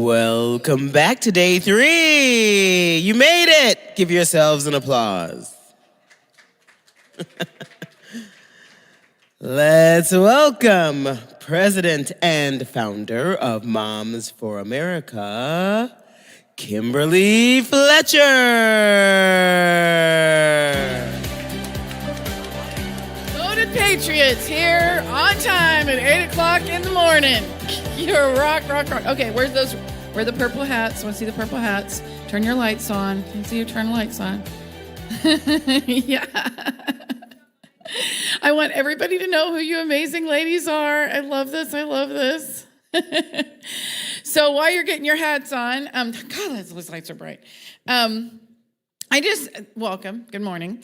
Welcome back to day 3. You made it. Give yourselves an applause. Let's welcome President and founder of Moms for America, Kimberly Fletcher. Loaded Patriots here on time at 8 o'clock in the morning. You're rock. Okay, where are the purple hats? Want to see the purple hats? Turn your lights on. Can you see you turn the lights on? Yeah. I want everybody to know who you amazing ladies are. I love this. So while you're getting your hats on, God, those lights are bright. Welcome. Good morning.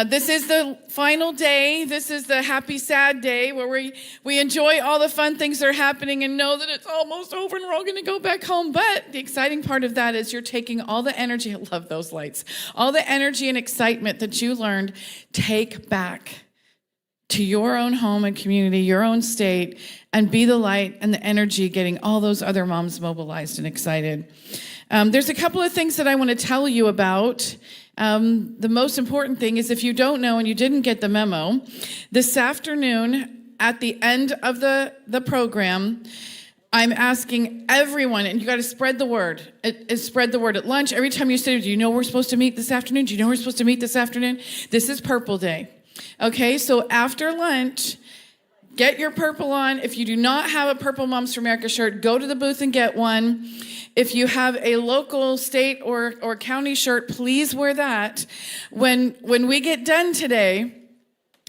This is the final day. This is the happy, sad day where we enjoy all the fun things that are happening and know that it's almost over and we're all going to go back home. But the exciting part of that is you're taking all the energy. I love those lights. All the energy and excitement that you learned, take back to your own home and community, your own state, and be the light and the energy getting all those other moms mobilized and excited. There's a couple of things that I want to tell you about. The most important thing is, if you don't know and you didn't get the memo, this afternoon at the end of the program, I'm asking everyone, and you got to spread the word. Spread the word at lunch. Every time you say, do you know we're supposed to meet this afternoon? Do you know we're supposed to meet this afternoon? This is Purple Day. Okay, so after lunch, get your purple on. If you do not have a Purple Moms for America shirt, go to the booth and get one. If you have a local, state, or county shirt, please wear that. When we get done today,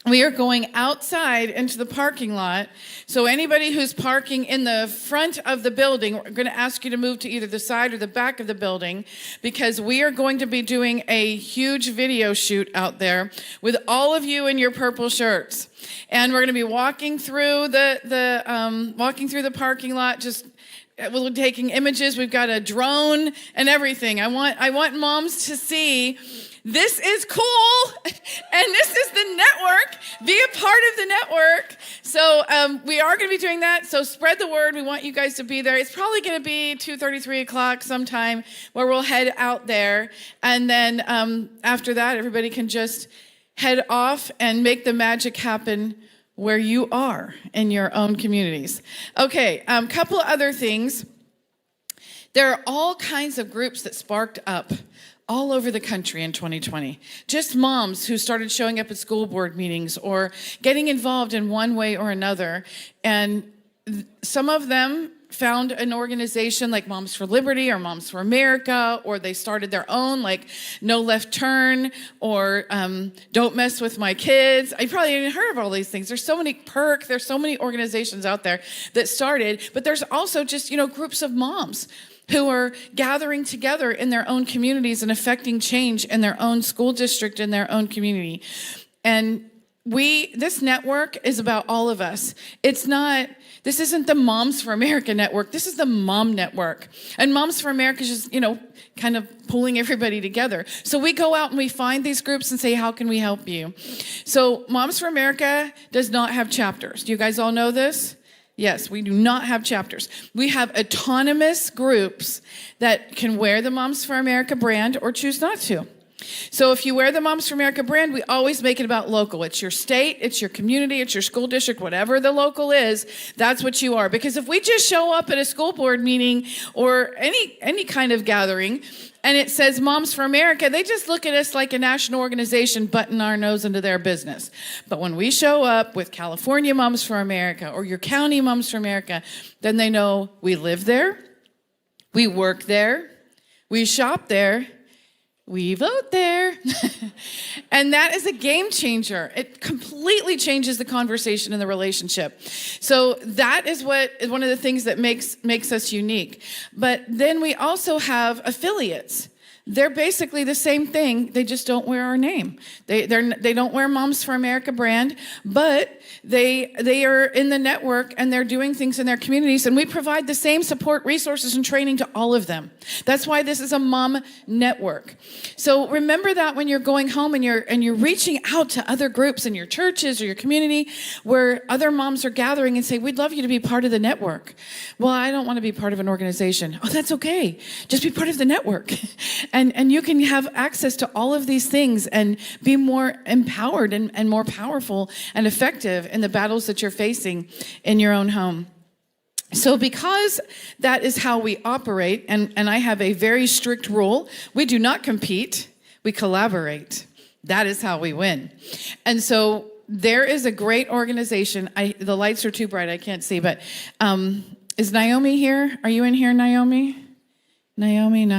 we are going outside into the parking lot. So anybody who's parking in the front of the building, we're going to ask you to move to either the side or the back of the building, because we are going to be doing a huge video shoot out there with all of you in your purple shirts. And we're going to be walking through the parking lot, we're taking images. We've got a drone and everything. I want moms to see this is cool, and this is the network. Be a part of the network. So we are going to be doing that. So spread the word. We want you guys to be there. It's probably going to be 2:30, 3 o'clock sometime where we'll head out there. And then after that, everybody can just head off and make the magic happen where you are in your own communities. Okay, couple of other things. There are all kinds of groups that sparked up all over the country in 2020. Just moms who started showing up at school board meetings or getting involved in one way or another. And some of them found an organization like Moms for Liberty or Moms for America, or they started their own, like No Left Turn or Don't Mess With My Kids. I probably haven't heard of all these things. There's so many there's so many organizations out there that started, but there's also just, groups of moms who are gathering together in their own communities and affecting change in their own school district, in their own community. And this network is about all of us. This isn't the Moms for America network. This is the Mom Network. And Moms for America is just, kind of pulling everybody together. So we go out and we find these groups and say, how can we help you? So Moms for America does not have chapters. Do you guys all know this? Yes, we do not have chapters. We have autonomous groups that can wear the Moms for America brand or choose not to. So if you wear the Moms for America brand, we always make it about local. It's your state, it's your community, it's your school district, whatever the local is, that's what you are. Because if we just show up at a school board meeting or any kind of gathering and it says Moms for America, they just look at us like a national organization butting our nose into their business. But when we show up with California Moms for America or your county Moms for America, then they know we live there, we work there, we shop there, we vote there. And that is a game changer. It completely changes the conversation and the relationship. So that is one of the things that makes us unique. But then we also have affiliates. They're basically the same thing. They just don't wear our name. They don't wear Moms for America brand, but they are in the network and they're doing things in their communities, and we provide the same support, resources, and training to all of them. That's why this is a mom network. So remember that when you're going home and you're reaching out to other groups in your churches or your community where other moms are gathering and say, we'd love you to be part of the network. Well, I don't want to be part of an organization. Oh, that's okay. Just be part of the network. And you can have access to all of these things and be more empowered and more powerful and effective in the battles that you're facing in your own home. So because that is how we operate, and I have a very strict rule, we do not compete, we collaborate. That is how we win. And so there is a great organization. The lights are too bright, I can't see, but is Naomi here? Are you in here, Naomi? Naomi,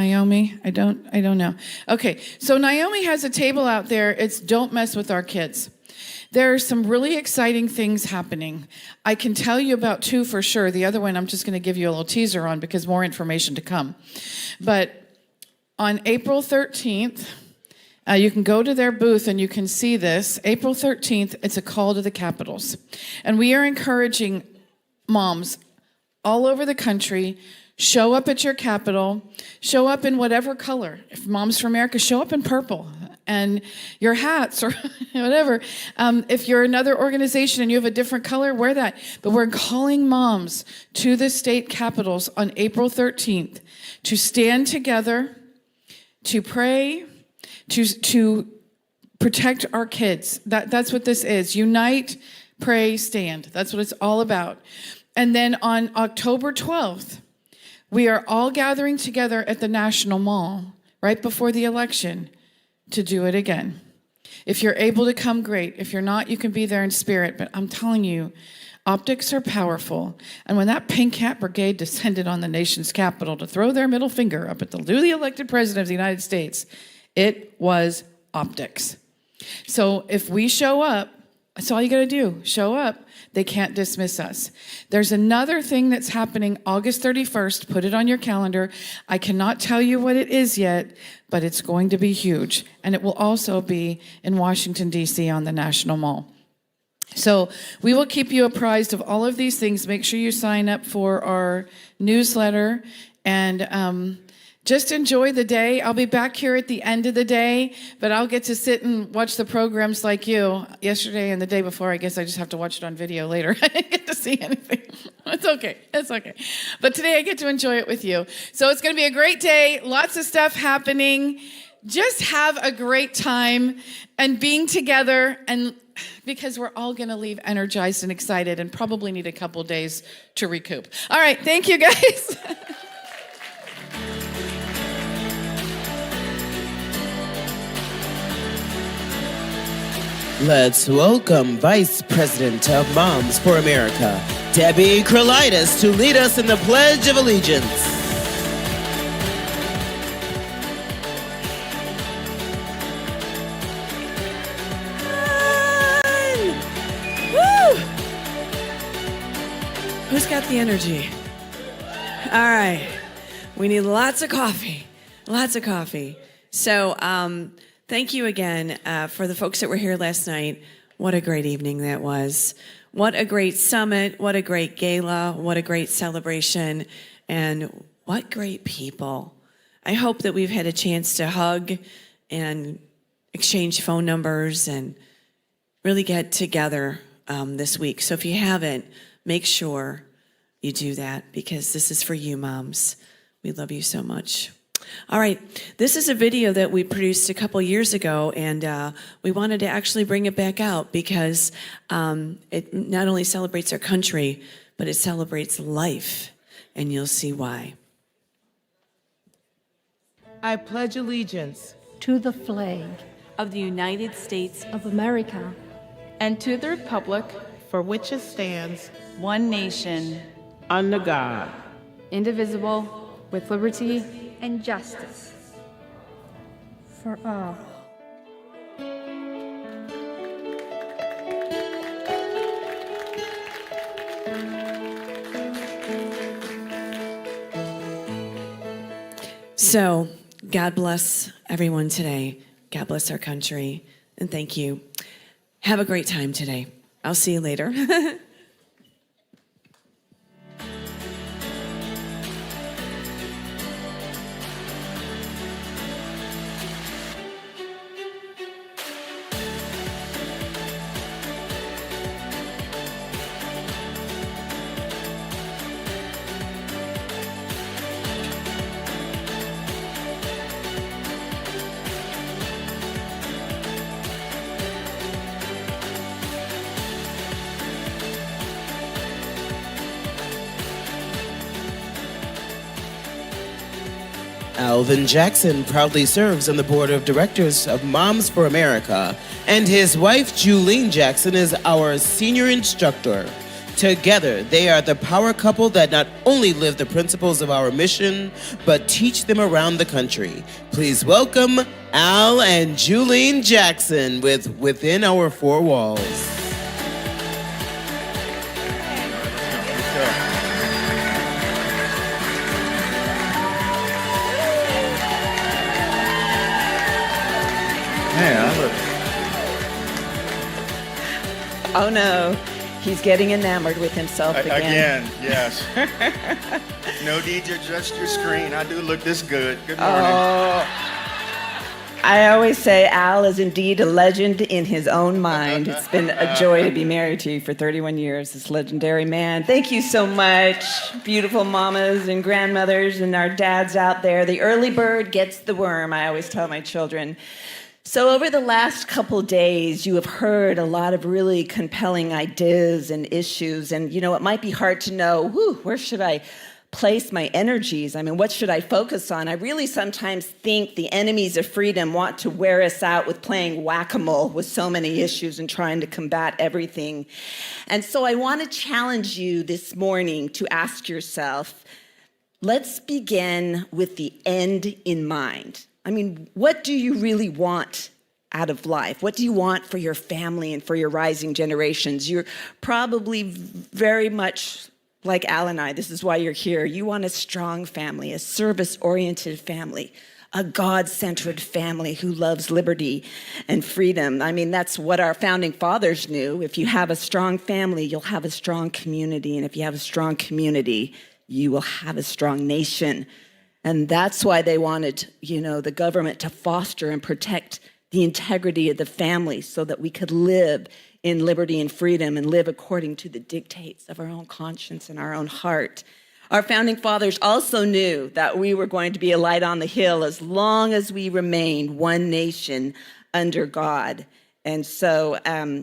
I don't know. Okay, so Naomi has a table out there. It's Don't Mess with Our Kids. There are some really exciting things happening. I can tell you about two for sure. The other one I'm just going to give you a little teaser on because more information to come. But on April 13th, you can go to their booth and you can see this. April 13th, it's a call to the capitals. And we are encouraging moms all over the country. Show up at your capital, show up in whatever color. If Moms for America, show up in purple and your hats or whatever. If you're another organization and you have a different color, wear that. But we're calling moms to the state capitals on April 13th to stand together, to pray, to protect our kids. That's what this is. Unite, pray, stand. That's what it's all about. And then on October 12th, we are all gathering together at the National Mall right before the election to do it again. If you're able to come, great. If you're not, you can be there in spirit. But I'm telling you, optics are powerful. And when that Pink Hat Brigade descended on the nation's capital to throw their middle finger up at the newly elected president of the United States, it was optics. So if we show up, that's all you got to do. Show up. They can't dismiss us. There's another thing that's happening August 31st. Put it on your calendar. I cannot tell you what it is yet, but it's going to be huge. And it will also be in Washington, D.C. on the National Mall. So we will keep you apprised of all of these things. Make sure you sign up for our newsletter and just enjoy the day. I'll be back here at the end of the day, but I'll get to sit and watch the programs like you. Yesterday and the day before, I guess I just have to watch it on video later. I didn't get to see anything. It's okay. But today I get to enjoy it with you. So it's going to be a great day. Lots of stuff happening. Just have a great time and being together, and because we're all going to leave energized and excited and probably need a couple days to recoup. All right. Thank you, guys. Let's welcome Vice President of Moms for America, Debbie Krolitis, to lead us in the Pledge of Allegiance. Woo! Who's got the energy? All right. We need lots of coffee. So, thank you again for the folks that were here last night. What a great evening that was. What a great summit. What a great gala. What a great celebration. And what great people. I hope that we've had a chance to hug and exchange phone numbers and really get together this week. So if you haven't, make sure you do that because this is for you, moms. We love you so much. All right, this is a video that we produced a couple years ago, and we wanted to actually bring it back out because it not only celebrates our country, but it celebrates life, and you'll see why. I pledge allegiance to the flag of the United States of America and to the republic for which it stands, one nation, under God, indivisible, with liberty and justice for all. So God bless everyone today. God bless our country. And thank you. Have a great time today. I'll see you later. Alvin Jackson proudly serves on the board of directors of Moms for America, and his wife, Juleen Jackson, is our senior instructor. Together, they are the power couple that not only live the principles of our mission, but teach them around the country. Please welcome Al and Juleen Jackson with Within Our Four Walls. Oh no, he's getting enamored with himself again. Again, yes. No need to adjust your screen. I do look this good. Good morning. Oh, I always say Al is indeed a legend in his own mind. It's been a joy to be married to you for 31 years, this legendary man. Thank you so much, beautiful mamas and grandmothers and our dads out there. The early bird gets the worm, I always tell my children. So over the last couple days, you have heard a lot of really compelling ideas and issues. And, it might be hard to know, where should I place my energies? I mean, what should I focus on? I really sometimes think the enemies of freedom want to wear us out with playing whack-a-mole with so many issues and trying to combat everything. And so I want to challenge you this morning to ask yourself, let's begin with the end in mind. I mean, what do you really want out of life? What do you want for your family and for your rising generations? You're probably very much like Al and I. This is why you're here. You want a strong family, a service-oriented family, a God-centered family who loves liberty and freedom. I mean, that's what our founding fathers knew. If you have a strong family, you'll have a strong community. And if you have a strong community, you will have a strong nation. And that's why they wanted, the government to foster and protect the integrity of the family so that we could live in liberty and freedom and live according to the dictates of our own conscience and our own heart. Our founding fathers also knew that we were going to be a light on the hill as long as we remained one nation under God. And so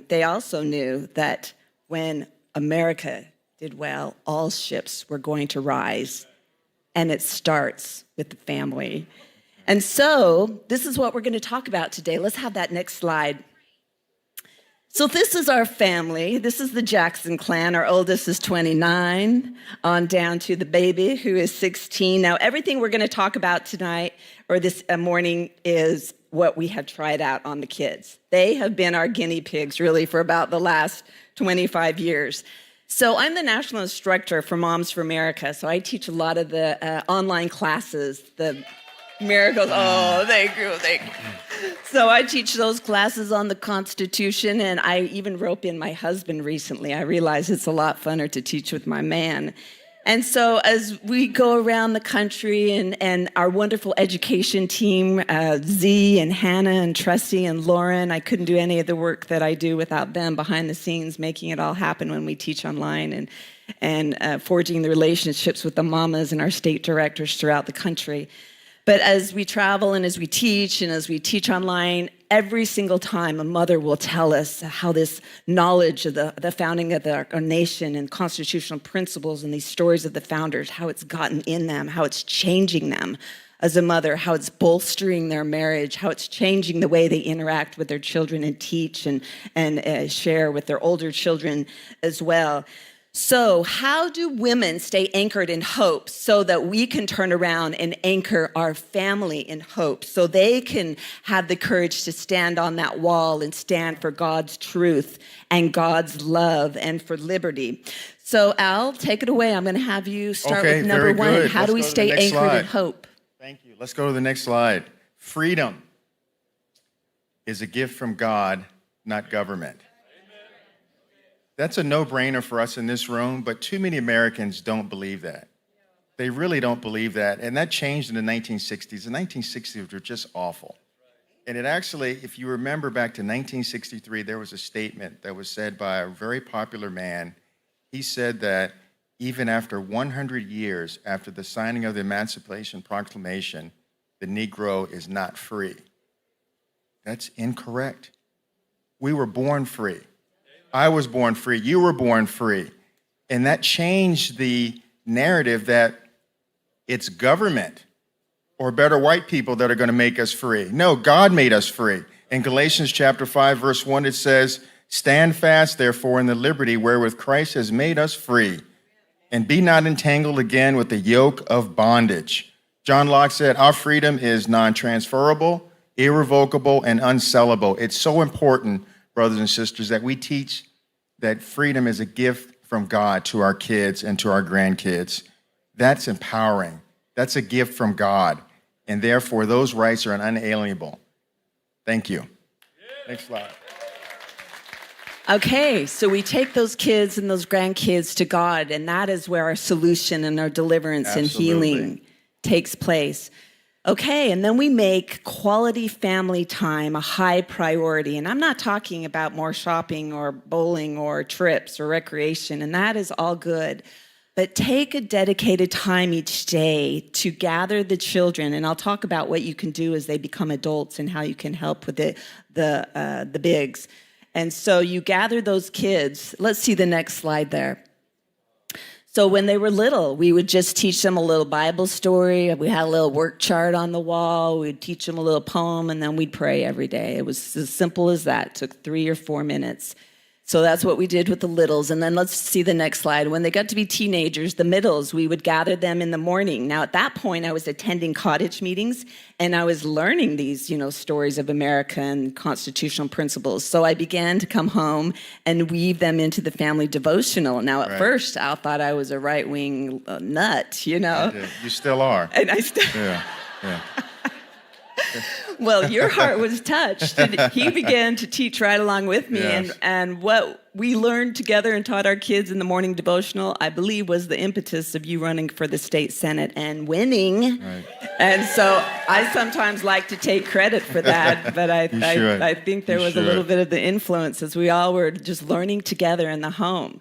they also knew that when America did well, all ships were going to rise. And it starts with the family. And so this is what we're going to talk about today. Let's have that next slide. So this is our family. This is the Jackson clan. Our oldest is 29, on down to the baby who is 16. Now, everything we're going to talk about tonight or this morning is what we have tried out on the kids. They have been our guinea pigs, really, for about the last 25 years. So I'm the national instructor for Moms for America. So I teach a lot of the online classes, the miracles. Oh, thank you. So I teach those classes on the Constitution, and I even rope in my husband recently. I realize it's a lot funner to teach with my man. And so as we go around the country and our wonderful education team, Z and Hannah and Tressie and Lauren, I couldn't do any of the work that I do without them behind the scenes, making it all happen when we teach online and forging the relationships with the mamas and our state directors throughout the country. But as we travel and as we teach online, every single time a mother will tell us how this knowledge of the founding of our nation and constitutional principles and these stories of the founders, how it's gotten in them, how it's changing them as a mother, how it's bolstering their marriage, how it's changing the way they interact with their children and teach and share with their older children as well. So how do women stay anchored in hope so that we can turn around and anchor our family in hope so they can have the courage to stand on that wall and stand for God's truth and God's love and for liberty? So Al, take it away. I'm going to have you start with number one. How do we stay anchored in hope? Thank you. Let's go to the next slide. Freedom is a gift from God, not government. That's a no-brainer for us in this room, but too many Americans don't believe that. They really don't believe that, and that changed in the 1960s. The 1960s were just awful. And it actually, if you remember back to 1963, there was a statement that was said by a very popular man. He said that even after 100 years after the signing of the Emancipation Proclamation, the Negro is not free. That's incorrect. We were born free. I was born free. You were born free. And that changed the narrative that it's government or better white people that are going to make us free. No, God made us free. In Galatians chapter 5, verse 1, it says, "Stand fast, therefore, in the liberty wherewith Christ has made us free, and be not entangled again with the yoke of bondage." John Locke said, our freedom is non-transferable, irrevocable, and unsellable. It's so important, brothers and sisters, that we teach that freedom is a gift from God to our kids and to our grandkids. That's empowering. That's a gift from God. And therefore, those rights are unalienable. Thank you. Next slide. Okay, so we take those kids and those grandkids to God, and that is where our solution and our deliverance and healing takes place. Okay, and then we make quality family time a high priority. And I'm not talking about more shopping or bowling or trips or recreation, and that is all good. But take a dedicated time each day to gather the children, and I'll talk about what you can do as they become adults and how you can help with the bigs. And so you gather those kids. Let's see the next slide there. So when they were little, we would just teach them a little Bible story. We had a little work chart on the wall. We'd teach them a little poem, and then we'd pray every day. It was as simple as that. It took 3 or 4 minutes. So that's what we did with the littles. And then let's see the next slide. When they got to be teenagers, the middles, we would gather them in the morning. Now, at that point, I was attending cottage meetings, and I was learning these, stories of America and constitutional principles. So I began to come home and weave them into the family devotional. Now, at first, Al thought I was a right-wing nut, I did. You still are. And I still... Yeah. Well, your heart was touched, and he began to teach right along with me. Yes. And what we learned together and taught our kids in the morning devotional, I believe, was the impetus of you running for the state senate and winning. Right. And so I sometimes like to take credit for that, but I think there was a little bit of the influence as we all were just learning together in the home.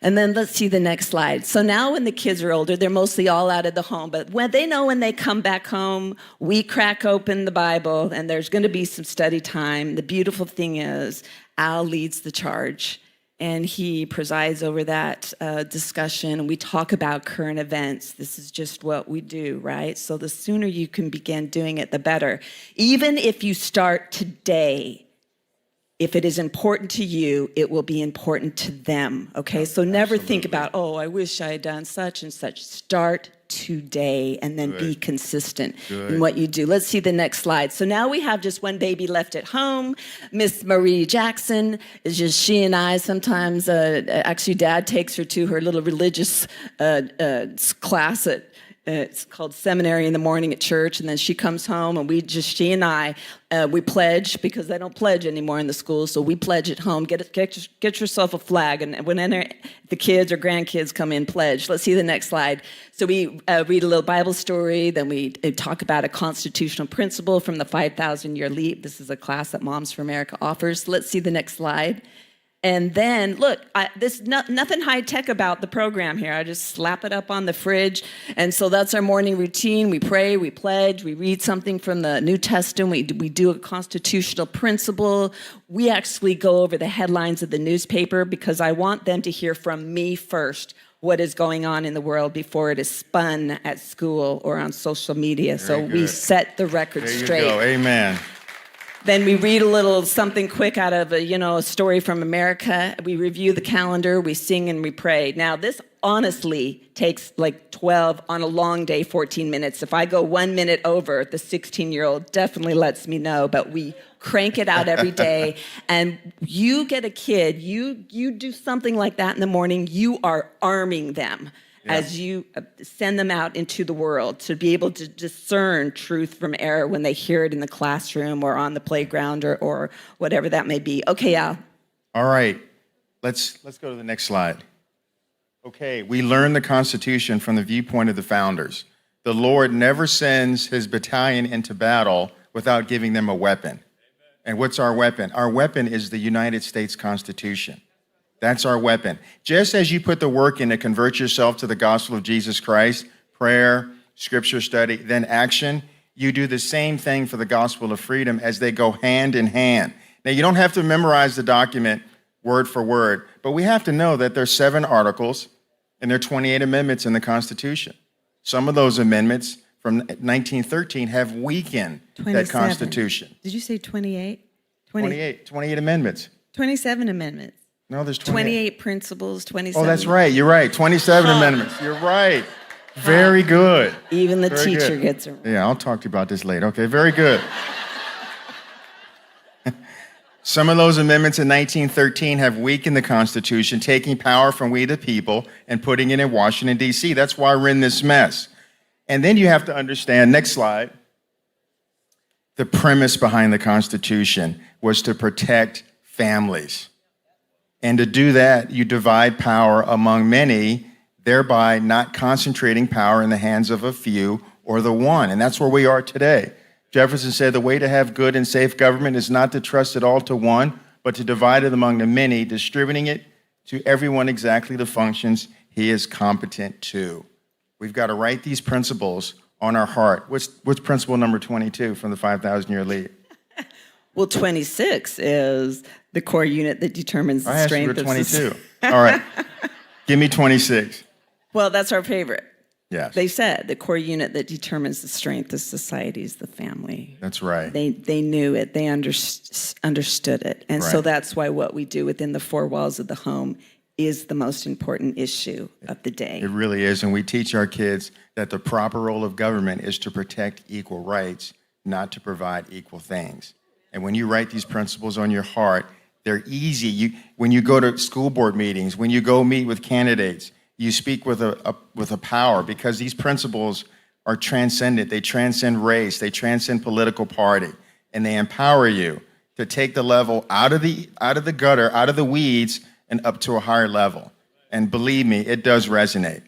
And then let's see the next slide. So now when the kids are older, they're mostly all out of the home. But when they come back home, we crack open the Bible, and there's going to be some study time. The beautiful thing is Al leads the charge, and he presides over that discussion. We talk about current events. This is just what we do, right? So the sooner you can begin doing it, the better. Even if you start today, if it is important to you, it will be important to them, okay? So never think about, I wish I had done such and such. Start today and then be consistent in what you do. Let's see the next slide. So now we have just one baby left at home. Miss Marie Jackson is just she and I. Sometimes, actually, Dad takes her to her little religious class at it's called seminary in the morning at church, and then she comes home, and she and I, we pledge, because they don't pledge anymore in the schools, so we pledge at home. Get yourself a flag, and whenever the kids or grandkids come in, pledge. Let's see the next slide. So we read a little Bible story, then we talk about a constitutional principle from the 5,000-year leap. This is a class that Moms for America offers. Let's see the next slide. And then, look, there's nothing high-tech about the program here. I just slap it up on the fridge. And so that's our morning routine. We pray, we pledge, we read something from the New Testament. We do a constitutional principle. We actually go over the headlines of the newspaper because I want them to hear from me first what is going on in the world before it is spun at school or on social media. We set the record straight. There you go. Amen. Then we read a little something quick out of a story from America. We review the calendar, we sing, and we pray. Now, this honestly takes like 12, on a long day, 14 minutes. If I go 1 minute over, the 16-year-old definitely lets me know, but we crank it out every day. And you get a kid, you do something like that in the morning, you are arming them. as you send them out into the world to be able to discern truth from error when they hear it in the classroom or on the playground or whatever that may be. Okay, Al. All right, let's go to the next slide. Okay, we learned the Constitution from the viewpoint of the founders. The Lord never sends his battalion into battle without giving them a weapon. And what's our weapon? Our weapon is the United States Constitution. That's our weapon. Just as you put the work in to convert yourself to the gospel of Jesus Christ, prayer, scripture study, then action, you do the same thing for the gospel of freedom as they go hand in hand. Now, you don't have to memorize the document word for word, but we have to know that there's 7 articles and there are 28 amendments in the Constitution. Some of those amendments from 1913 have weakened that Constitution. Did you say 28? 28 amendments. 27 amendments. No, there's 28 principles, 27. Oh, that's right. You're right. 27 amendments. You're right. Very good. Even the Very teacher good. gets it right. Yeah, I'll talk to you about this later. Okay, very good. Some of those amendments in 1913 have weakened the Constitution, taking power from we the people and putting it in Washington, D.C. That's why we're in this mess. And then you have to understand, next slide, the premise behind the Constitution was to protect families. And to do that, you divide power among many, thereby not concentrating power in the hands of a few or the one. And that's where we are today. Jefferson said the way to have good and safe government is not to trust it all to one, but to divide it among the many, distributing it to everyone exactly the functions he is competent to. We've got to write these principles on our heart. What's principle number 22 from the 5,000-year lead? Well, 26 is the core unit that determines the strength of society. 22. All right. Give me 26. Well, that's our favorite. Yes. They said the core unit that determines the strength of society is the family. That's right. They knew it. They understood it. And so that's why what we do within the 4 walls of the home is the most important issue of the day. It really is. And we teach our kids that the proper role of government is to protect equal rights, not to provide equal things. And when you write these principles on your heart, they're easy. When you go to school board meetings, when you go meet with candidates, you speak with a power, because these principles are transcendent. They transcend race. They transcend political party. And they empower you to take the level out of the gutter, out of the weeds, and up to a higher level. And believe me, it does resonate.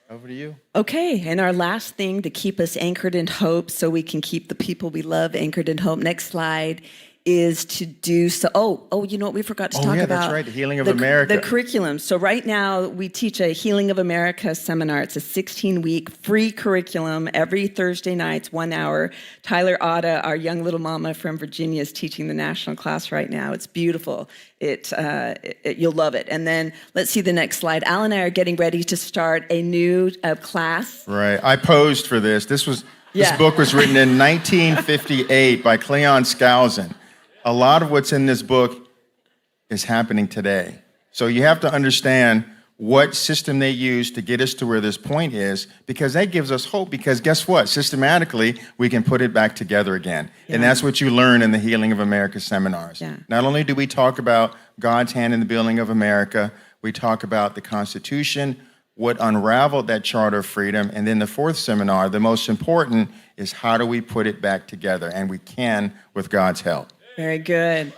Over to you. Okay, and our last thing to keep us anchored in hope so we can keep the people we love anchored in hope. Next slide is to do so. Oh, you know what we forgot to talk about? That's right, the Healing of America. The curriculum. So right now we teach a Healing of America seminar. It's a 16-week free curriculum every Thursday nights, 1 hour. Tyler Otta, our young little mama from Virginia, is teaching the national class right now. It's beautiful. You'll love it. And then let's see the next slide. Al and I are getting ready to start a new class. Right. I posed for this. This book was written in 1958 by Cleon Skousen. A lot of what's in this book is happening today. So you have to understand what system they use to get us to where this point is, because that gives us hope. Because guess what? Systematically, we can put it back together again. Yeah. And that's what you learn in the Healing of America seminars. Yeah. Not only do we talk about God's hand in the building of America, we talk about the Constitution, what unraveled that Charter of Freedom, and then the 4th seminar, the most important, is how do we put it back together? And we can with God's help. Very good.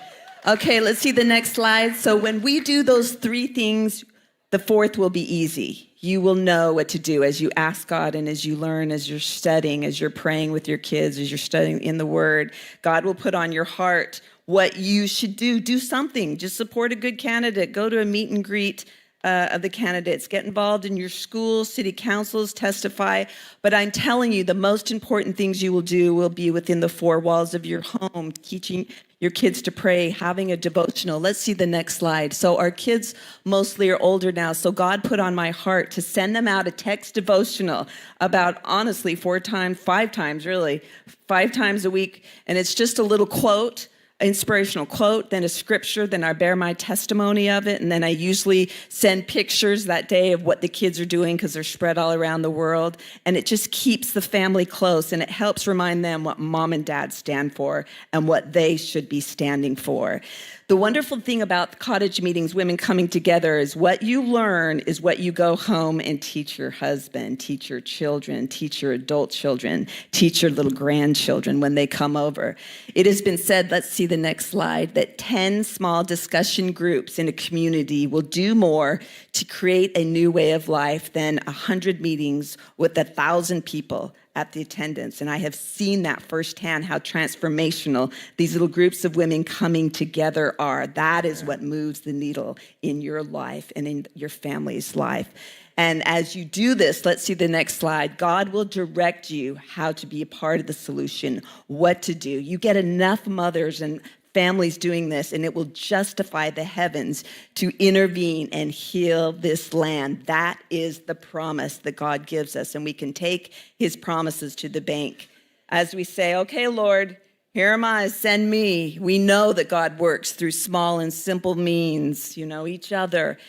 Okay, let's see the next slide. So when we do those 3 things, the 4th will be easy. You will know what to do as you ask God and as you learn, as you're studying, as you're praying with your kids, as you're studying in the Word. God will put on your heart what you should do. Do something. Just support a good candidate. Go to a meet and greet of the candidates. Get involved in your schools, city councils, testify. But I'm telling you, the most important things you will do will be within the 4 walls of your home, teaching your kids to pray, having a devotional. Let's see the next slide. So our kids mostly are older now, so God put on my heart to send them out a text devotional about, honestly, 5 times a week. And it's just a little quote, inspirational quote, then a scripture, then I bear my testimony of it, and then I usually send pictures that day of what the kids are doing because they're spread all around the world, and it just keeps the family close, and it helps remind them what mom and dad stand for and what they should be standing for. The wonderful thing about cottage meetings, women coming together, is what you learn is what you go home and teach your husband, teach your children, teach your adult children, teach your little grandchildren when they come over. It has been said, let's see the next slide, that 10 small discussion groups in a community will do more to create a new way of life than 100 meetings with 1,000 people at the attendance. And I have seen that firsthand, how transformational these little groups of women coming together are. That is what moves the needle in your life and in your family's life. And as you do this, let's see the next slide, God will direct you how to be a part of the solution, what to do. You get enough mothers and families doing this, and it will justify the heavens to intervene and heal this land. That is the promise that God gives us, and we can take his promises to the bank. As we say, okay, Lord, here am I, send me. We know that God works through small and simple means, each other,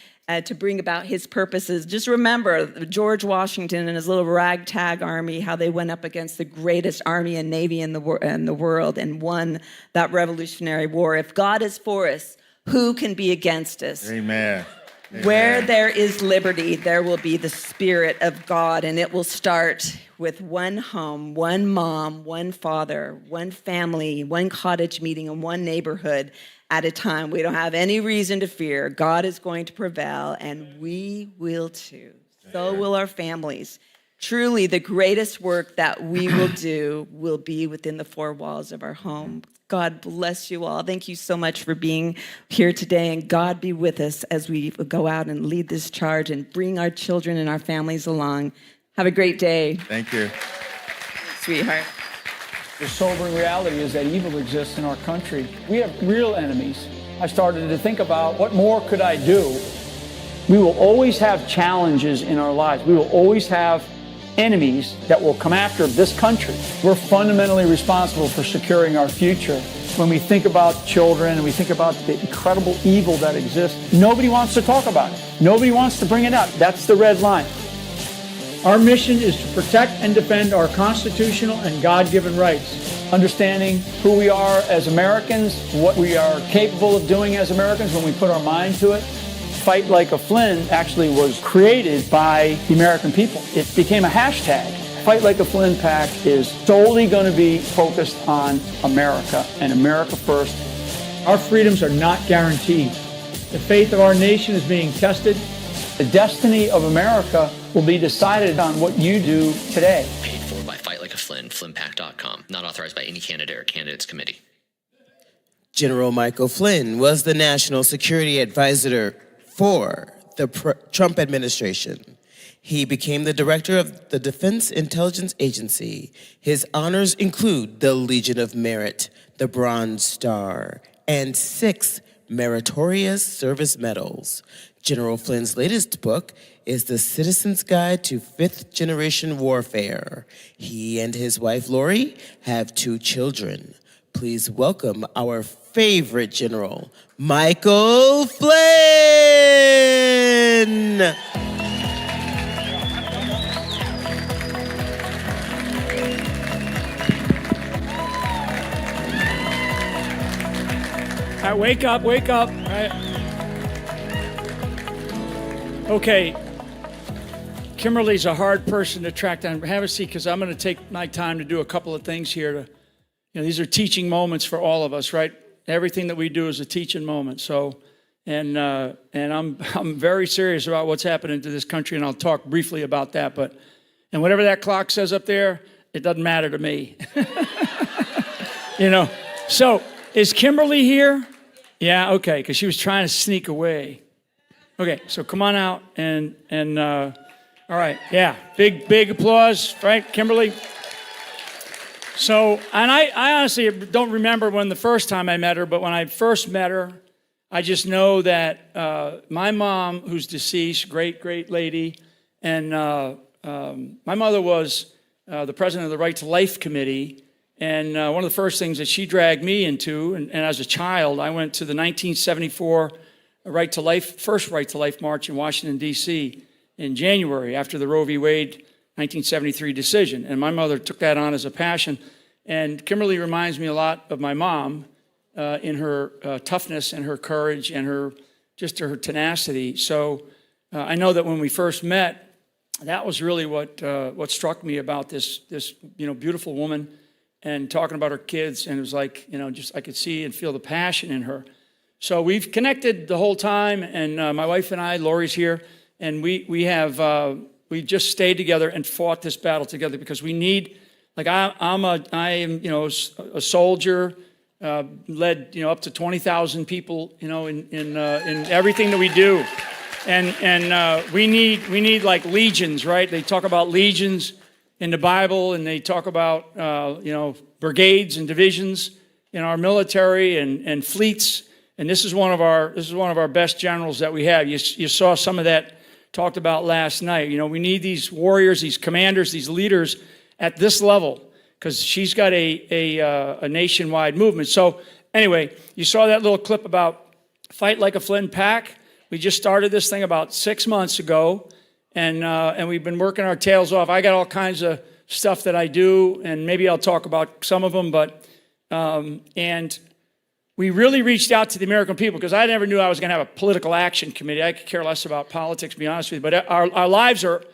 to bring about his purposes. Just remember George Washington and his little ragtag army, how they went up against the greatest army and navy in the world and won that Revolutionary War. If God is for us, who can be against us? Amen. Amen. Where there is liberty, there will be the Spirit of God, and it will start with one home, one mom, one father, one family, one cottage meeting, and one neighborhood at a time. We don't have any reason to fear. God is going to prevail, and we will too. So will our families. Truly, the greatest work that we will do will be within the four walls of our home. God bless you all. Thank you so much for being here today, and God be with us as we go out and lead this charge and bring our children and our families along. Have a great day. Thank you. Sweetheart. The sobering reality is that evil exists in our country. We have real enemies. I started to think about what more could I do? We will always have challenges in our lives. We will always have enemies that will come after this country. We're fundamentally responsible for securing our future. When we think about children and we think about the incredible evil that exists, nobody wants to talk about it. Nobody wants to bring it up. That's the red line. Our mission is to protect and defend our constitutional and God-given rights, understanding who we are as Americans, what we are capable of doing as Americans when we put our mind to it. Fight Like a Flynn actually was created by the American people. It became a hashtag. Fight Like a Flynn PAC is solely going to be focused on America and America first. Our freedoms are not guaranteed. The faith of our nation is being tested. The destiny of America will be decided on what you do today. Paid for by Fight Like a Flynn, flynnpac.com. Not authorized by any candidate or candidates committee. General Michael Flynn was the National Security Advisor for the Trump administration. He became the director of the Defense Intelligence Agency. His honors include the Legion of Merit, the Bronze Star, and 6 Meritorious Service Medals. General Flynn's latest book is The Citizen's Guide to Fifth Generation Warfare. He and his wife, Lori, have 2 children. Please welcome our favorite general, Michael Flynn. All right, wake up. All right. Okay. Kimberly's a hard person to track down. Have a seat, because I'm going to take my time to do a couple of things here. These are teaching moments for all of us, right? Everything that we do is a teaching moment. So, and I'm very serious about what's happening to this country, and I'll talk briefly about that. And whatever that clock says up there, it doesn't matter to me. So, is Kimberly here? Yeah, okay, because she was trying to sneak away. Okay, so come on out and all right, yeah, big applause, right, Kimberly? So, and I honestly don't remember when the first time I met her, but when I first met her, I just know that my mom, who's deceased, great lady, and my mother was the president of the Right to Life Committee. And one of the first things that she dragged me into, and as a child, I went to the 1974 first Right to Life March in Washington, D.C. in January after the Roe v. Wade 1973 decision. And my mother took that on as a passion. And Kimberly reminds me a lot of my mom. in her toughness and her courage and her tenacity. So I know that when we first met, that was really what struck me about this beautiful woman, and talking about her kids, and it was like, just I could see and feel the passion in her. So we've connected the whole time, and my wife and I, Lori's here, and we just stayed together and fought this battle together, because we need, like I am a soldier, led up to 20,000 people in everything that we do, and we need like legions, right? They talk about legions in the Bible, and they talk about brigades and divisions in our military and fleets. And this is one of our best generals that we have. You saw some of that talked about last night. We need these warriors, these commanders, these leaders at this level, because she's got a nationwide movement. So anyway, you saw that little clip about Fight Like a Flynn Pack. We just started this thing about 6 months ago, and we've been working our tails off. I got all kinds of stuff that I do, and maybe I'll talk about some of them, but and we really reached out to the American people, because I never knew I was going to have a political action committee. I could care less about politics, to be honest with you. But our lives are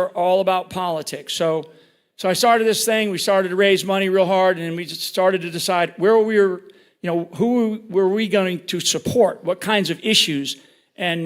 all about politics. So I started this thing. We started to raise money real hard, and we just started to decide who were we going to support, what kinds of issues. And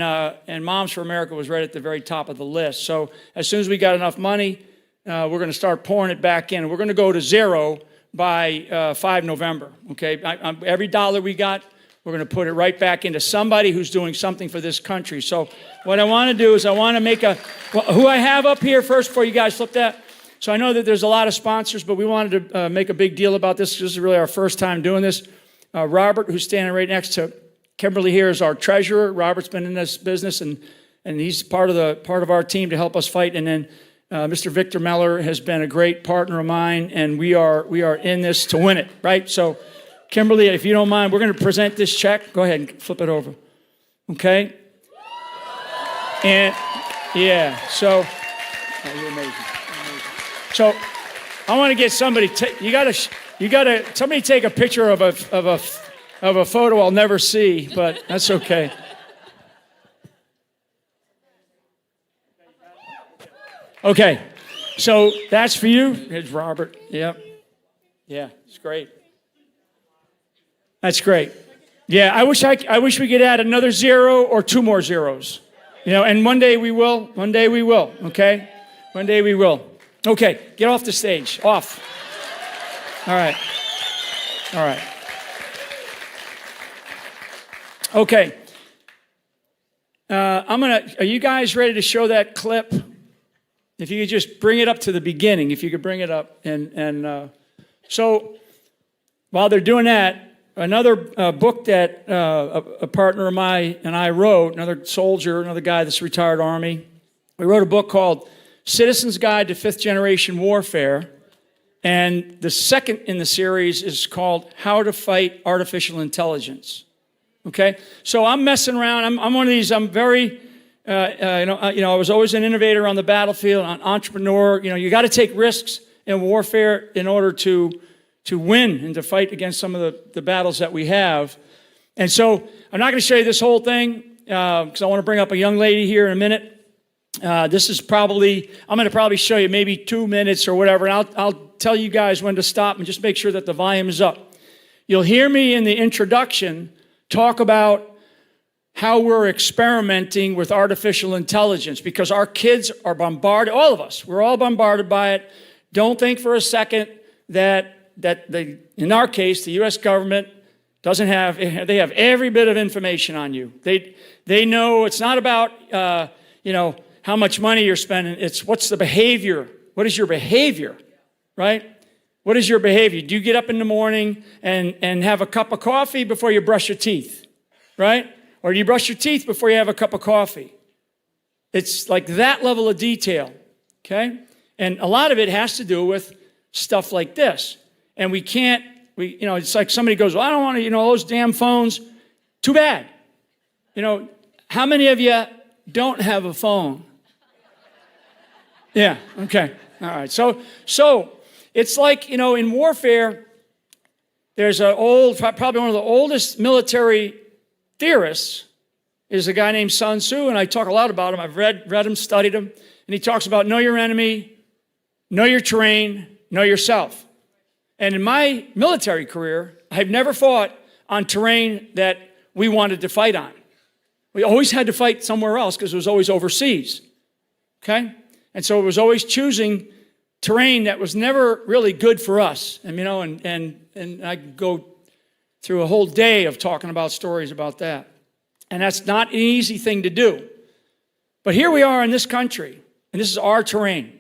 Moms for America was right at the very top of the list. So as soon as we got enough money, we're going to start pouring it back in. We're going to go to zero by 5 November, okay? Every dollar we got, we're going to put it right back into somebody who's doing something for this country. So what I want to do is I want to make who I have up here first before you guys flip that. So I know that there's a lot of sponsors, but we wanted to make a big deal about this. This is really our first time doing this. Robert, who's standing right next to Kimberly here, is our treasurer. Robert's been in this business, and he's part of our team to help us fight. And then Mr. Victor Meller has been a great partner of mine, and we are in this to win it, right? So, Kimberly, if you don't mind, we're going to present this check. Go ahead and flip it over, okay? And yeah, so you're amazing. So I want to get somebody. Somebody take a picture of a photo I'll never see, but that's okay. Okay, so that's for you. It's Robert. Yep. Yeah, it's great. That's great. Yeah, I wish we could add another 0 or 2 more zeros. And one day we will. One day we will. Okay? One day we will. Okay, get off the stage. Off. All right. All right. Okay. Are you guys ready to show that clip? If you could just bring it up to the beginning, if you could bring it up. And so while they're doing that, another book that a partner of mine and I wrote, another soldier, another guy that's retired Army, we wrote a book called Citizen's Guide to Fifth Generation Warfare. And the second in the series is called How to Fight Artificial Intelligence. Okay? So I'm messing around. I'm one of these, I'm very... I was always an innovator on the battlefield, an entrepreneur. You got to take risks in warfare in order to win and to fight against some of the battles that we have. And so I'm not going to show you this whole thing because I want to bring up a young lady here in a minute. I'm going to probably show you maybe 2 minutes or whatever, and I'll tell you guys when to stop and just make sure that the volume is up. You'll hear me in the introduction talk about how we're experimenting with artificial intelligence, because our kids are bombarded, all of us, we're all bombarded by it. Don't think for a second that in our case, the U.S. government they have every bit of information on you. They know it's not about, how much money you're spending. It's what's the behavior. What is your behavior, right? What is your behavior? Do you get up in the morning and have a cup of coffee before you brush your teeth, right? Or do you brush your teeth before you have a cup of coffee? It's like that level of detail, okay? And a lot of it has to do with stuff like this. And it's like somebody goes, well, I don't want to, those damn phones. Too bad. How many of you don't have a phone? Yeah, okay, all right. So it's like, in warfare, There's probably one of the oldest military theorists is a guy named Sun Tzu, and I talk a lot about him. I've read him, studied him, and he talks about know your enemy, know your terrain, know yourself. And in my military career, I've never fought on terrain that we wanted to fight on. We always had to fight somewhere else because it was always overseas, okay? And so it was always choosing terrain that was never really good for us. And, you know, and I could go through a whole day of talking about stories about that. And that's not an easy thing to do. But here we are in this country, and this is our terrain.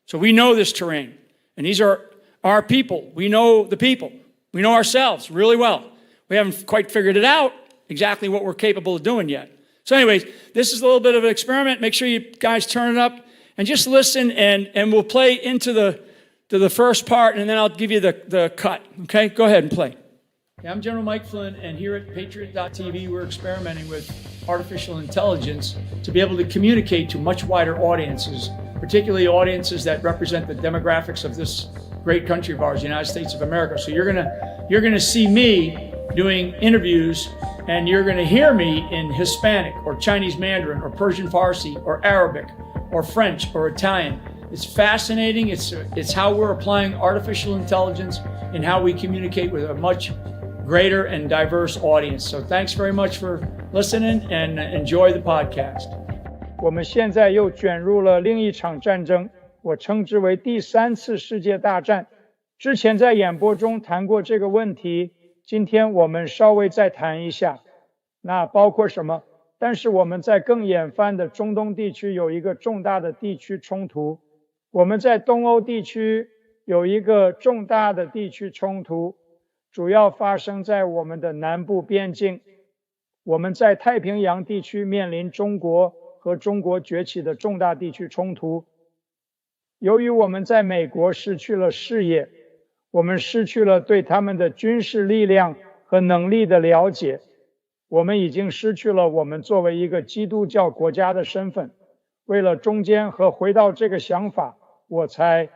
So we know this terrain. And these are our people. We know the people. We know ourselves really well. We haven't quite figured it out exactly what we're capable of doing yet. So anyways, this is a little bit of an experiment. Make sure you guys turn it up and just listen, and we'll play into the first part, and then I'll give you the cut. Okay? Go ahead and play. Yeah, I'm General Mike Flynn, and here at Patriot.tv, we're experimenting with artificial intelligence to be able to communicate to much wider audiences, particularly audiences that represent the demographics of this great country of ours, the United States of America. So you're gonna see me doing interviews, and you're gonna hear me in Hispanic or Chinese Mandarin or Persian Farsi or Arabic or French or Italian. It's fascinating. It's how we're applying artificial intelligence and how we communicate with a much greater and diverse audience. So thanks very much for listening, and enjoy the podcast. 我们现在又卷入了另一场战争，我称之为第3次世界大战。之前在演播中谈过这个问题，今天我们稍微再谈一下。那包括什么？但是我们在更远泛的中东地区有一个重大的地区冲突，我们在东欧地区有一个重大的地区冲突，主要发生在我们的南部边境。我们在太平洋地区面临中国和中国崛起的重大地区冲突。由于我们在美国失去了视野，我们失去了对他们的军事力量和能力的了解，我们已经失去了我们作为一个基督教国家的身份。为了中间和回到这个想法，我才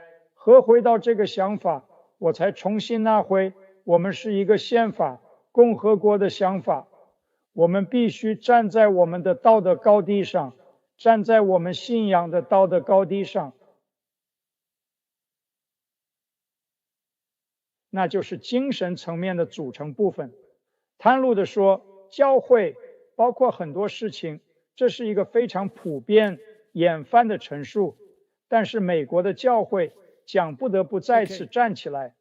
重新拿回我们是一个宪法共和国的想法。我们必须站在我们的道德高地上，站在我们信仰的道德高地上，那就是精神层面的组成部分。袒露地说，教会包括很多事情，这是一个非常普遍广泛的陈述，但是美国的教会将不得不再次站起来，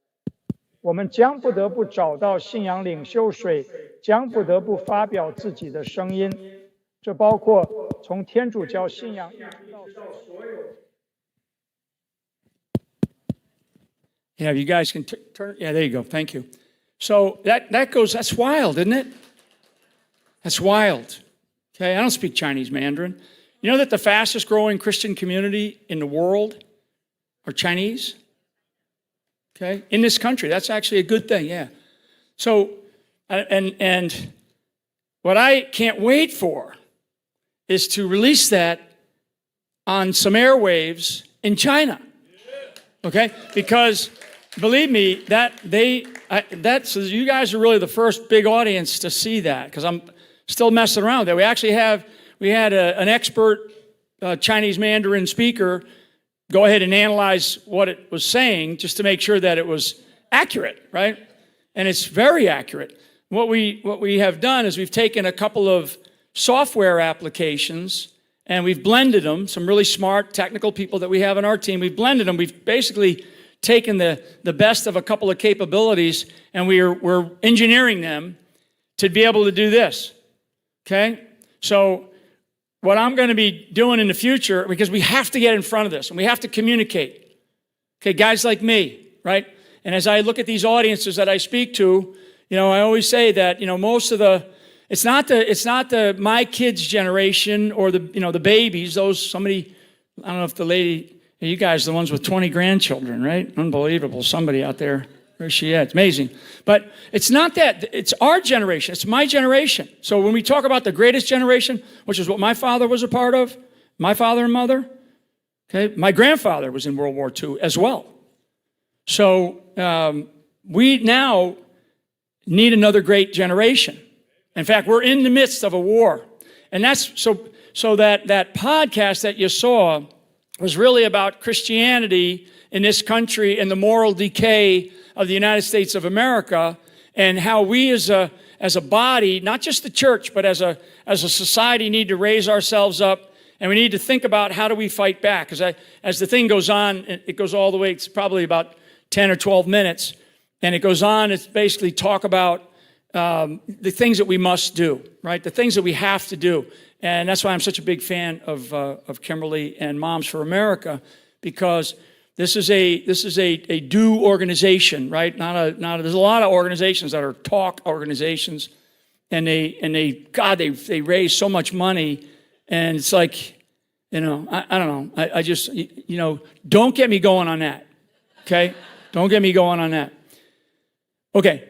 我们将不得不找到信仰领袖水，将不得不发表自己的声音，这包括从天主教信仰一直到所有。Yeah, you guys can turn. Yeah, there you go. Thank you. So that's wild, isn't it? That's wild. Okay, I don't speak Chinese Mandarin. You know that the fastest growing Christian community in the world are Chinese? Okay, in this country. That's actually a good thing, yeah. So, and what I can't wait for is to release that on some airwaves in China. Okay, because believe me, so you guys are really the first big audience to see that, because I'm still messing around with that. We had an expert Chinese Mandarin speaker go ahead and analyze what it was saying just to make sure that it was accurate, right? And it's very accurate. What we have done is we've taken a couple of software applications and we've blended them, some really smart technical people that we have on our team. We've blended them. We've basically taken the best of a couple of capabilities, and we're engineering them to be able to do this, okay? So what I'm going to be doing in the future, because we have to get in front of this, and we have to communicate, okay, guys like me, right? And as I look at these audiences that I speak to, I always say that, most of it's not the my kids generation or the babies, I don't know if the lady, you guys are the ones with 20 grandchildren, right? Unbelievable. Somebody out there, where's she at? It's amazing. But it's not that. It's our generation. It's my generation. So when we talk about the greatest generation, which is what my father was a part of, my father and mother, okay, my grandfather was in World War II as well. So we now need another great generation. In fact, we're in the midst of a war. And that's so that podcast that you saw was really about Christianity in this country and the moral decay of the United States of America, and how we as a body, not just the church, but as a society, need to raise ourselves up, and we need to think about how do we fight back. As the thing goes on, it goes all the way, it's probably about 10 or 12 minutes, and it goes on, it's basically talk about the things that we must do, right? The things that we have to do. And that's why I'm such a big fan of Kimberly and Moms for America, because this is a do organization, right? There's a lot of organizations that are talk organizations, and they raise so much money, and it's like, I don't know. I just, don't get me going on that, okay? Don't get me going on that. Okay.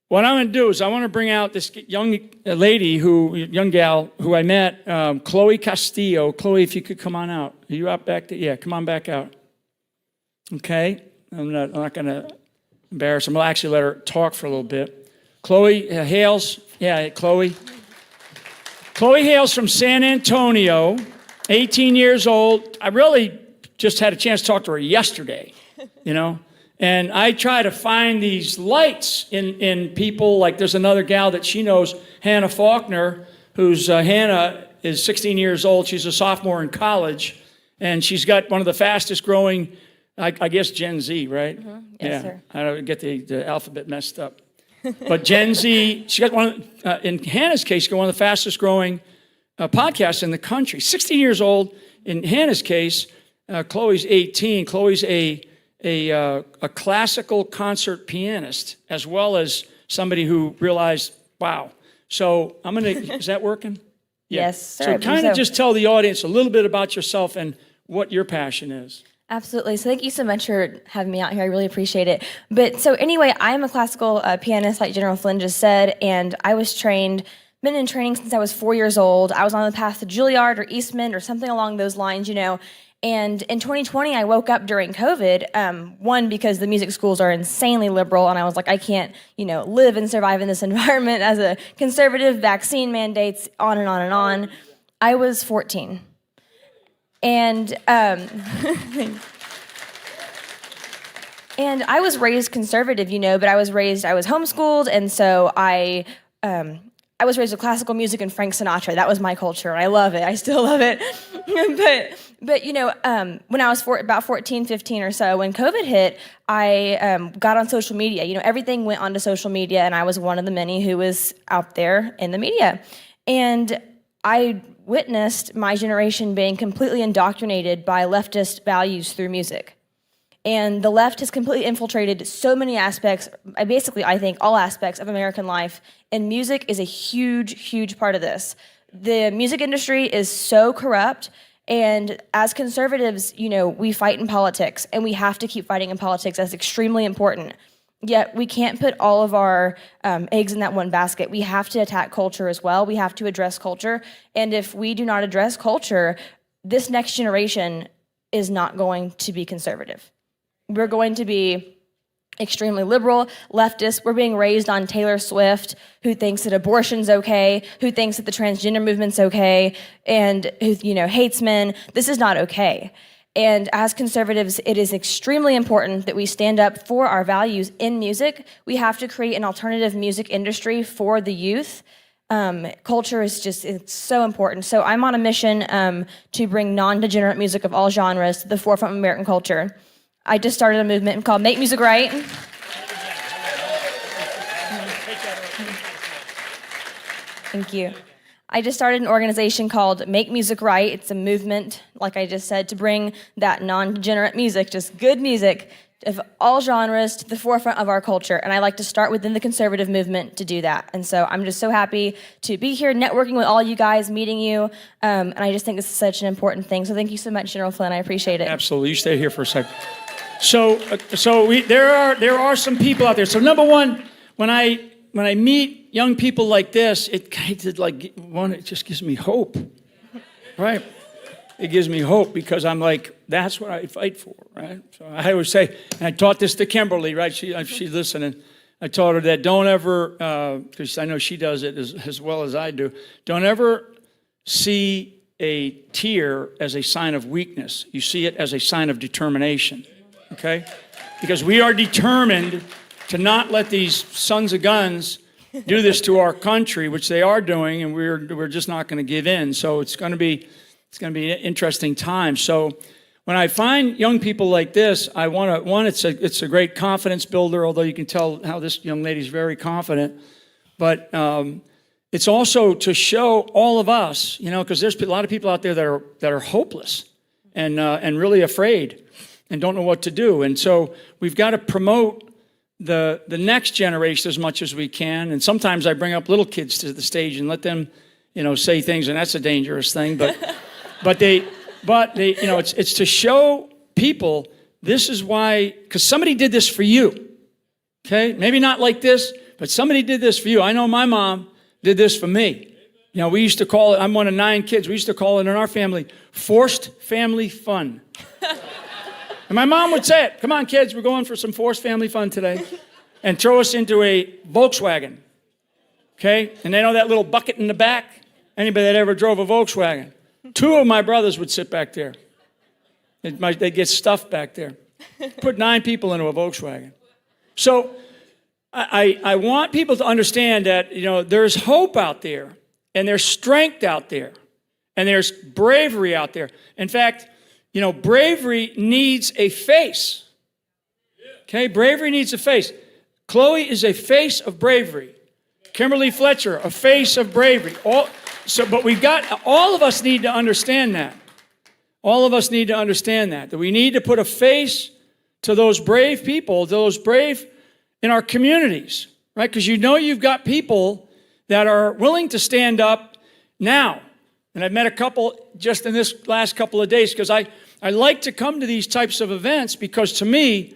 What I'm going to do is I want to bring out this young gal who I met, Chloe Castillo. Chloe, if you could come on out. Are you out back there? Yeah, come on back out. Okay. I'm not going to embarrass her. I'm going to actually let her talk for a little bit. Chloe hails. Yeah, Chloe. Chloe hails from San Antonio, 18 years old. I really just had a chance to talk to her yesterday, And I try to find these lights in people. Like there's another gal that she knows, Hannah Faulkner, Hannah is 16 years old. She's a sophomore in college, and she's got one of the fastest growing, I guess, Gen Z, right? Mm-hmm. Yes, sir. I don't get the alphabet messed up. But Gen Z, she got in Hannah's case, she got one of the fastest growing podcasts in the country. 16 years old. In Hannah's case, Chloe's 18. Chloe's a classical concert pianist, as well as somebody who realized, wow. So is that working? Yeah. Yes, sir. So kind of just tell the audience a little bit about yourself and what your passion is. Absolutely. So thank you so much for having me out here. I really appreciate it. But so anyway, I am a classical pianist, like General Flynn just said, and I was been in training since I was 4 years old. I was on the path to Juilliard or Eastman or something along those lines, And in 2020, I woke up during COVID, one, because the music schools are insanely liberal, and I was like, I can't, live and survive in this environment as a conservative, vaccine mandates, on and on and on. I was 14. And and I was raised conservative, but I was homeschooled, and so I was raised with classical music and Frank Sinatra. That was my culture. I love it. I still love it. But when I was about 14, 15 or so, when COVID hit, I got on social media. Everything went onto social media, and I was one of the many who was out there in the media. And I witnessed my generation being completely indoctrinated by leftist values through music. And the left has completely infiltrated so many aspects, I think all aspects of American life, and music is a huge, huge part of this. The music industry is so corrupt, and as conservatives, we fight in politics, and we have to keep fighting in politics. That's extremely important. Yet we can't put all of our eggs in that one basket. We have to attack culture as well. We have to address culture, and if we do not address culture, this next generation is not going to be conservative. We're going to be extremely liberal, leftist. We're being raised on Taylor Swift, who thinks that abortion's okay, who thinks that the transgender movement's okay, and who, hates men. This is not okay. And as conservatives, it is extremely important that we stand up for our values in music. We have to create an alternative music industry for the youth. Culture is it's so important. So I'm on a mission to bring non-degenerate music of all genres to the forefront of American culture. I just started a movement called Make Music Right. Thank you. I just started an organization called Make Music Right. It's a movement, like I just said, to bring that non-degenerate music, just good music of all genres to the forefront of our culture. And I like to start within the conservative movement to do that. And so I'm just so happy to be here networking with all you guys, meeting you. And I just think this is such an important thing. So thank you so much, General Flynn. I appreciate it. Absolutely. You stay here for a second. So there are some people out there. So number one, when I meet young people like this, it kind of it just gives me hope, right? It gives me hope because I'm like, that's what I fight for, right? So I always say, and I taught this to Kimberly, right? She's listening. I told her that don't ever, because I know she does it as well as I do, don't ever see a tear as a sign of weakness. You see it as a sign of determination, okay? Because we are determined to not let these sons of guns do this to our country, which they are doing, and we're just not going to give in. So it's going to be an interesting time. So when I find young people like this, I want to, it's a great confidence builder, although you can tell how this young lady's very confident. But it's also to show all of us, because there's a lot of people out there that are hopeless and really afraid and don't know what to do. And so we've got to promote the next generation as much as we can. And sometimes I bring up little kids to the stage and let them, say things, and that's a dangerous thing. But it's to show people this is why, because somebody did this for you, okay? Maybe not like this, but somebody did this for you. I know my mom did this for me. We used to call it, I'm one of 9 kids, we used to call it in our family, forced family fun. And my mom would say it, come on kids, we're going for some forced family fun today. And throw us into a Volkswagen, okay? And they know that little bucket in the back? Anybody that ever drove a Volkswagen? 2 of my brothers would sit back there. They'd get stuffed back there. Put 9 people into a Volkswagen. So I want people to understand that, there's hope out there, and there's strength out there, and there's bravery out there. In fact, bravery needs a face. Okay, bravery needs a face. Chloe is a face of bravery. Kimberly Fletcher, a face of bravery. But all of us need to understand that. All of us need to understand that we need to put a face to those brave people, those brave in our communities, right? Because you've got people that are willing to stand up now. And I've met a couple just in this last couple of days, because I like to come to these types of events, because to me,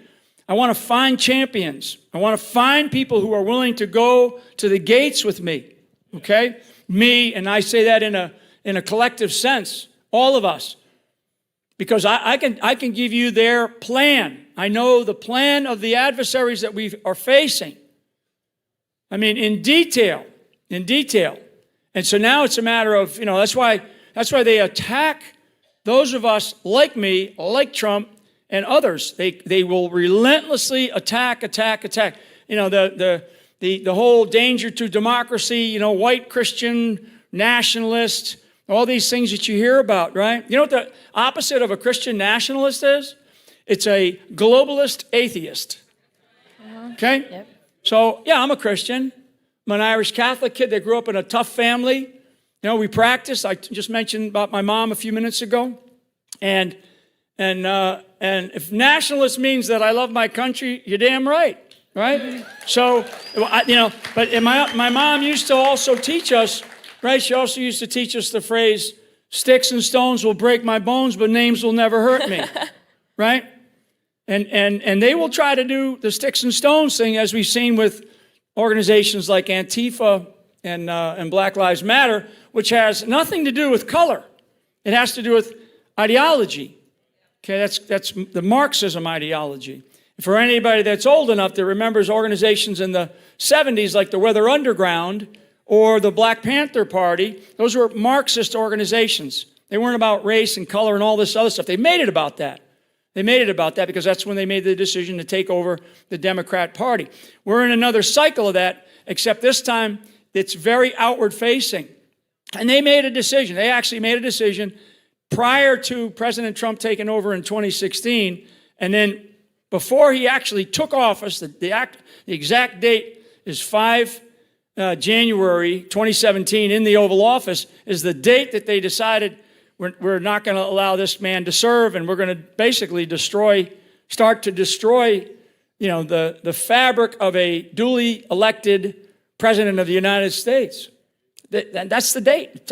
I want to find champions. I want to find people who are willing to go to the gates with me, okay? Me, and I say that in a collective sense, all of us. Because I can give you their plan. I know the plan of the adversaries that we are facing. I mean, in detail. And so now it's a matter of, that's why they attack those of us like me, like Trump, and others. They will relentlessly attack. The whole danger to democracy, white Christian nationalist, all these things that you hear about, right? You know what the opposite of a Christian nationalist is? It's a globalist atheist. Okay? Yep. So, yeah, I'm a Christian. I'm an Irish Catholic kid that grew up in a tough family. We practice. I just mentioned about my mom a few minutes ago. And if nationalist means that I love my country, you're damn right, right? So, but my mom used to also teach us, right? She also used to teach us the phrase, sticks and stones will break my bones, but names will never hurt me, right? And they will try to do the sticks and stones thing, as we've seen with organizations like Antifa and Black Lives Matter, which has nothing to do with color. It has to do with ideology. Okay, that's the Marxism ideology. For anybody that's old enough that remembers organizations in the 70s like the Weather Underground or the Black Panther Party, those were Marxist organizations. They weren't about race and color and all this other stuff. They made it about that. Because that's when they made the decision to take over the Democrat Party. We're in another cycle of that, except this time it's very outward facing. And they made a decision. They actually made a decision prior to President Trump taking over in 2016, and then before he actually took office, the exact date is 5 January 2017 in the Oval Office, is the date that they decided we're not going to allow this man to serve, and we're going to basically start to destroy, the fabric of a duly elected president of the United States. That's the date.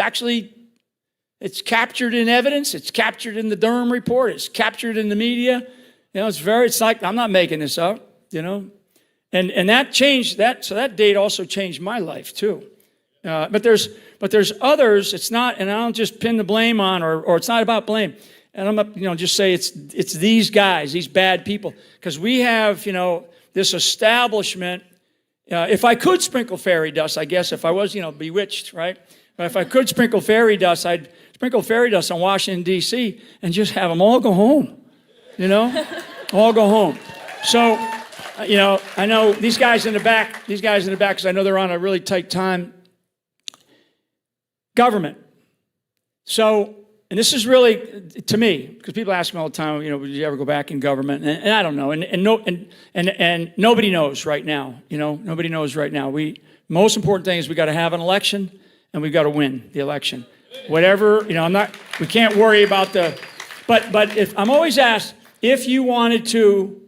It's captured in evidence. It's captured in the Durham report. It's captured in the media. It's like, I'm not making this up, And that changed that. So that date also changed my life too. But there's others. It's not, and I don't just pin the blame on, or it's not about blame. And I'm not, just say it's these guys, these bad people, because we have, this establishment If I could sprinkle fairy dust, I guess, if I was, bewitched, right? But if I could sprinkle fairy dust, I'd sprinkle fairy dust on Washington, D.C. and just have them all go home, all go home. So, I know these guys in the back, because I know they're on a really tight time. Government. So, and this is really, to me, because people ask me all the time, would you ever go back in government? And I don't know. And nobody knows right now. Nobody knows right now. Most important thing is we got to have an election and we've got to win the election. Whatever, we can't worry about but if I'm always asked, if you wanted to,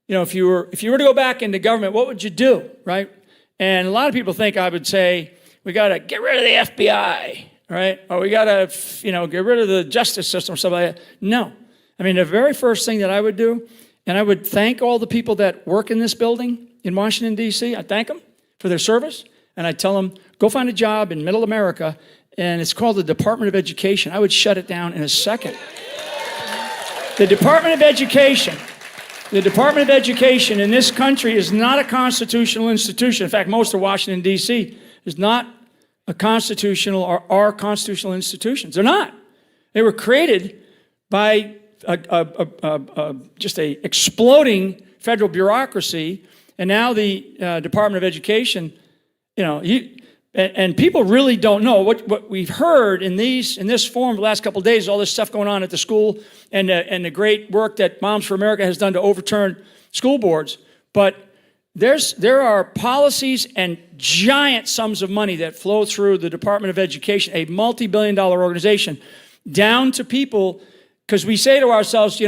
if you were to go back into government, what would you do, right? And a lot of people think I would say, we got to get rid of the FBI, right? Or we got to, get rid of the justice system or something like that. No. I mean, the very first thing that I would do, and I would thank all the people that work in this building in Washington, D.C. I'd thank them for their service, and I'd tell them, go find a job in middle America, and it's called the Department of Education. I would shut it down in a second. The Department of Education in this country is not a constitutional institution. In fact, most of Washington, D.C. is not a constitutional or are constitutional institutions. They're not. They were created by just a exploding federal bureaucracy, and now the Department of Education, and people really don't know what we've heard in this forum the last couple of days. All this stuff going on at the school, and the great work that Moms for America has done to overturn school boards, but there are policies and giant sums of money that flow through the Department of Education, a multi-billion-dollar organization, down to people, because we say to ourselves,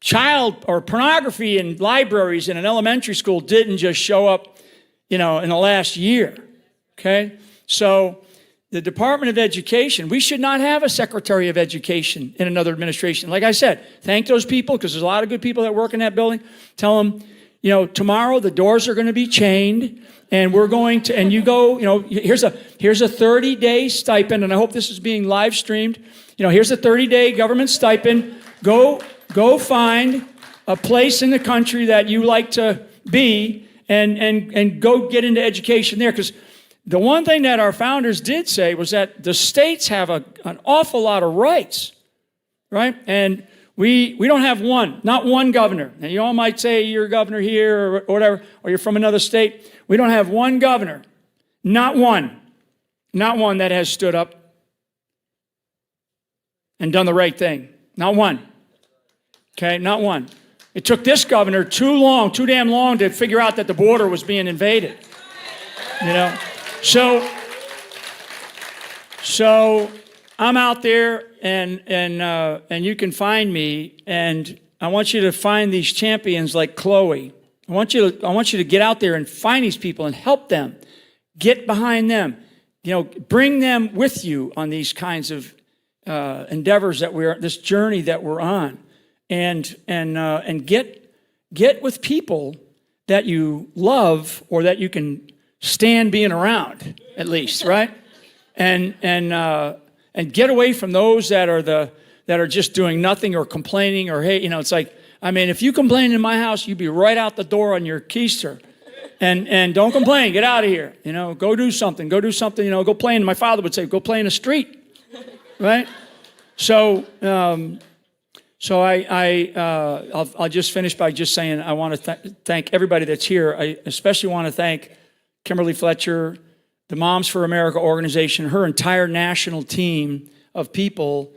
child or pornography in libraries in an elementary school didn't just show up, in the last year, okay? So the Department of Education, we should not have a Secretary of Education in another administration. Like I said, thank those people, because there's a lot of good people that work in that building. Tell them, tomorrow the doors are going to be chained, and we're going to, and you go, here's a 30-day stipend, and I hope this is being live streamed. Here's a 30-day government stipend. Go find a place in the country that you like to be, and go get into education there. Because the one thing that our founders did say was that the states have an awful lot of rights, right? And we don't have not one governor. Now, you all might say you're a governor here or whatever, or you're from another state. We don't have one governor, not one that has stood up and done the right thing. Not one. Okay, not one. It took this governor too damn long to figure out that the border was being invaded. So I'm out there, and you can find me, and I want you to find these champions like Chloe. I want you to get out there and find these people and help them. Get behind them. Bring them with you on these kinds of endeavors this journey that we're on. And get with people that you love or that you can stand being around, at least, right? And get away from those that are just doing nothing or complaining or hey, it's like, if you complain in my house, you'd be right out the door on your keister. And don't complain, get out of here. Go do something, go play in. My father would say, go play in the street, right? So I'll just finish by just saying I want to thank everybody that's here. I especially want to thank Kimberly Fletcher, the Moms for America organization, her entire national team of people,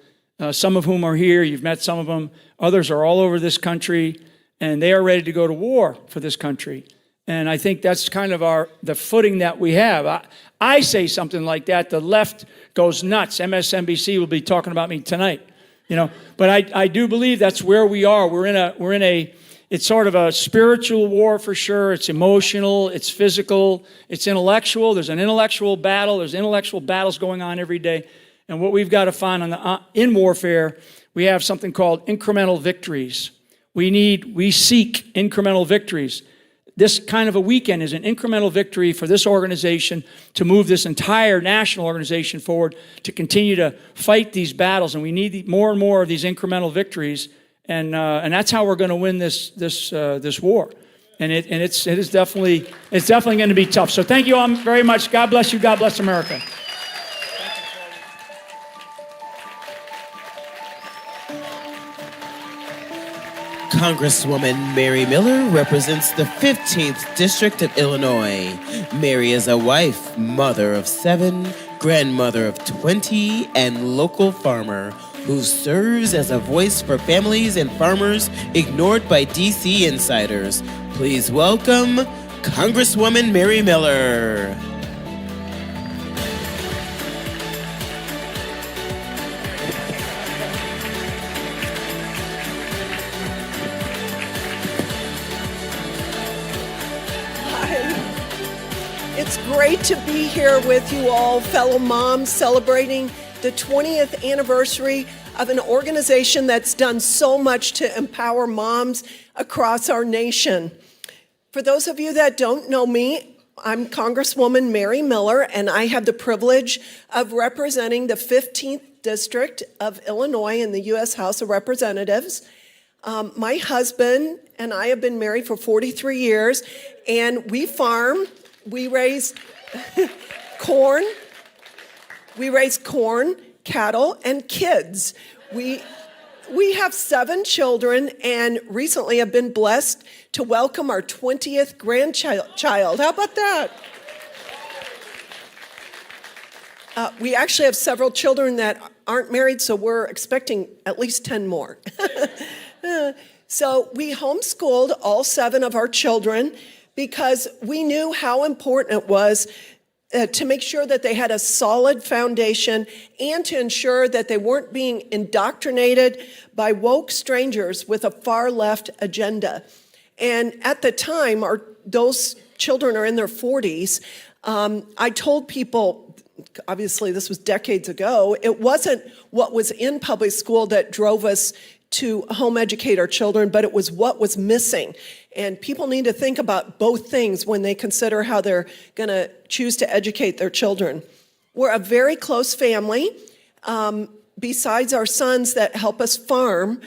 some of whom are here. You've met some of them. Others are all over this country, and they are ready to go to war for this country. And I think that's kind of the footing that we have. I say something like that, the left goes nuts. MSNBC will be talking about me tonight. But I do believe that's where we are. We're in a it's sort of a spiritual war for sure. It's emotional, it's physical, it's intellectual. There's an intellectual battle. There's intellectual battles going on every day. And what we've got to find in warfare, we have something called incremental victories. We seek incremental victories. This kind of a weekend is an incremental victory for this organization to move this entire national organization forward to continue to fight these battles. And we need more and more of these incremental victories. And that's how we're going to win this war. And it is definitely going to be tough. So thank you all very much. God bless you. God bless America. Congresswoman Mary Miller represents the 15th District of Illinois. Mary is a wife, mother of 7, grandmother of 20, and local farmer who serves as a voice for families and farmers ignored by D.C. insiders. Please welcome Congresswoman Mary Miller. It's great to be here with you all, fellow moms, celebrating the 20th anniversary of an organization that's done so much to empower moms across our nation. For those of you that don't know me, I'm Congresswoman Mary Miller, and I have the privilege of representing the 15th District of Illinois in the U.S. House of Representatives. My husband and I have been married for 43 years, and we farm. We raise corn. We raise corn, cattle, and kids. We have 7 children, and recently have been blessed to welcome our 20th grandchild. How about that? We actually have several children that aren't married, so we're expecting at least 10 more. So we homeschooled all 7 of our children because we knew how important it was to make sure that they had a solid foundation and to ensure that they weren't being indoctrinated by woke strangers with a far left agenda. And at the time, those children are in their 40s. I told people, obviously this was decades ago, it wasn't what was in public school that drove us to home educate our children, but it was what was missing. And people need to think about both things when they consider how they're going to choose to educate their children. We're a very close family. Besides our sons that help us farm,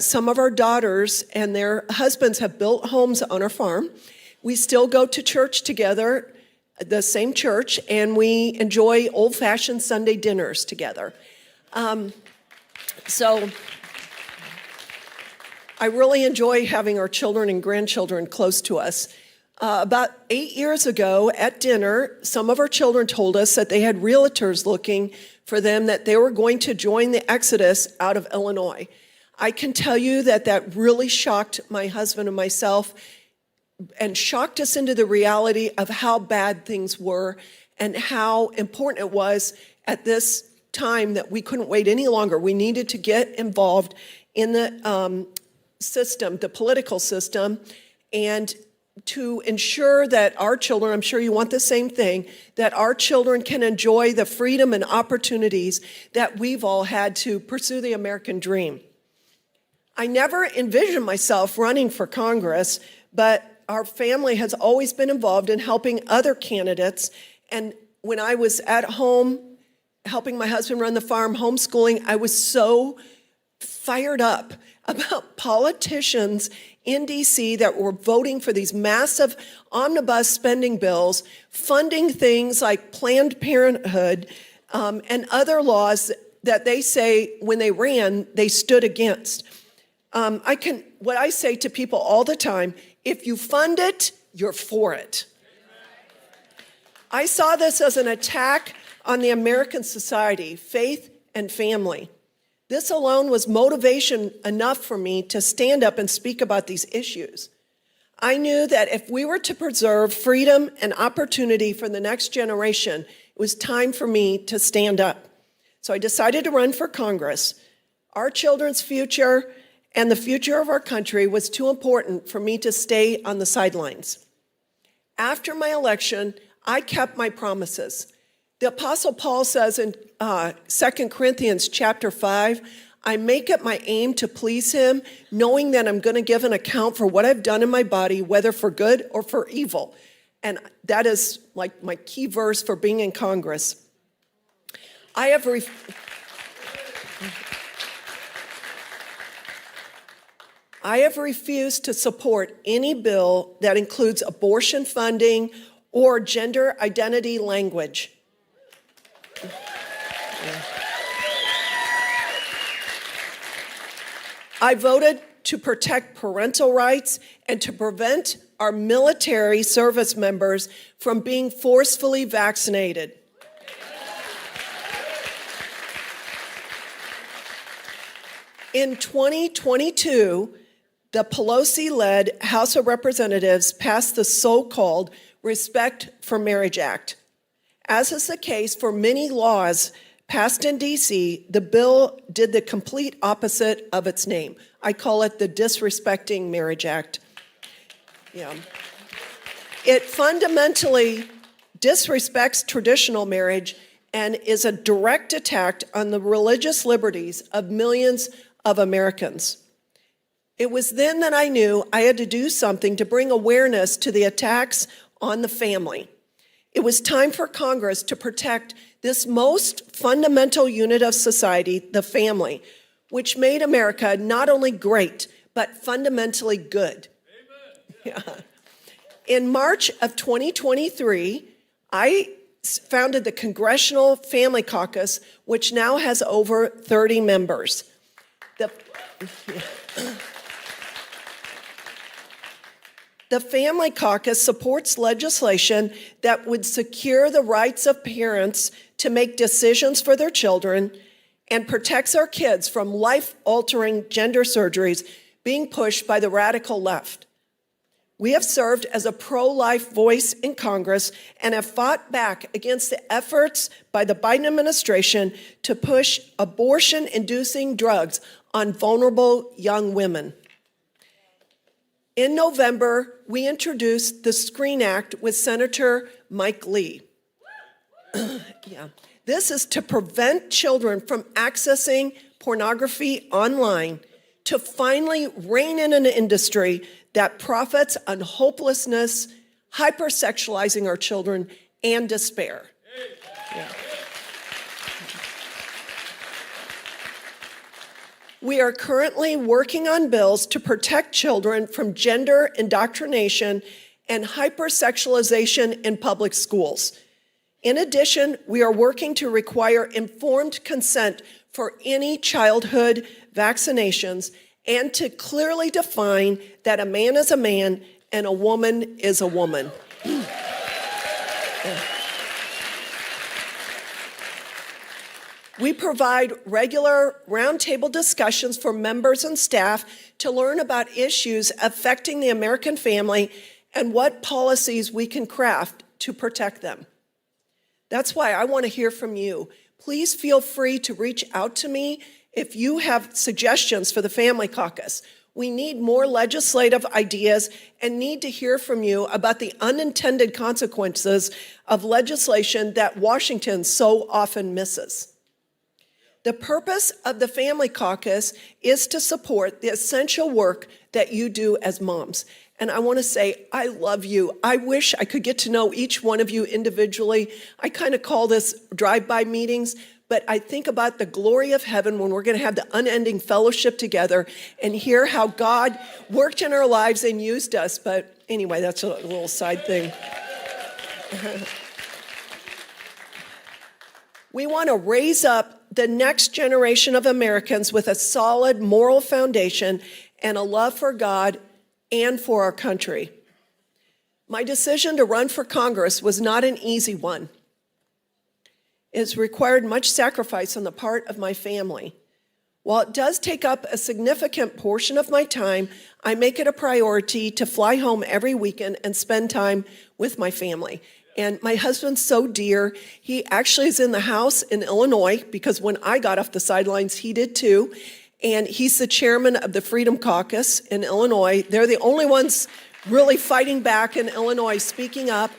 some of our daughters and their husbands have built homes on our farm. We still go to church together, the same church, and we enjoy old-fashioned Sunday dinners together. So I really enjoy having our children and grandchildren close to us. About 8 years ago at dinner, some of our children told us that they had realtors looking for them, that they were going to join the exodus out of Illinois. I can tell you that that really shocked my husband and myself and shocked us into the reality of how bad things were and how important it was at this time that we couldn't wait any longer. We needed to get involved in the system, the political system, and to ensure that our children, I'm sure you want the same thing, that our children can enjoy the freedom and opportunities that we've all had to pursue the American dream. I never envisioned myself running for Congress, but our family has always been involved in helping other candidates. And when I was at home helping my husband run the farm, homeschooling, I was so fired up about politicians in D.C. that were voting for these massive omnibus spending bills, funding things like Planned Parenthood and other laws that they say when they ran, they stood against. What I say to people all the time, if you fund it, you're for it. I saw this as an attack on the American society, faith and family. This alone was motivation enough for me to stand up and speak about these issues. I knew that if we were to preserve freedom and opportunity for the next generation, it was time for me to stand up. So I decided to run for Congress. Our children's future and the future of our country was too important for me to stay on the sidelines. After my election, I kept my promises. The Apostle Paul says in 2 Corinthians chapter 5, I make it my aim to please him, knowing that I'm going to give an account for what I've done in my body, whether for good or for evil. And that is like my key verse for being in Congress. I I have refused to support any bill that includes abortion funding or gender identity language. I voted to protect parental rights and to prevent our military service members from being forcefully vaccinated. In 2022, the Pelosi-led House of Representatives passed the so-called Respect for Marriage Act. As is the case for many laws passed in D.C., the bill did the complete opposite of its name. I call it the Disrespecting Marriage Act. Yeah. It fundamentally disrespects traditional marriage and is a direct attack on the religious liberties of millions of Americans. It was then that I knew I had to do something to bring awareness to the attacks on the family. It was time for Congress to protect this most fundamental unit of society, the family, which made America not only great, but fundamentally good. Yeah. In March of 2023, I founded the Congressional Family Caucus, which now has over 30 members. The Family Caucus supports legislation that would secure the rights of parents to make decisions for their children and protects our kids from life-altering gender surgeries being pushed by the radical left. We have served as a pro-life voice in Congress and have fought back against the efforts by the Biden administration to push abortion-inducing drugs on vulnerable young women. In November, we introduced the Screen Act with Senator Mike Lee. Yeah. This is to prevent children from accessing pornography online, to finally rein in an industry that profits on hopelessness, hypersexualizing our children, and despair. Yeah. We are currently working on bills to protect children from gender indoctrination and hypersexualization in public schools. In addition, we are working to require informed consent for any childhood vaccinations and to clearly define that a man is a man and a woman is a woman. We provide regular roundtable discussions for members and staff to learn about issues affecting the American family and what policies we can craft to protect them. That's why I want to hear from you. Please feel free to reach out to me if you have suggestions for the Family Caucus. We need more legislative ideas and need to hear from you about the unintended consequences of legislation that Washington so often misses. The purpose of the Family Caucus is to support the essential work that you do as moms. And I want to say, I love you. I wish I could get to know each one of you individually. I kind of call this drive-by meetings, but I think about the glory of heaven when we're going to have the unending fellowship together and hear how God worked in our lives and used us. But anyway, that's a little side thing. We want to raise up the next generation of Americans with a solid moral foundation and a love for God and for our country. My decision to run for Congress was not an easy one. It has required much sacrifice on the part of my family. While it does take up a significant portion of my time, I make it a priority to fly home every weekend and spend time with my family. And my husband's so dear. He actually is in the House in Illinois because when I got off the sidelines, he did too. And he's the chairman of the Freedom Caucus in Illinois. They're the only ones really fighting back in Illinois, speaking up.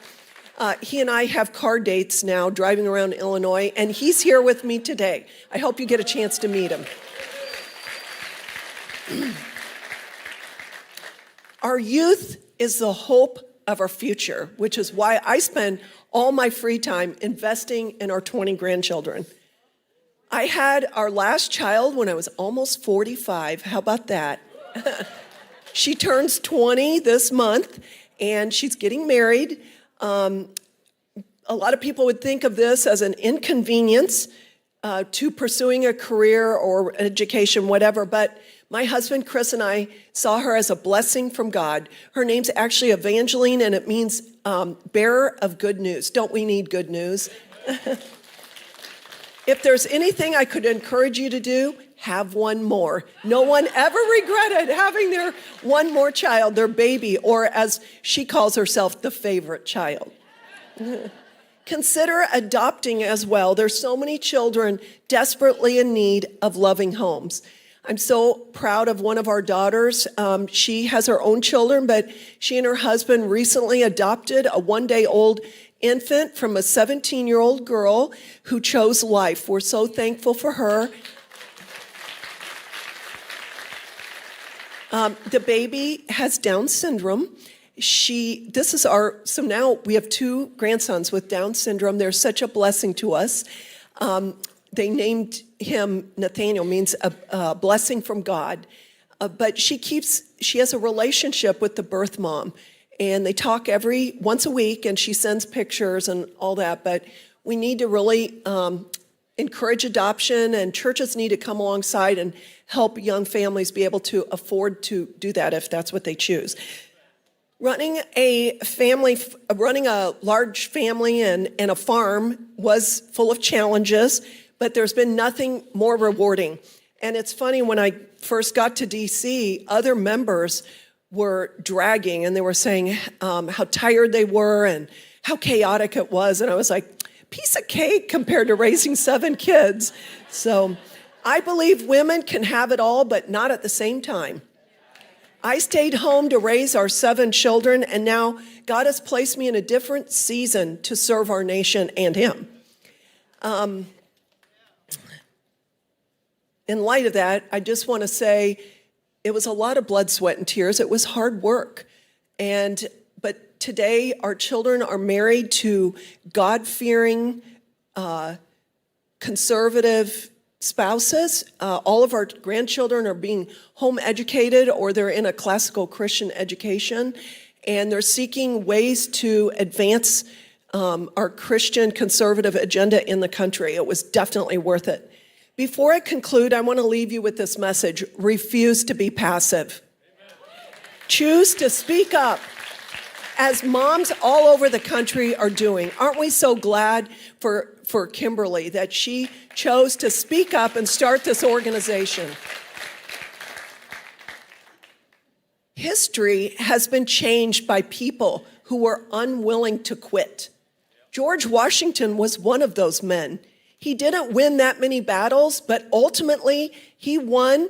He and I have car dates now driving around Illinois, and he's here with me today. I hope you get a chance to meet him. Our youth is the hope of our future, which is why I spend all my free time investing in our 20 grandchildren. I had our last child when I was almost 45. How about that? She turns 20 this month, and she's getting married. A lot of people would think of this as an inconvenience to pursuing a career or education, whatever, but my husband, Chris, and I saw her as a blessing from God. Her name's actually Evangeline, and it means bearer of good news. Don't we need good news? If there's anything I could encourage you to do, have one more. No one ever regretted having their one more child, their baby, or as she calls herself, the favorite child. Consider adopting as well. There's so many children desperately in need of loving homes. I'm so proud of one of our daughters. She has her own children, but she and her husband recently adopted a one-day-old infant from a 17-year-old girl who chose life. We're so thankful for her. The baby has Down syndrome. So now we have 2 grandsons with Down syndrome. They're such a blessing to us. They named him Nathaniel, means a blessing from God. But she has a relationship with the birth mom, and they talk once a week, and she sends pictures and all that. But we need to really encourage adoption, and churches need to come alongside and help young families be able to afford to do that if that's what they choose. Running a large family and a farm was full of challenges, but there's been nothing more rewarding. And it's funny, when I first got to DC, other members were dragging, and they were saying how tired they were and how chaotic it was. And I was like, piece of cake compared to raising 7 kids. So I believe women can have it all, but not at the same time. I stayed home to raise our 7 children, and now God has placed me in a different season to serve our nation and Him. In light of that, I just want to say it was a lot of blood, sweat, and tears. It was hard work. But today, our children are married to God-fearing, conservative spouses. All of our grandchildren are being home educated, or they're in a classical Christian education, and they're seeking ways to advance our Christian conservative agenda in the country. It was definitely worth it. Before I conclude, I want to leave you with this message: refuse to be passive. Amen. Choose to speak up, as moms all over the country are doing. Aren't we so glad for Kimberly that she chose to speak up and start this organization? History has been changed by people who were unwilling to quit. George Washington was one of those men. He didn't win that many battles, but ultimately he won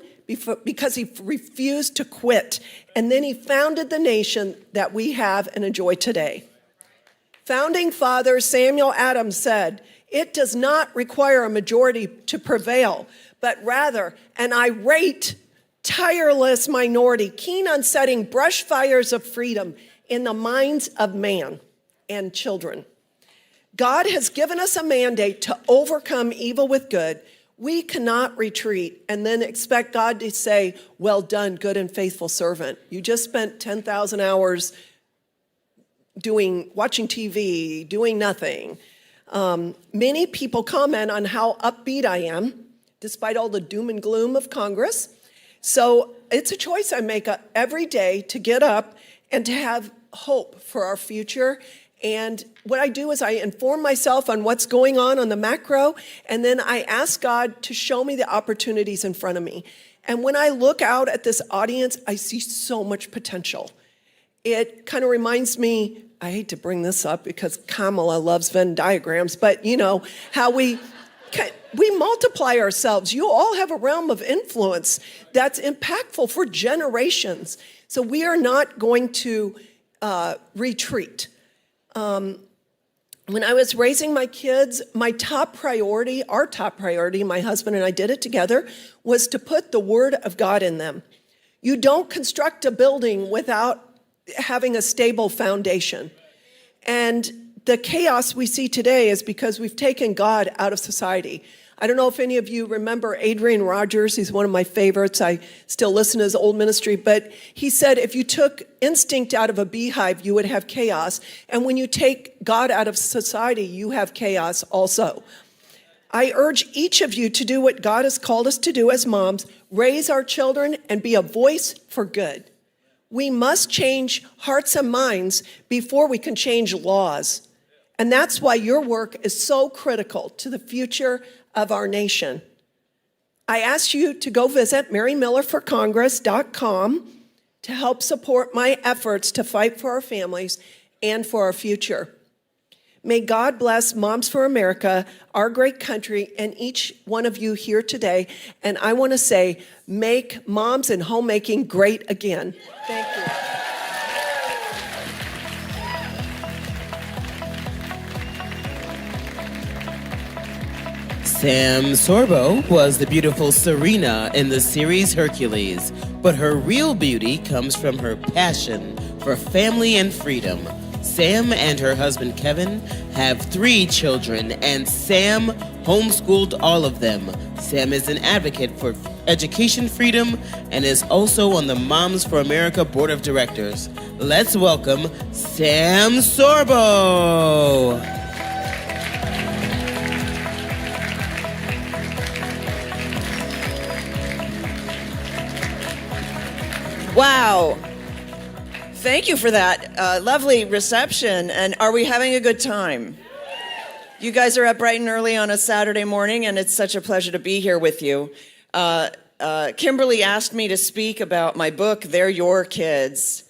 because he refused to quit. And then he founded the nation that we have and enjoy today. Founding father Samuel Adams said, "It does not require a majority to prevail, but rather an irate, tireless minority, keen on setting brush fires of freedom in the minds of man and children." God has given us a mandate to overcome evil with good. We cannot retreat and then expect God to say, "Well done, good and faithful servant. You just spent 10,000 hours watching TV, doing nothing." Many people comment on how upbeat I am, despite all the doom and gloom of Congress. So it's a choice I make every day to get up and to have hope for our future. And what I do is I inform myself on what's going on the macro, and then I ask God to show me the opportunities in front of me. And when I look out at this audience, I see so much potential. It kind of reminds me, I hate to bring this up because Kamala loves Venn diagrams, but you know, how we multiply ourselves. You all have a realm of influence that's impactful for generations. So we are not going to retreat. When I was raising my kids, our top priority, my husband and I did it together, was to put the Word of God in them. You don't construct a building without having a stable foundation. And the chaos we see today is because we've taken God out of society. I don't know if any of you remember Adrian Rogers. He's one of my favorites. I still listen to his old ministry. But he said if you took instinct out of a beehive, you would have chaos. And when you take God out of society, you have chaos also. I urge each of you to do what God has called us to do as moms, raise our children and be a voice for good. We must change hearts and minds before we can change laws. And that's why your work is so critical to the future of our nation. I ask you to go visit marymillerforcongress.com to help support my efforts to fight for our families and for our future. May God bless Moms for America, our great country, and each one of you here today. And I want to say, make moms and homemaking great again. Thank you. Sam Sorbo was the beautiful Serena in the series Hercules, but her real beauty comes from her passion for family and freedom. Sam and her husband Kevin have 3 children, and Sam homeschooled all of them. Sam is an advocate for education freedom and is also on the Moms for America Board of Directors. Let's welcome Sam Sorbo. Wow. Thank you for that lovely reception. And are we having a good time? You guys are up bright and early on a Saturday morning, and it's such a pleasure to be here with you. Kimberly asked me to speak about my book, They're Your Kids.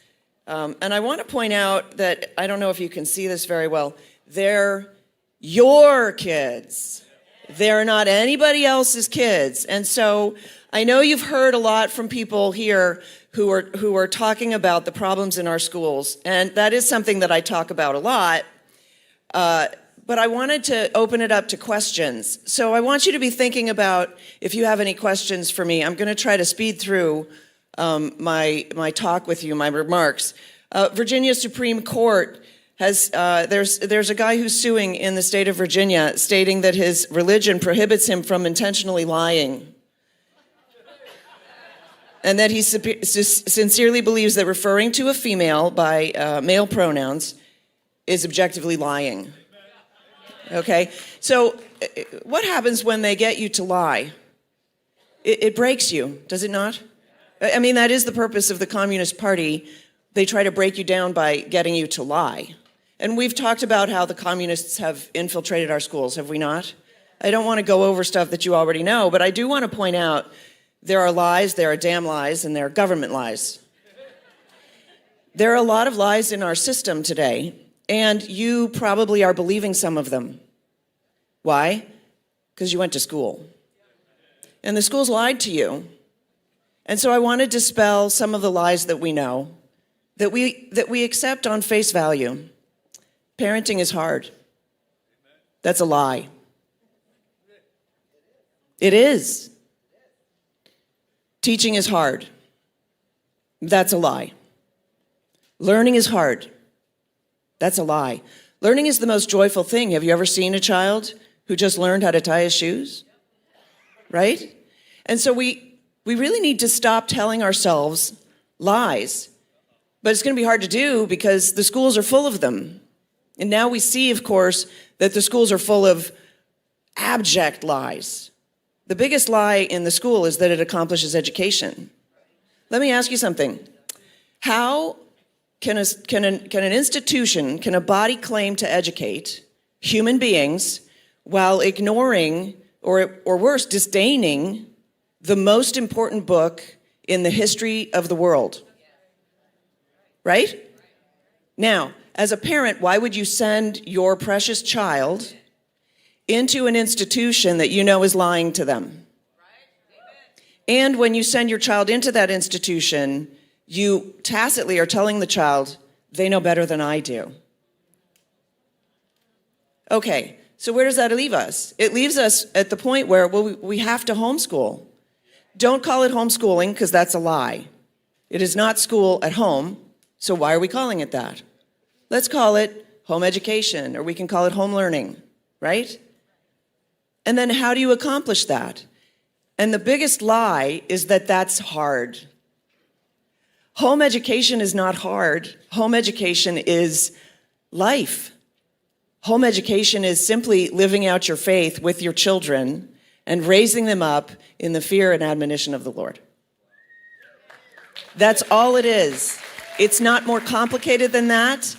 And I want to point out that, I don't know if you can see this very well, they're your kids. They're not anybody else's kids. And so I know you've heard a lot from people here who are talking about the problems in our schools, and that is something that I talk about a lot, but I wanted to open it up to questions. So I want you to be thinking about, if you have any questions for me, I'm going to try to speed through my talk with you, my remarks. Virginia Supreme Court has, there's a guy who's suing in the state of Virginia, stating that his religion prohibits him from intentionally lying. And that he sincerely believes that referring to a female by male pronouns is objectively lying. Okay? So what happens when they get you to lie? It breaks you, does it not? I mean, that is the purpose of the Communist Party. They try to break you down by getting you to lie. And we've talked about how the communists have infiltrated our schools, have we not? I don't want to go over stuff that you already know, but I do want to point out there are lies, there are damn lies, and there are government lies. There are a lot of lies in our system today, and you probably are believing some of them. Why? Because you went to school. And the schools lied to you. And so I want to dispel some of the lies that we know, that we accept on face value. Parenting is hard. That's a lie. It is. Teaching is hard. That's a lie. Learning is hard. That's a lie. Learning is the most joyful thing. Have you ever seen a child who just learned how to tie his shoes? Right? And so we really need to stop telling ourselves lies. But it's going to be hard to do because the schools are full of them. And now we see, of course, that the schools are full of abject lies. The biggest lie in the school is that it accomplishes education. Let me ask you something. How can an institution, can a body claim to educate human beings while ignoring, or worse, disdaining the most important book in the history of the world? Right? Now, as a parent, why would you send your precious child into an institution that you know is lying to them? And when you send your child into that institution, you tacitly are telling the child, they know better than I do. Okay, so where does that leave us? It leaves us at the point where, well, we have to homeschool. Don't call it homeschooling, because that's a lie. It is not school at home, so why are we calling it that? Let's call it home education, or we can call it home learning, right? And then how do you accomplish that? And the biggest lie is that that's hard. Home education is not hard. Home education is life. Home education is simply living out your faith with your children and raising them up in the fear and admonition of the Lord. That's all it is. It's not more complicated than that.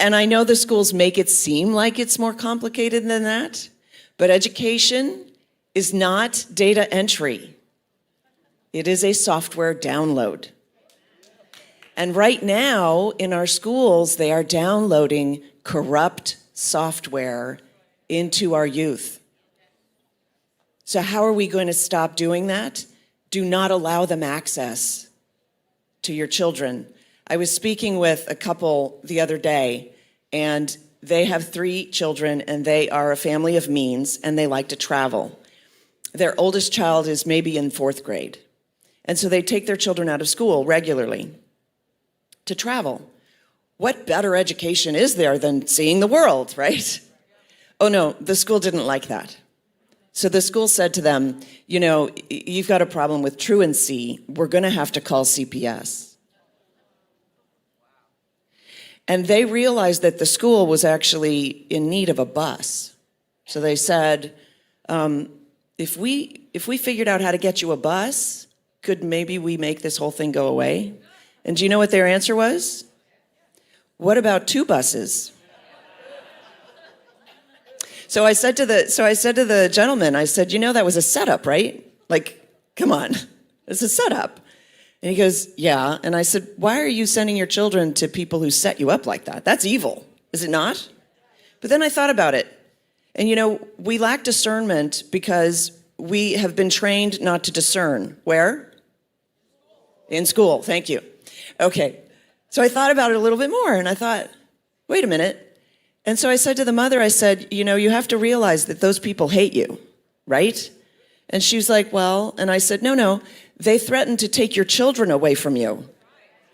And I know the schools make it seem like it's more complicated than that, but education is not data entry. It is a software download. And right now in our schools, they are downloading corrupt software into our youth. So how are we going to stop doing that? Do not allow them access to your children. I was speaking with a couple the other day, and they have 3 children, and they are a family of means, and they like to travel. Their oldest child is maybe in 4th grade. And so they take their children out of school regularly to travel. What better education is there than seeing the world, right? Oh no, the school didn't like that. So the school said to them, you know, you've got a problem with truancy. We're going to have to call CPS. And they realized that the school was actually in need of a bus. So they said, if we figured out how to get you a bus, could maybe we make this whole thing go away? And do you know what their answer was? What about 2 buses? So I said to the gentleman, I said, you know, that was a setup, right? Like, come on, it's a setup. And he goes, yeah. And I said, why are you sending your children to people who set you up like that? That's evil, is it not? But then I thought about it. And you know, we lack discernment because we have been trained not to discern. Where? In school, thank you. Okay, so I thought about it a little bit more and I thought, wait a minute. And so I said to the mother, I said, you know, you have to realize that those people hate you, right? And she was like, well, and I said, no, they threatened to take your children away from you.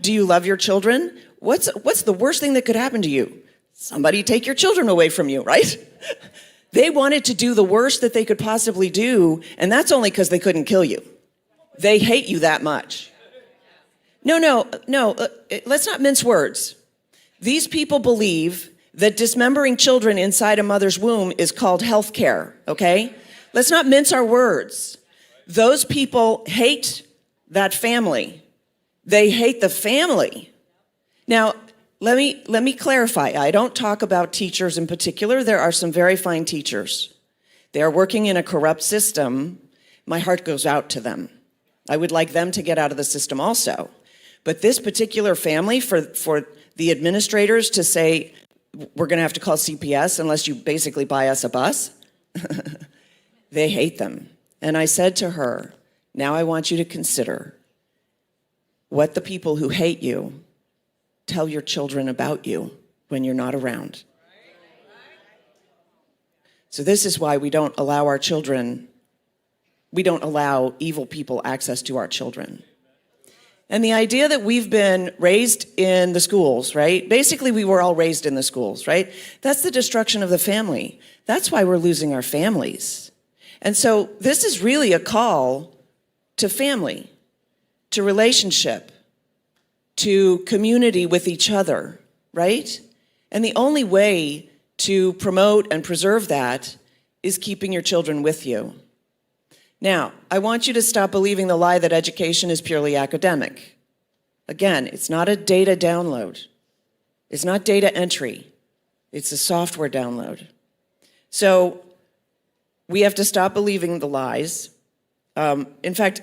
Do you love your children? What's the worst thing that could happen to you? Somebody take your children away from you, right? They wanted to do the worst that they could possibly do, and that's only because they couldn't kill you. They hate you that much. No, let's not mince words. These people believe that dismembering children inside a mother's womb is called health care, okay? Let's not mince our words. Those people hate that family. They hate the family. Now, let me clarify. I don't talk about teachers in particular. There are some very fine teachers. They are working in a corrupt system. My heart goes out to them. I would like them to get out of the system also. But this particular family, for the administrators to say, we're going to have to call CPS unless you basically buy us a bus, they hate them. And I said to her, now I want you to consider what the people who hate you tell your children about you when you're not around. So this is why we don't allow our children, we don't allow evil people access to our children. And the idea that we've been raised in the schools, right? Basically, we were all raised in the schools, right? That's the destruction of the family. That's why we're losing our families. And so this is really a call to family, to relationship, to community with each other, right? And the only way to promote and preserve that is keeping your children with you. Now, I want you to stop believing the lie that education is purely academic. Again, it's not a data download. It's not data entry. It's a software download. So we have to stop believing the lies. In fact,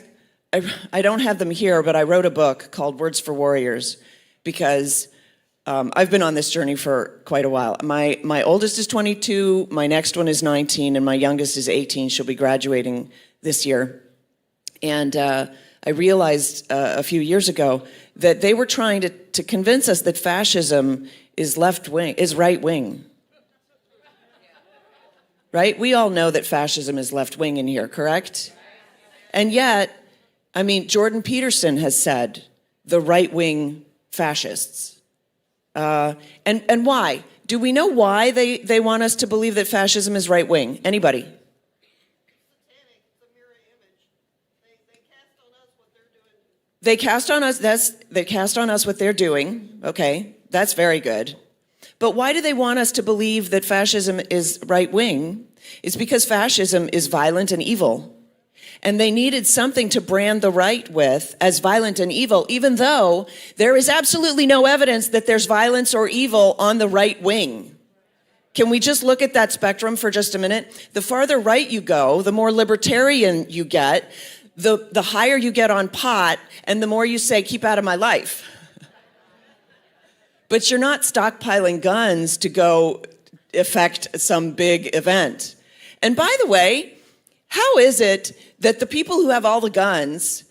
I don't have them here, but I wrote a book called Words for Warriors because I've been on this journey for quite a while. My oldest is 22, my next one is 19, and my youngest is 18. She'll be graduating this year. And I realized a few years ago that they were trying to convince us that fascism is left-wing, is right-wing. Right? We all know that fascism is left-wing in here, correct? And yet, I mean, Jordan Peterson has said the right-wing fascists. And why? Do we know why they want us to believe that fascism is right-wing? Anybody? They cast on us, they cast on us what they're doing. Okay, that's very good. But why do they want us to believe that fascism is right-wing? It's because fascism is violent and evil. And they needed something to brand the right with as violent and evil, even though there is absolutely no evidence that there's violence or evil on the right wing. Can we just look at that spectrum for just a minute? The farther right you go, the more libertarian you get, the higher you get on pot, and the more you say, keep out of my life. But you're not stockpiling guns to go affect some big event. And by the way, how is it that the people who have all the guns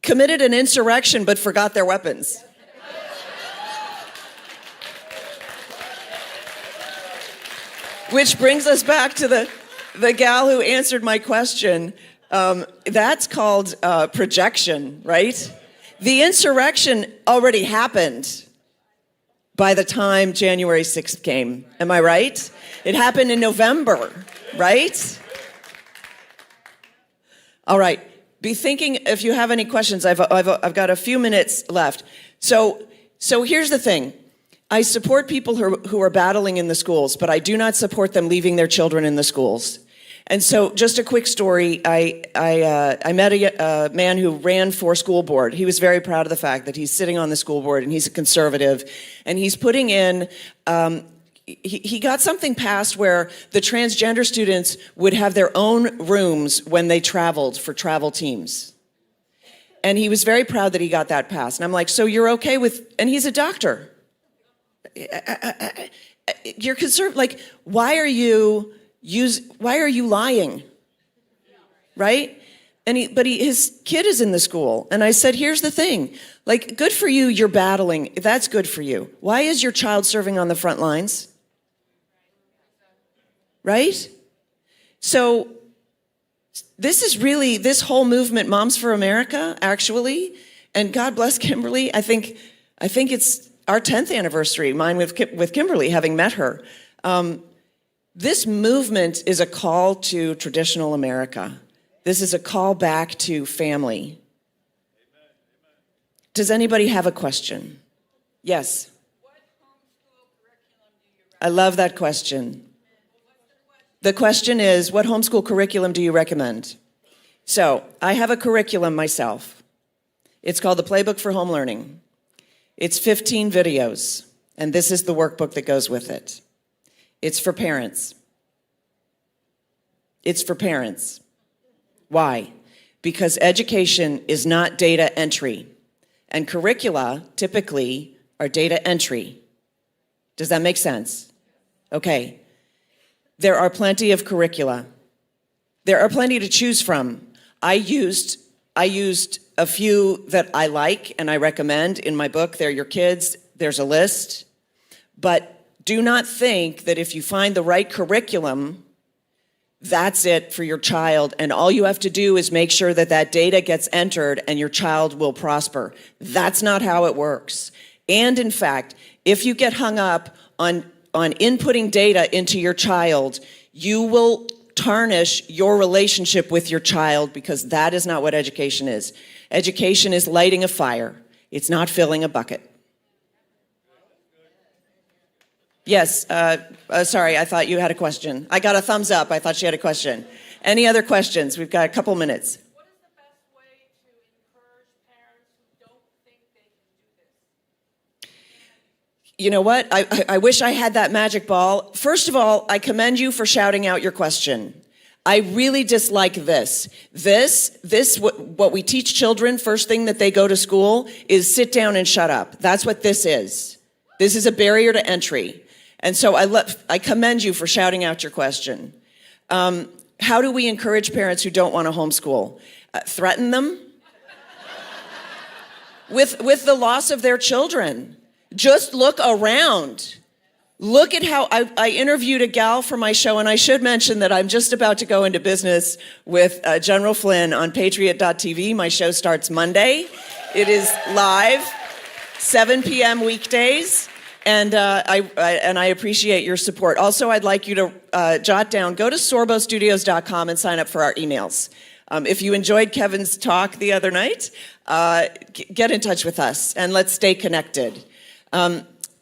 committed an insurrection but forgot their weapons? Which brings us back to the gal who answered my question. That's called projection, right? The insurrection already happened by the time January 6th came. Am I right? It happened in November, right? All right. Be thinking if you have any questions. I've got a few minutes left. So here's the thing. I support people who are battling in the schools, but I do not support them leaving their children in the schools. And so just a quick story. I met a man who ran for school board. He was very proud of the fact that he's sitting on the school board and he's a conservative. And he's putting in, he got something passed where the transgender students would have their own rooms when they traveled for travel teams. And he was very proud that he got that passed. And I'm like, so you're okay with, and he's a doctor. You're conservative, like, why are you lying? Right? And his kid is in the school. And I said, here's the thing. Like, good for you, you're battling. That's good for you. Why is your child serving on the front lines? Right? So this whole movement, Moms for America, actually, and God bless Kimberly. I think it's our 10th anniversary, mine with Kimberly, having met her. This movement is a call to traditional America. This is a call back to family. Does anybody have a question? Yes. I love that question. The question is, what homeschool curriculum do you recommend? So, I have a curriculum myself. It's called the Playbook for Home Learning. It's 15 videos, and this is the workbook that goes with it. It's for parents. It's for parents. Why? Because education is not data entry, and curricula typically are data entry. Does that make sense? Okay. There are plenty of curricula. There are plenty to choose from. I used a few that I like and I recommend in my book. They're your kids. There's a list. But do not think that if you find the right curriculum, that's it for your child. And all you have to do is make sure that that data gets entered and your child will prosper. That's not how it works. And in fact, if you get hung up on inputting data into your child, you will tarnish your relationship with your child, because that is not what education is. Education is lighting a fire. It's not filling a bucket. Yes, sorry, I thought you had a question. I got a thumbs up. I thought she had a question. Any other questions? We've got a couple minutes. What is the best way to encourage parents who don't think they can do this? You know what? I wish I had that magic ball. First of all, I commend you for shouting out your question. I really dislike this. What we teach children first thing that they go to school is sit down and shut up. That's what this is. This is a barrier to entry. And so I commend you for shouting out your question. How do we encourage parents who don't want to homeschool? Threaten them with the loss of their children. Just look around. Look at how I interviewed a gal for my show, and I should mention that I'm just about to go into business with General Flynn on Patriot.tv. My show starts Monday. It is live, 7 p.m. weekdays, and I appreciate your support. Also, I'd like you to jot down, go to sorbostudios.com and sign up for our emails. If you enjoyed Kevin's talk the other night, get in touch with us and let's stay connected.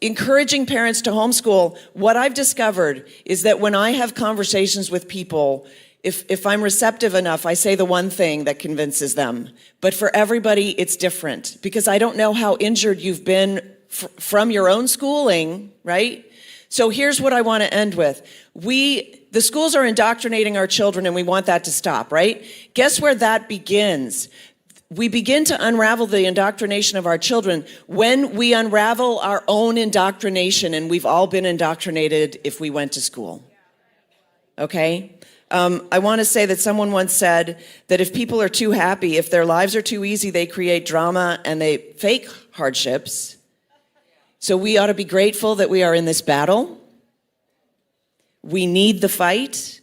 Encouraging parents to homeschool, what I've discovered is that when I have conversations with people, if I'm receptive enough, I say the one thing that convinces them. But for everybody, it's different because I don't know how injured you've been from your own schooling, right? So here's what I want to end with. The schools are indoctrinating our children and we want that to stop, right? Guess where that begins? We begin to unravel the indoctrination of our children when we unravel our own indoctrination, and we've all been indoctrinated if we went to school. Okay? I want to say that someone once said that if people are too happy, if their lives are too easy, they create drama and they fake hardships. So we ought to be grateful that we are in this battle. We need the fight.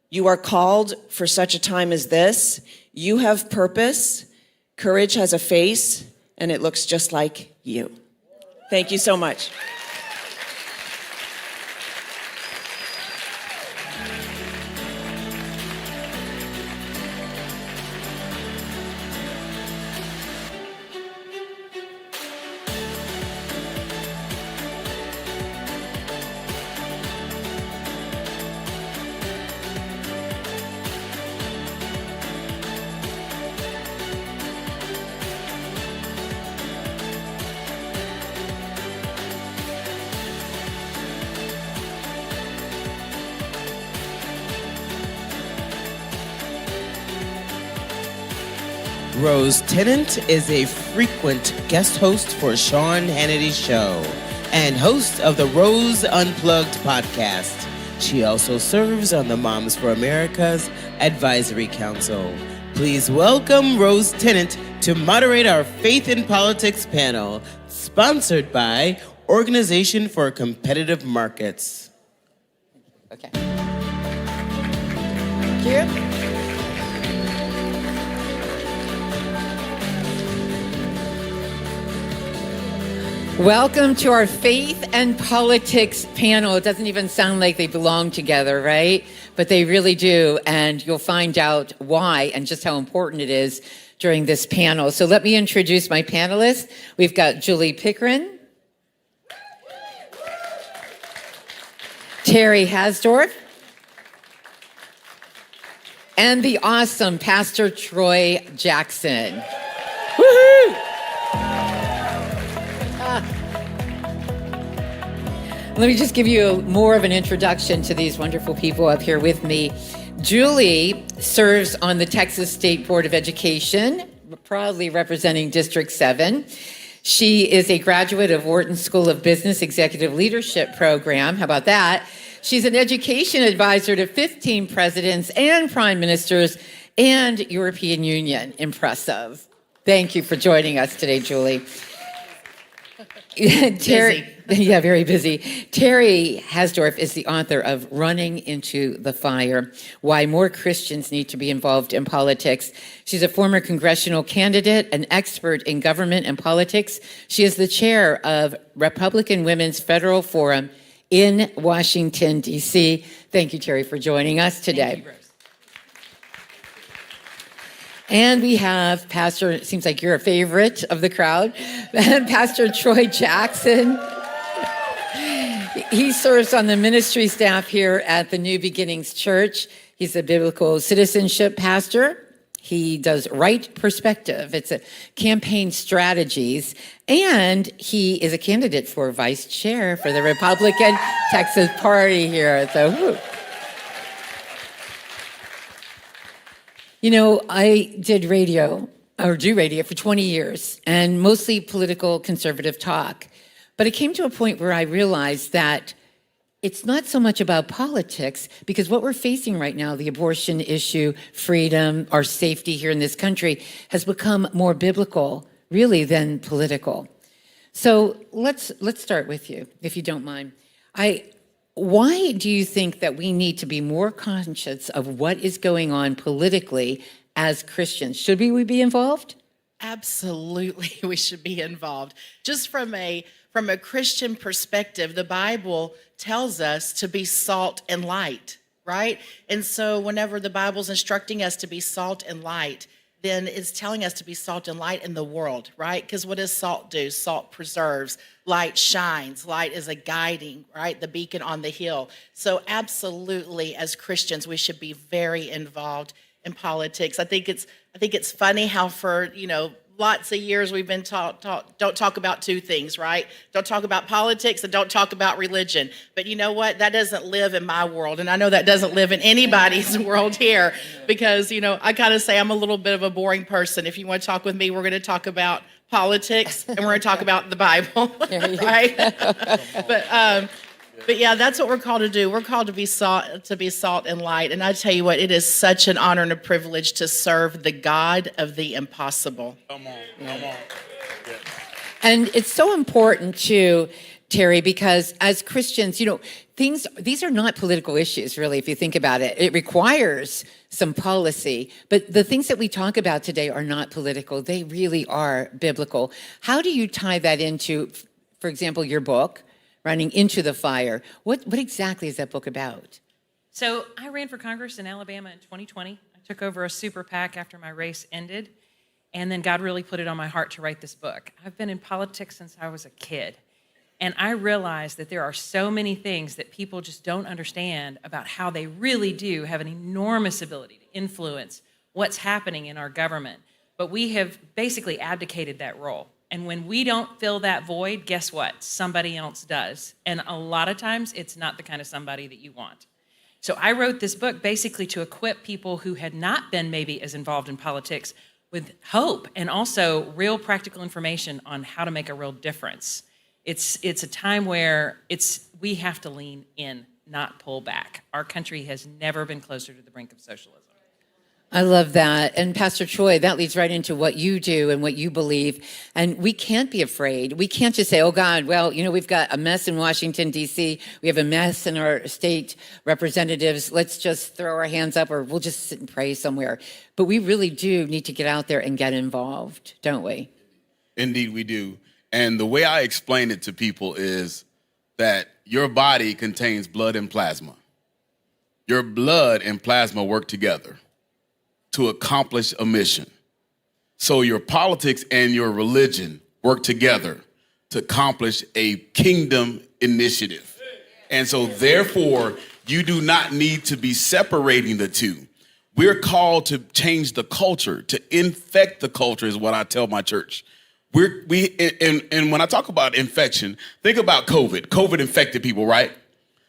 You are called for such a time as this. You have purpose. Courage has a face, and it looks just like you. Thank you so much. Rose Tennant is a frequent guest host for Sean Hannity's show and host of the Rose Unplugged podcast. She also serves on the Moms for America's Advisory Council. Please welcome Rose Tennant to moderate our Faith in Politics panel, sponsored by Organization for Competitive Markets. Okay. Thank you. Welcome to our Faith and Politics panel. It doesn't even sound like they belong together, right? But they really do, and you'll find out why and just how important it is during this panel. So let me introduce my panelists. We've got Julie Pickering, Terry Hasdorf, and the awesome Pastor Troy Jackson. Woohoo! Let me just give you more of an introduction to these wonderful people up here with me. Julie serves on the Texas State Board of Education, proudly representing District 7. She is a graduate of Wharton School of Business Executive Leadership Program. How about that? She's an education advisor to 15 presidents and prime ministers and European Union. Impressive. Thank you for joining us today, Julie. Terry, yeah, very busy. Terry Hasdorf is the author of Running into the Fire, Why More Christians Need to Be Involved in Politics. She's a former congressional candidate, an expert in government and politics. She is the chair of Republican Women's Federal Forum in Washington, D.C. Thank you, Terry, for joining us today. Thank you, Rose. And we have Pastor, it seems like you're a favorite of the crowd, Pastor Troy Jackson. He serves on the ministry staff here at the New Beginnings Church. He's a biblical citizenship pastor. He does Right Perspective. It's a campaign strategies. And he is a candidate for vice chair for the Republican Texas Party here. So, woo. You know, I did radio, or do radio for 20 years, and mostly political conservative talk. But it came to a point where I realized that it's not so much about politics, because what we're facing right now, the abortion issue, freedom, our safety here in this country, has become more biblical, really, than political. So let's start with you, if you don't mind. Why do you think that we need to be more conscious of what is going on politically as Christians? Should we be involved? Absolutely, we should be involved. Just from a Christian perspective, the Bible tells us to be salt and light, right? And so whenever the Bible's instructing us to be salt and light, then it's telling us to be salt and light in the world, right? Because what does salt do? Salt preserves, light shines, light is a guiding, right? The beacon on the hill. So absolutely, as Christians, we should be very involved in politics. I think it's funny how for, lots of years we've been taught, don't talk about two things, right? Don't talk about politics and don't talk about religion. But you know what? That doesn't live in my world. And I know that doesn't live in anybody's world here because, I kind of say I'm a little bit of a boring person. If you want to talk with me, we're going to talk about politics and we're going to talk about the Bible, right? But yeah, that's what we're called to do. We're called to be salt and light. And I tell you what, it is such an honor and a privilege to serve the God of the impossible. Come on. And it's so important too, Terry, because as Christians, these are not political issues, really, if you think about it. It requires some policy, but the things that we talk about today are not political. They really are biblical. How do you tie that into, for example, your book, Running into the Fire? What exactly is that book about? So I ran for Congress in Alabama in 2020. I took over a super PAC after my race ended, and then God really put it on my heart to write this book. I've been in politics since I was a kid, and I realized that there are so many things that people just don't understand about how they really do have an enormous ability to influence what's happening in our government. But we have basically abdicated that role. And when we don't fill that void, guess what? Somebody else does. And a lot of times, it's not the kind of somebody that you want. So I wrote this book basically to equip people who had not been maybe as involved in politics with hope and also real practical information on how to make a real difference. It's a time where we have to lean in, not pull back. Our country has never been closer to the brink of socialism. I love that. And Pastor Troy, that leads right into what you do and what you believe. And we can't be afraid. We can't just say, oh God, well, we've got a mess in Washington, D.C. We have a mess in our state representatives. Let's just throw our hands up or we'll just sit and pray somewhere. But we really do need to get out there and get involved, don't we? Indeed, we do. And the way I explain it to people is that your body contains blood and plasma. Your blood and plasma work together to accomplish a mission. So your politics and your religion work together to accomplish a kingdom initiative. And so therefore, you do not need to be separating the two. We're called to change the culture, to infect the culture is what I tell my church. And when I talk about infection, think about COVID. COVID infected people, right?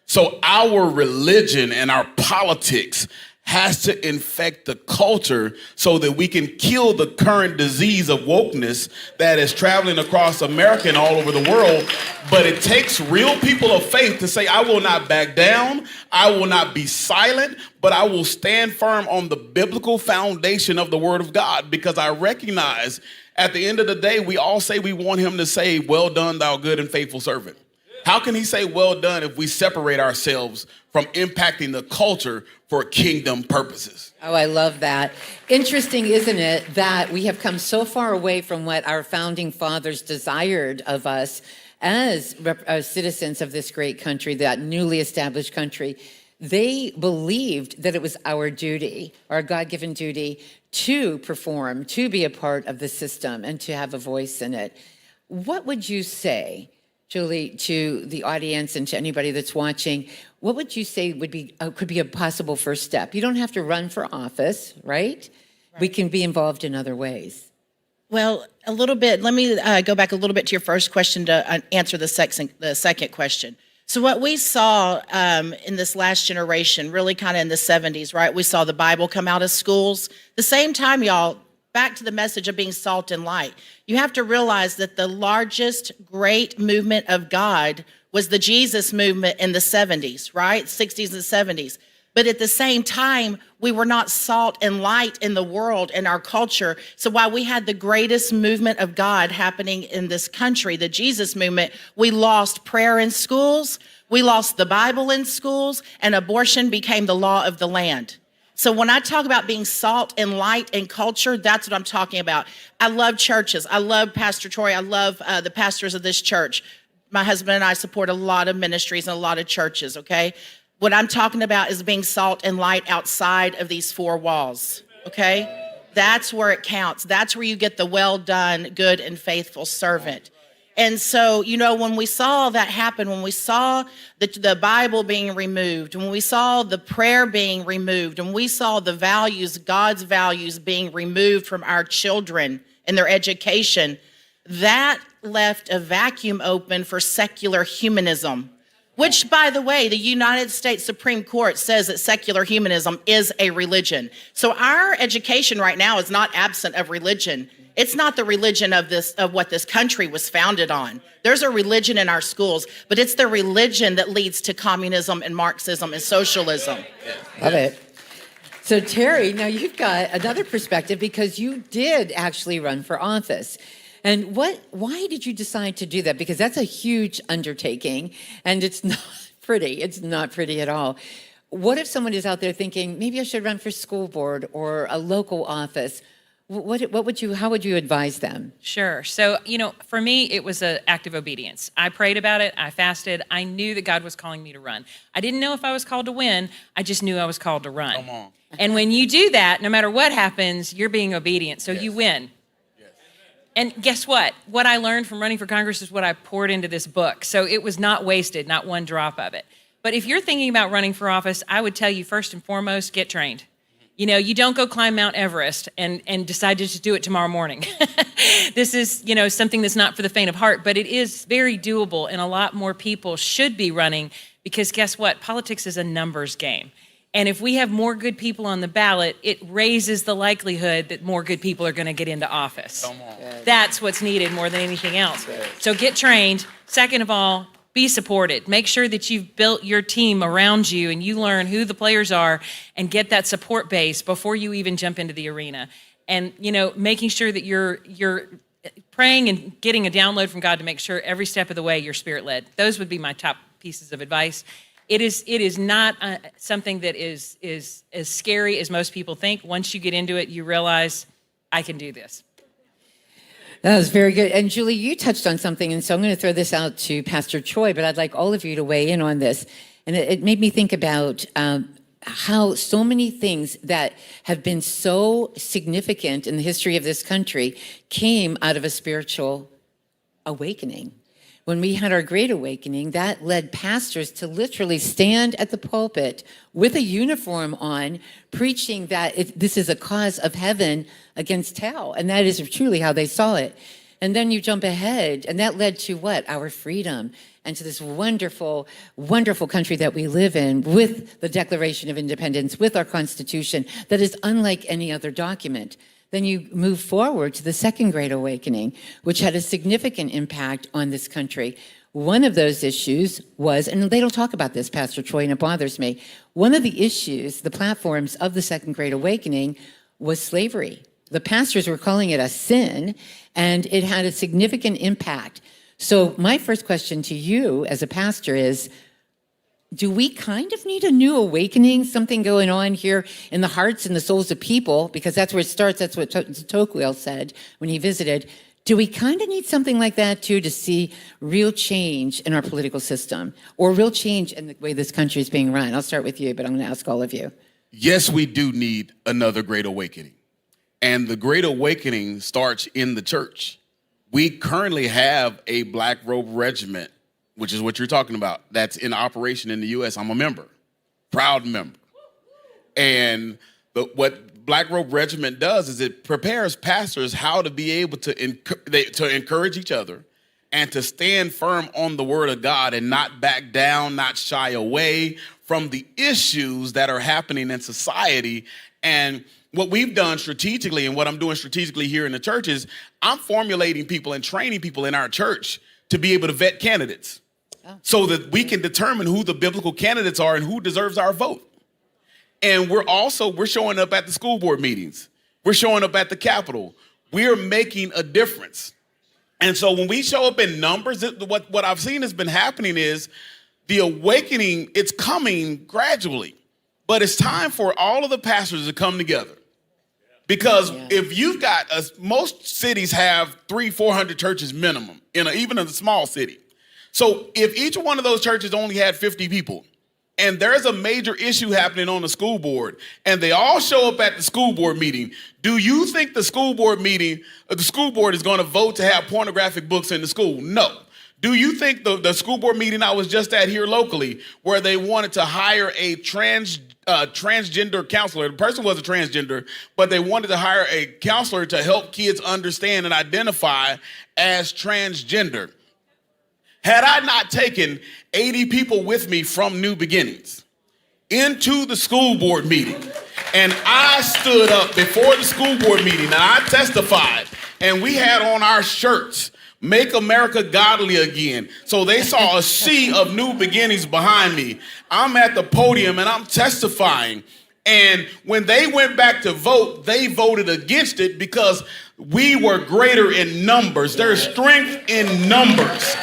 So our religion and our politics has to infect the culture so that we can kill the current disease of wokeness that is traveling across America and all over the world. But it takes real people of faith to say, I will not back down, I will not be silent, but I will stand firm on the biblical foundation of the Word of God, because I recognize at the end of the day, we all say we want him to say, well done, thou good and faithful servant. How can he say well done if we separate ourselves from impacting the culture for kingdom purposes? Oh, I love that. Interesting, isn't it, that we have come so far away from what our founding fathers desired of us as citizens of this great country, that newly established country. They believed that it was our duty, our God-given duty, to perform, to be a part of the system and to have a voice in it. What would you say, Julie, to the audience and to anybody that's watching, what would you say could be a possible first step? You don't have to run for office, right? We can be involved in other ways. Well, a little bit. Let me go back a little bit to your first question to answer the second question. So what we saw in this last generation, really kind of in the 70s, right? We saw the Bible come out of schools. The same time, y'all, back to the message of being salt and light. You have to realize that the largest great movement of God was the Jesus movement in the 70s, right? 60s and 70s. But at the same time, we were not salt and light in the world and our culture. So while we had the greatest movement of God happening in this country, the Jesus movement, we lost prayer in schools, we lost the Bible in schools, and abortion became the law of the land. So when I talk about being salt and light in culture, that's what I'm talking about. I love churches. I love Pastor Troy. I love the pastors of this church. My husband and I support a lot of ministries and a lot of churches, okay? What I'm talking about is being salt and light outside of these four walls, okay? That's where it counts. That's where you get the well done, good and faithful servant. And so, you know, when we saw that happen, when we saw the Bible being removed, when we saw the prayer being removed, and we saw the values, God's values being removed from our children and their education, that left a vacuum open for secular humanism, which, by the way, the United States Supreme Court says that secular humanism is a religion. So our education right now is not absent of religion. It's not the religion of what this country was founded on. There's a religion in our schools, but it's the religion that leads to communism and Marxism and socialism. Love it. So Terry, now you've got another perspective because you did actually run for office. And why did you decide to do that? Because that's a huge undertaking and it's not pretty. It's not pretty at all. What if someone is out there thinking, maybe I should run for school board or a local office? How would you advise them? Sure. So, you know, for me, it was an act of obedience. I prayed about it. I fasted. I knew that God was calling me to run. I didn't know if I was called to win. I just knew I was called to run. Come on. And when you do that, no matter what happens, you're being obedient. So you win. And guess what? What I learned from running for Congress is what I poured into this book. So it was not wasted, not one drop of it. But if you're thinking about running for office, I would tell you first and foremost, get trained. You know, you don't go climb Mount Everest and decide to just do it tomorrow morning. This is, you know, something that's not for the faint of heart, but it is very doable, and a lot more people should be running because guess what? Politics is a numbers game. And if we have more good people on the ballot, it raises the likelihood that more good people are going to get into office. Come on. That's what's needed more than anything else. So get trained. Second of all, be supported. Make sure that you've built your team around you and you learn who the players are and get that support base before you even jump into the arena. And, you know, making sure that you're praying and getting a download from God to make sure every step of the way you're spirit-led. Those would be my top pieces of advice. It is not something that is as scary as most people think. Once you get into it, you realize, I can do this. That was very good. And Julie, you touched on something, and so I'm going to throw this out to Pastor Choi, but I'd like all of you to weigh in on this. And it made me think about how so many things that have been so significant in the history of this country came out of a spiritual awakening. When we had our Great Awakening, that led pastors to literally stand at the pulpit with a uniform on, preaching that this is a cause of heaven against hell. And that is truly how they saw it. And then you jump ahead, and that led to what? Our freedom, and to this wonderful, wonderful country that we live in with the Declaration of Independence, with our Constitution that is unlike any other document. Then you move forward to the Second Great Awakening, which had a significant impact on this country. One of those issues was, and they don't talk about this, Pastor Troy, and it bothers me, one of the issues, the platforms of the Second Great Awakening was slavery. The pastors were calling it a sin, and it had a significant impact. So my first question to you as a pastor is, do we kind of need a new awakening, something going on here in the hearts and the souls of people? Because that's where it starts. That's what Tocqueville said when he visited. Do we kind of need something like that, too, to see real change in our political system or real change in the way this country is being run? I'll start with you, but I'm going to ask all of you. Yes, we do need another Great Awakening. And the Great Awakening starts in the church. We currently have a Black Robe Regiment, which is what you're talking about, that's in operation in the U.S. I'm a member, proud member. And what Black Robe Regiment does is it prepares pastors how to be able to encourage each other and to stand firm on the word of God and not back down, not shy away from the issues that are happening in society. And what we've done strategically and what I'm doing strategically here in the church is I'm formulating people and training people in our church to be able to vet candidates so that we can determine who the biblical candidates are and who deserves our vote. And we're showing up at the school board meetings. We're showing up at the Capitol. We're making a difference. And so when we show up in numbers, what I've seen has been happening is the awakening, it's coming gradually. But it's time for all of the pastors to come together. Because if you've got, most cities have 300-400 churches minimum, even in a small city. So if each one of those churches only had 50 people, and there's a major issue happening on the school board, and they all show up at the school board meeting, do you think the school board meeting, the school board is going to vote to have pornographic books in the school? No. Do you think the school board meeting I was just at here locally, where they wanted to hire a transgender counselor, the person was a transgender, but they wanted to hire a counselor to help kids understand and identify as transgender? Had I not taken 80 people with me from New Beginnings into the school board meeting, and I stood up before the school board meeting and I testified, and we had on our shirts, "Make America Godly Again." So they saw a sea of New Beginnings behind me. I'm at the podium and I'm testifying. And when they went back to vote, they voted against it because we were greater in numbers. There's strength in numbers.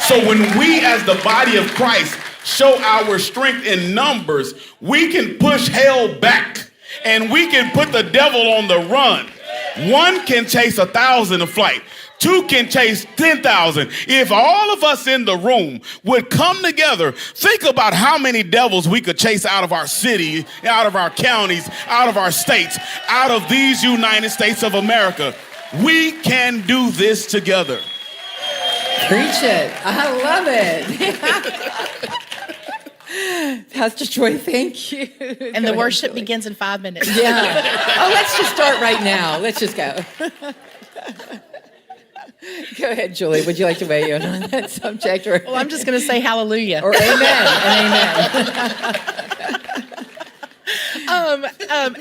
So when we as the body of Christ show our strength in numbers, we can push hell back and we can put the devil on the run. One can chase 1,000 a flight. Two can chase 10,000. If all of us in the room would come together, think about how many devils we could chase out of our city, out of our counties, out of our states, out of these United States of America. We can do this together. Preach it. I love it. Pastor Joy, thank you. And the worship begins in 5 minutes. Yeah. Oh, let's just start right now. Let's just go. Go ahead, Julie. Would you like to weigh in on that subject? Or? Well, I'm just going to say hallelujah. Or amen and amen.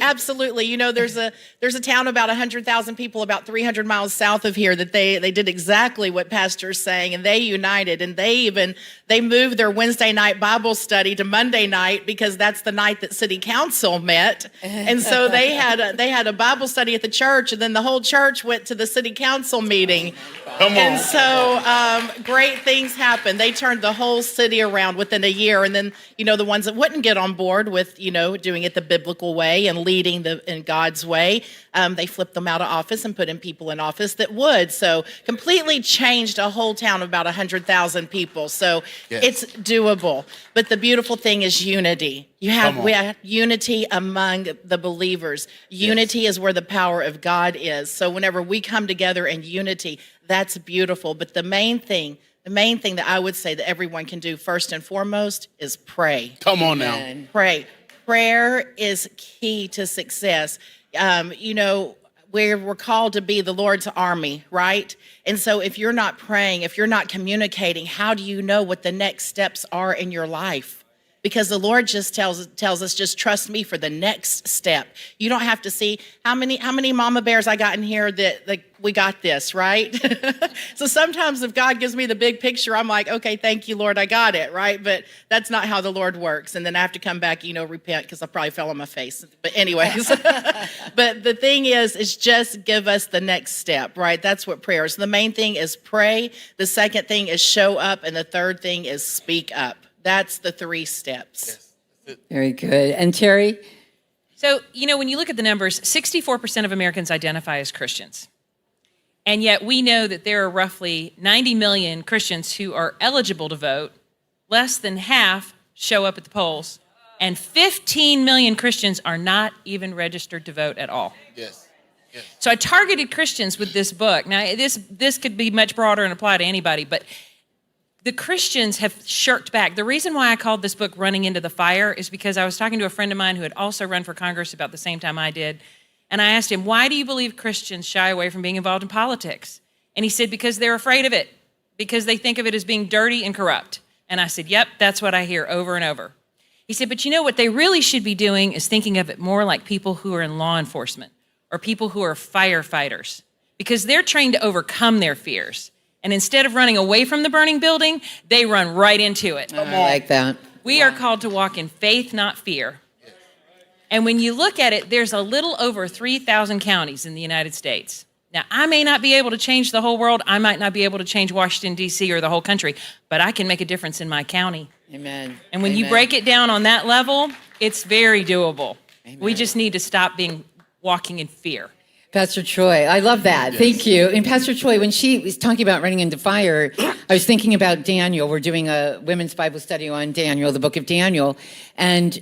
Absolutely. You know, there's a town about 100,000 people about 300 miles south of here that they did exactly what Pastor's saying, and they united, and they moved their Wednesday night Bible study to Monday night because that's the night that City Council met, and so they had a Bible study at the church, and then the whole church went to the City Council meeting. Come on. And so great things happened. They turned the whole city around within a year, and then the ones that wouldn't get on board with doing it the biblical way and leading in God's way, they flipped them out of office and put in people in office that would. So completely changed a whole town of about 100,000 people. So yes, it's doable. But the beautiful thing is unity. We have unity among the believers. Unity is where the power of God is. So whenever we come together in unity, that's beautiful. But the main thing that I would say that everyone can do first and foremost is pray. Come on now. Pray. Prayer is key to success. We're called to be the Lord's army, right? And so if you're not praying, if you're not communicating, how do you know what the next steps are in your life? Because the Lord just tells us, just trust me for the next step. You don't have to see how many mama bears I got in here that we got this, right? So sometimes if God gives me the big picture, I'm like, okay, thank you, Lord, I got it, right? But that's not how the Lord works. And then I have to come back, repent because I probably fell on my face. But anyways, but the thing is just give us the next step, right? That's what prayer is. The main thing is pray. The second thing is show up. And the third thing is speak up. That's the 3 steps. Yes. Very good. And Terry? So, when you look at the numbers, 64% of Americans identify as Christians. And yet we know that there are roughly 90 million Christians who are eligible to vote. Less than half show up at the polls. And 15 million Christians are not even registered to vote at all. Yes. Yes. So I targeted Christians with this book. Now, this could be much broader and apply to anybody, but the Christians have shirked back. The reason why I called this book Running into the Fire is because I was talking to a friend of mine who had also run for Congress about the same time I did. And I asked him, why do you believe Christians shy away from being involved in politics? And he said, because they're afraid of it, because they think of it as being dirty and corrupt. And I said, yep, that's what I hear over and over. He said, but what they really should be doing is thinking of it more like people who are in law enforcement or people who are firefighters, because they're trained to overcome their fears. And instead of running away from the burning building, they run right into it. I like that. We are called to walk in faith, not fear. And when you look at it, there's a little over 3,000 counties in the United States. Now, I may not be able to change the whole world. I might not be able to change Washington, D.C. or the whole country, but I can make a difference in my county. Amen. And when you break it down on that level, it's very doable. Amen. We just need to stop walking in fear. Pastor Troy, I love that. Yes. Thank you. And Pastor Troy, when she was talking about running into fire, I was thinking about Daniel. We're doing a women's Bible study on Daniel, the book of Daniel. And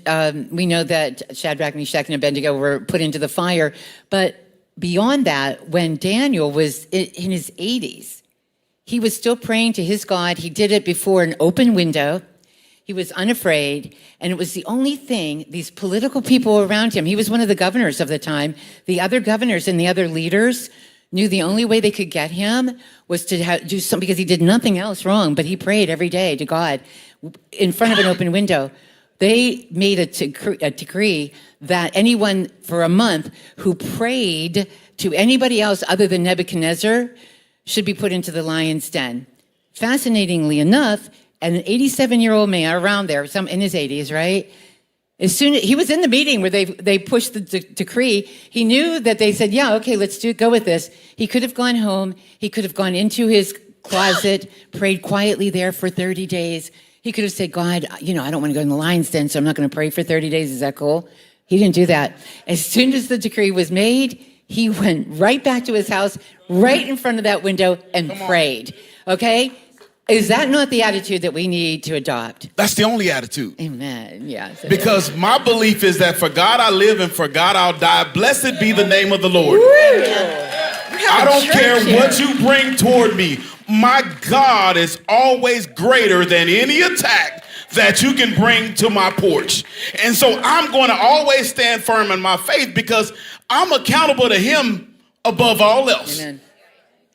we know that Shadrach, Meshach, and Abednego were put into the fire. But beyond that, when Daniel was in his 80s, he was still praying to his God. He did it before an open window. He was unafraid, and it was the only thing these political people around him, he was one of the governors of the time, the other governors and the other leaders knew the only way they could get him was to do something, because he did nothing else wrong, but he prayed every day to God in front of an open window. They made a decree that anyone for a month who prayed to anybody else other than Nebuchadnezzar should be put into the lion's den. Fascinatingly enough, an 87-year-old man around there, some in his 80s, right? As soon as he was in the meeting where they pushed the decree, he knew that they said, yeah, okay, let's go with this. He could have gone home. He could have gone into his closet, prayed quietly there for 30 days. He could have said, God, I don't want to go in the lion's den, so I'm not going to pray for 30 days. Is that cool? He didn't do that. As soon as the decree was made, he went right back to his house, right in front of that window, and prayed. Okay? Is that not the attitude that we need to adopt? That's the only attitude. Amen. Yes. Because my belief is that for God I live and for God I'll die. Blessed be the name of the Lord. I don't care what you bring toward me. My God is always greater than any attack that you can bring to my porch. And so I'm going to always stand firm in my faith because I'm accountable to him above all else. Amen.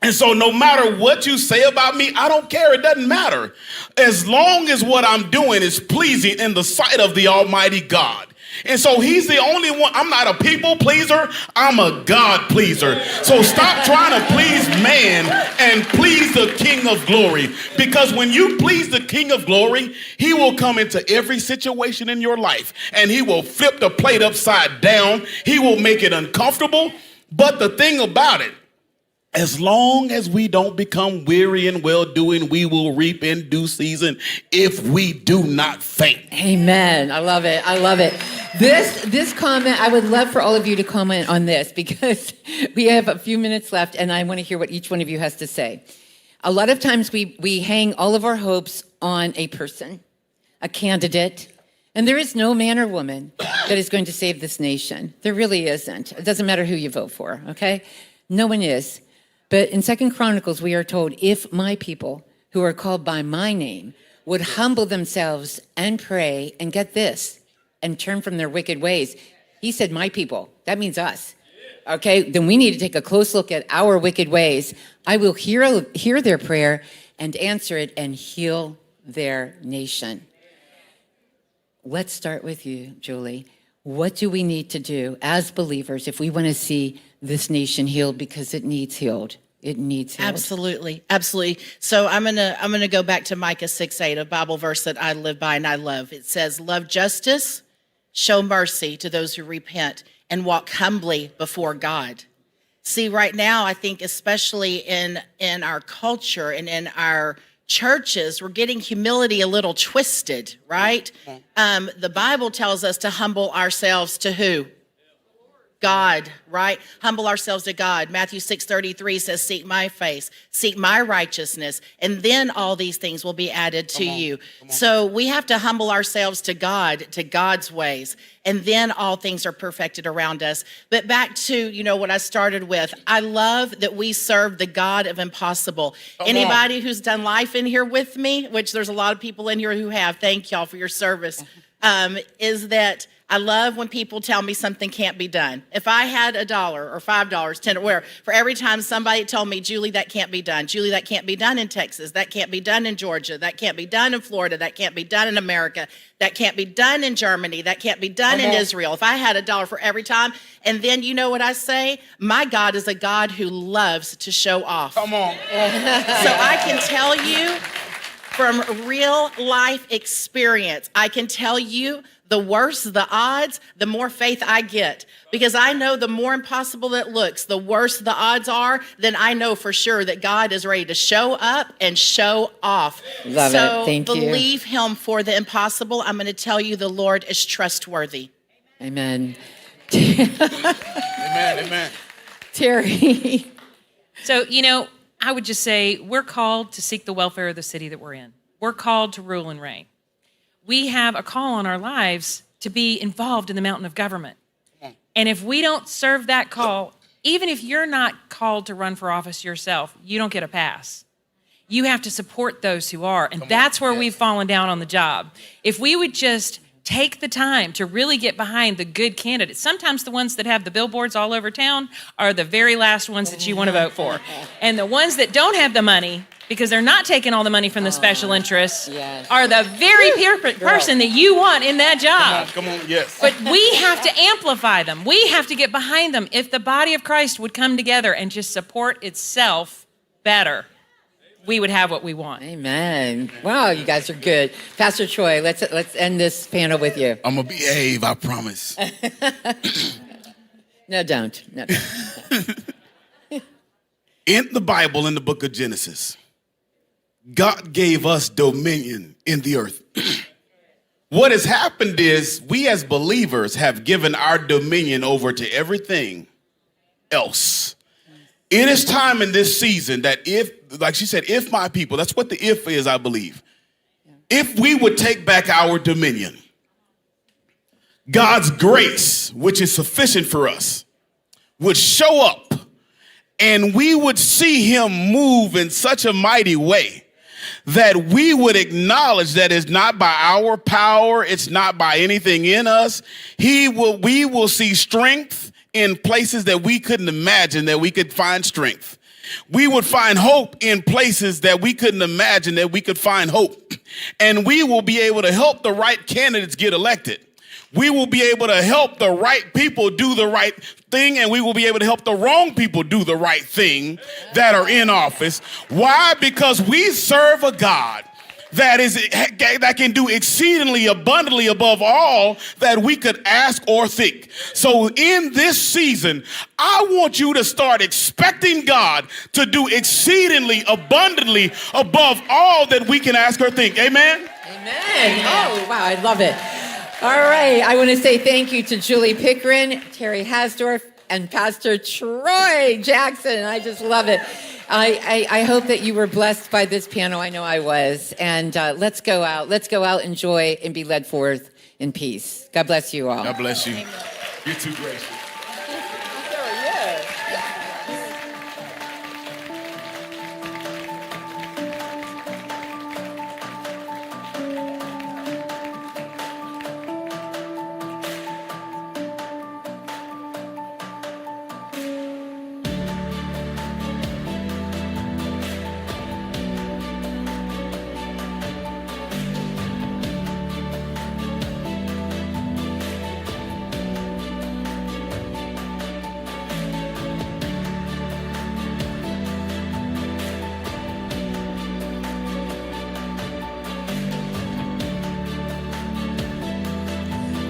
And so no matter what you say about me, I don't care. It doesn't matter. As long as what I'm doing is pleasing in the sight of the Almighty God. And so he's the only one. I'm not a people pleaser. I'm a God pleaser. So stop trying to please man and please the King of Glory. Because when you please the King of Glory, he will come into every situation in your life and he will flip the plate upside down. He will make it uncomfortable. But the thing about it, as long as we don't become weary in well-doing, we will reap in due season if we do not faint. Amen. I love it. I love it. This comment, I would love for all of you to comment on this because we have a few minutes left and I want to hear what each one of you has to say. A lot of times we hang all of our hopes on a person, a candidate, and there is no man or woman that is going to save this nation. There really isn't. It doesn't matter who you vote for, okay? No one is. But in 2 Chronicles, we are told, if my people who are called by my name would humble themselves and pray and get this and turn from their wicked ways. He said, my people. That means us. Okay, then we need to take a close look at our wicked ways. I will hear their prayer and answer it and heal their nation. Let's start with you, Julie. What do we need to do as believers if we want to see this nation healed, because it needs healed? It needs healed. Absolutely, absolutely. So I'm gonna go back to Micah 6:8, a Bible verse that I live by and I love. It says, "Love justice, show mercy to those who repent, and walk humbly before God." See, right now, I think especially in our culture and in our churches, we're getting humility a little twisted, right? The Bible tells us to humble ourselves to who? God, right? Humble ourselves to God. Matthew 6:33 says, seek my face, seek my righteousness, and then all these things will be added to you. So we have to humble ourselves to God, to God's ways, and then all things are perfected around us. But back to, what I started with, I love that we serve the God of impossible. Anybody who's done life in here with me, which there's a lot of people in here who have, thank y'all for your service, is that I love when people tell me something can't be done. If I had $1 or $5, $10, or whatever, for every time somebody told me, Julie, that can't be done. Julie, that can't be done in Texas. That can't be done in Georgia. That can't be done in Florida. That can't be done in America. That can't be done in Germany. That can't be done in Israel. If I had $1 for every time, and then you know what I say? My God is a God who loves to show off. Come on. So I can tell you from real life experience, I can tell you the worse the odds, the more faith I get. Because I know the more impossible it looks, the worse the odds are, then I know for sure that God is ready to show up and show off. Love it. Thank you. So believe him for the impossible. I'm going to tell you the Lord is trustworthy. Amen. Amen, amen. Terry. So, I would just say we're called to seek the welfare of the city that we're in. We're called to rule and reign. We have a call on our lives to be involved in the mountain of government. And if we don't serve that call, even if you're not called to run for office yourself, you don't get a pass. You have to support those who are. And that's where we've fallen down on the job. If we would just take the time to really get behind the good candidates. Sometimes the ones that have the billboards all over town are the very last ones that you want to vote for. And the ones that don't have the money, because they're not taking all the money from the special interests, are the very person that you want in that job. Come on, yes. But we have to amplify them. We have to get behind them. If the body of Christ would come together and just support itself better, we would have what we want. Amen. Wow, you guys are good. Pastor Troy, let's end this panel with you. I'm going to behave, I promise. No, don't. No. In the Bible, in the book of Genesis, God gave us dominion in the earth. What has happened is we as believers have given our dominion over to everything else. It is time in this season that if, like she said, if my people, that's what the if is, I believe. If we would take back our dominion, God's grace, which is sufficient for us, would show up and we would see him move in such a mighty way that we would acknowledge that it's not by our power, it's not by anything in us. We will see strength in places that we couldn't imagine that we could find strength. We would find hope in places that we couldn't imagine that we could find hope. And we will be able to help the right candidates get elected. We will be able to help the right people do the right thing, and we will be able to help the wrong people do the right thing that are in office. Why? Because we serve a God that can do exceedingly abundantly above all that we could ask or think. So in this season, I want you to start expecting God to do exceedingly abundantly above all that we can ask or think. Amen? Amen. Oh, wow, I love it. All right, I want to say thank you to Julie Pickering, Terry Hasdorf, and Pastor Troy Jackson. I just love it. I hope that you were blessed by this panel. I know I was. And let's go out. Let's go out, enjoy, and be led forth in peace. God bless you all. God bless you. You're too gracious.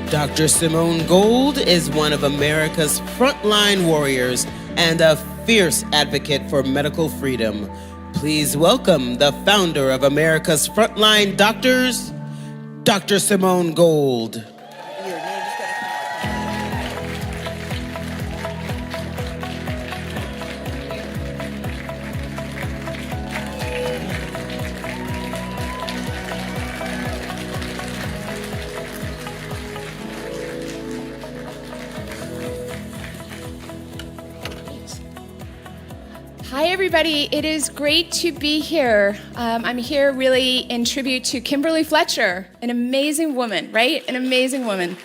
Dr. Simone Gold is one of America's frontline warriors and a fierce advocate for medical freedom. Please welcome the founder of America's Frontline Doctors, Dr. Simone Gold. Hi, everybody. It is great to be here. I'm here really in tribute to Kimberly Fletcher, an amazing woman, right? An amazing woman.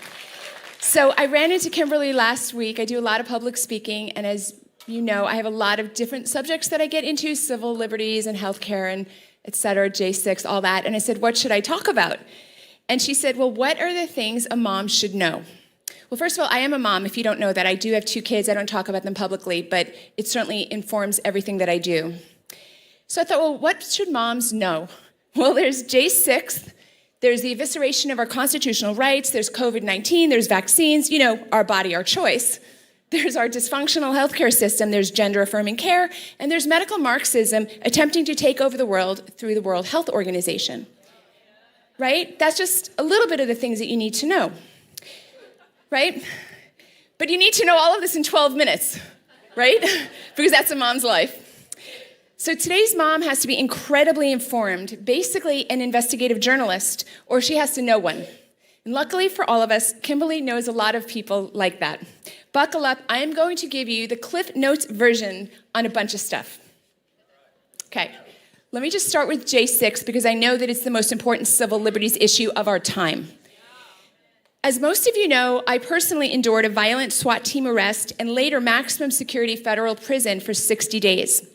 So I ran into Kimberly last week. I do a lot of public speaking, and as you know, I have a lot of different subjects that I get into, civil liberties and healthcare and et cetera, J6, all that. And I said, what should I talk about? And she said, well, what are the things a mom should know? Well, first of all, I am a mom, if you don't know that. I do have 2 kids. I don't talk about them publicly, but it certainly informs everything that I do. So I thought, well, what should moms know? Well, there's J6, there's the evisceration of our constitutional rights, there's COVID-19, there's vaccines, you know, our body, our choice. There's our dysfunctional healthcare system, there's gender-affirming care, and there's medical Marxism attempting to take over the world through the World Health Organization. Right? That's just a little bit of the things that you need to know. Right? But you need to know all of this in 12 minutes, right? Because that's a mom's life. So today's mom has to be incredibly informed, basically an investigative journalist, or she has to know one. And luckily for all of us, Kimberly knows a lot of people like that. Buckle up, I am going to give you the Cliff Notes version on a bunch of stuff. Okay, let me just start with J6 because I know that it's the most important civil liberties issue of our time. As most of you know, I personally endured a violent SWAT team arrest and later maximum security federal prison for 60 days.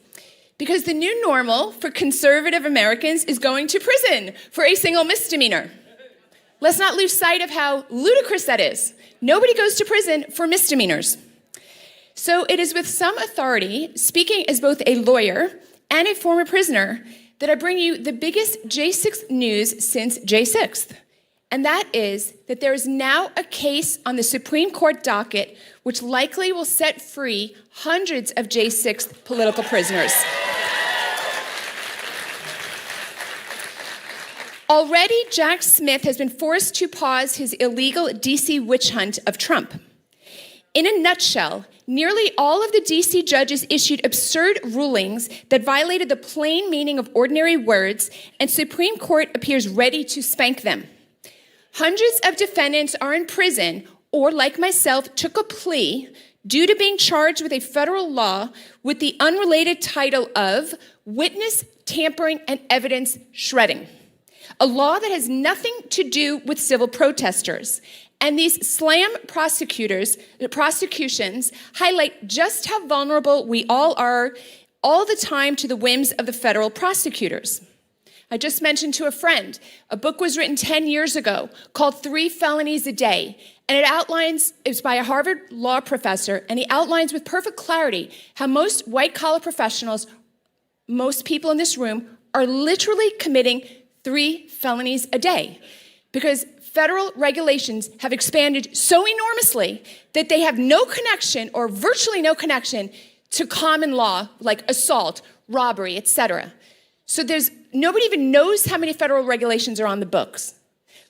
Because the new normal for conservative Americans is going to prison for a single misdemeanor. Let's not lose sight of how ludicrous that is. Nobody goes to prison for misdemeanors. So it is with some authority, speaking as both a lawyer and a former prisoner, that I bring you the biggest J6 news since J6th. And that is that there is now a case on the Supreme Court docket which likely will set free hundreds of J6 political prisoners. Already, Jack Smith has been forced to pause his illegal DC witch hunt of Trump. In a nutshell, nearly all of the DC judges issued absurd rulings that violated the plain meaning of ordinary words, and Supreme Court appears ready to spank them. Hundreds of defendants are in prison or, like myself, took a plea due to being charged with a federal law with the unrelated title of witness tampering and evidence shredding, a law that has nothing to do with civil protesters. And these slam prosecutions highlight just how vulnerable we all are all the time to the whims of the federal prosecutors. I just mentioned to a friend, a book was written 10 years ago called 3 Felonies a Day. And it's by a Harvard law professor, and he outlines with perfect clarity how most white-collar professionals, most people in this room, are literally committing 3 felonies a day. Because federal regulations have expanded so enormously that they have no connection, or virtually no connection, to common law, like assault, robbery, etc. So nobody even knows how many federal regulations are on the books.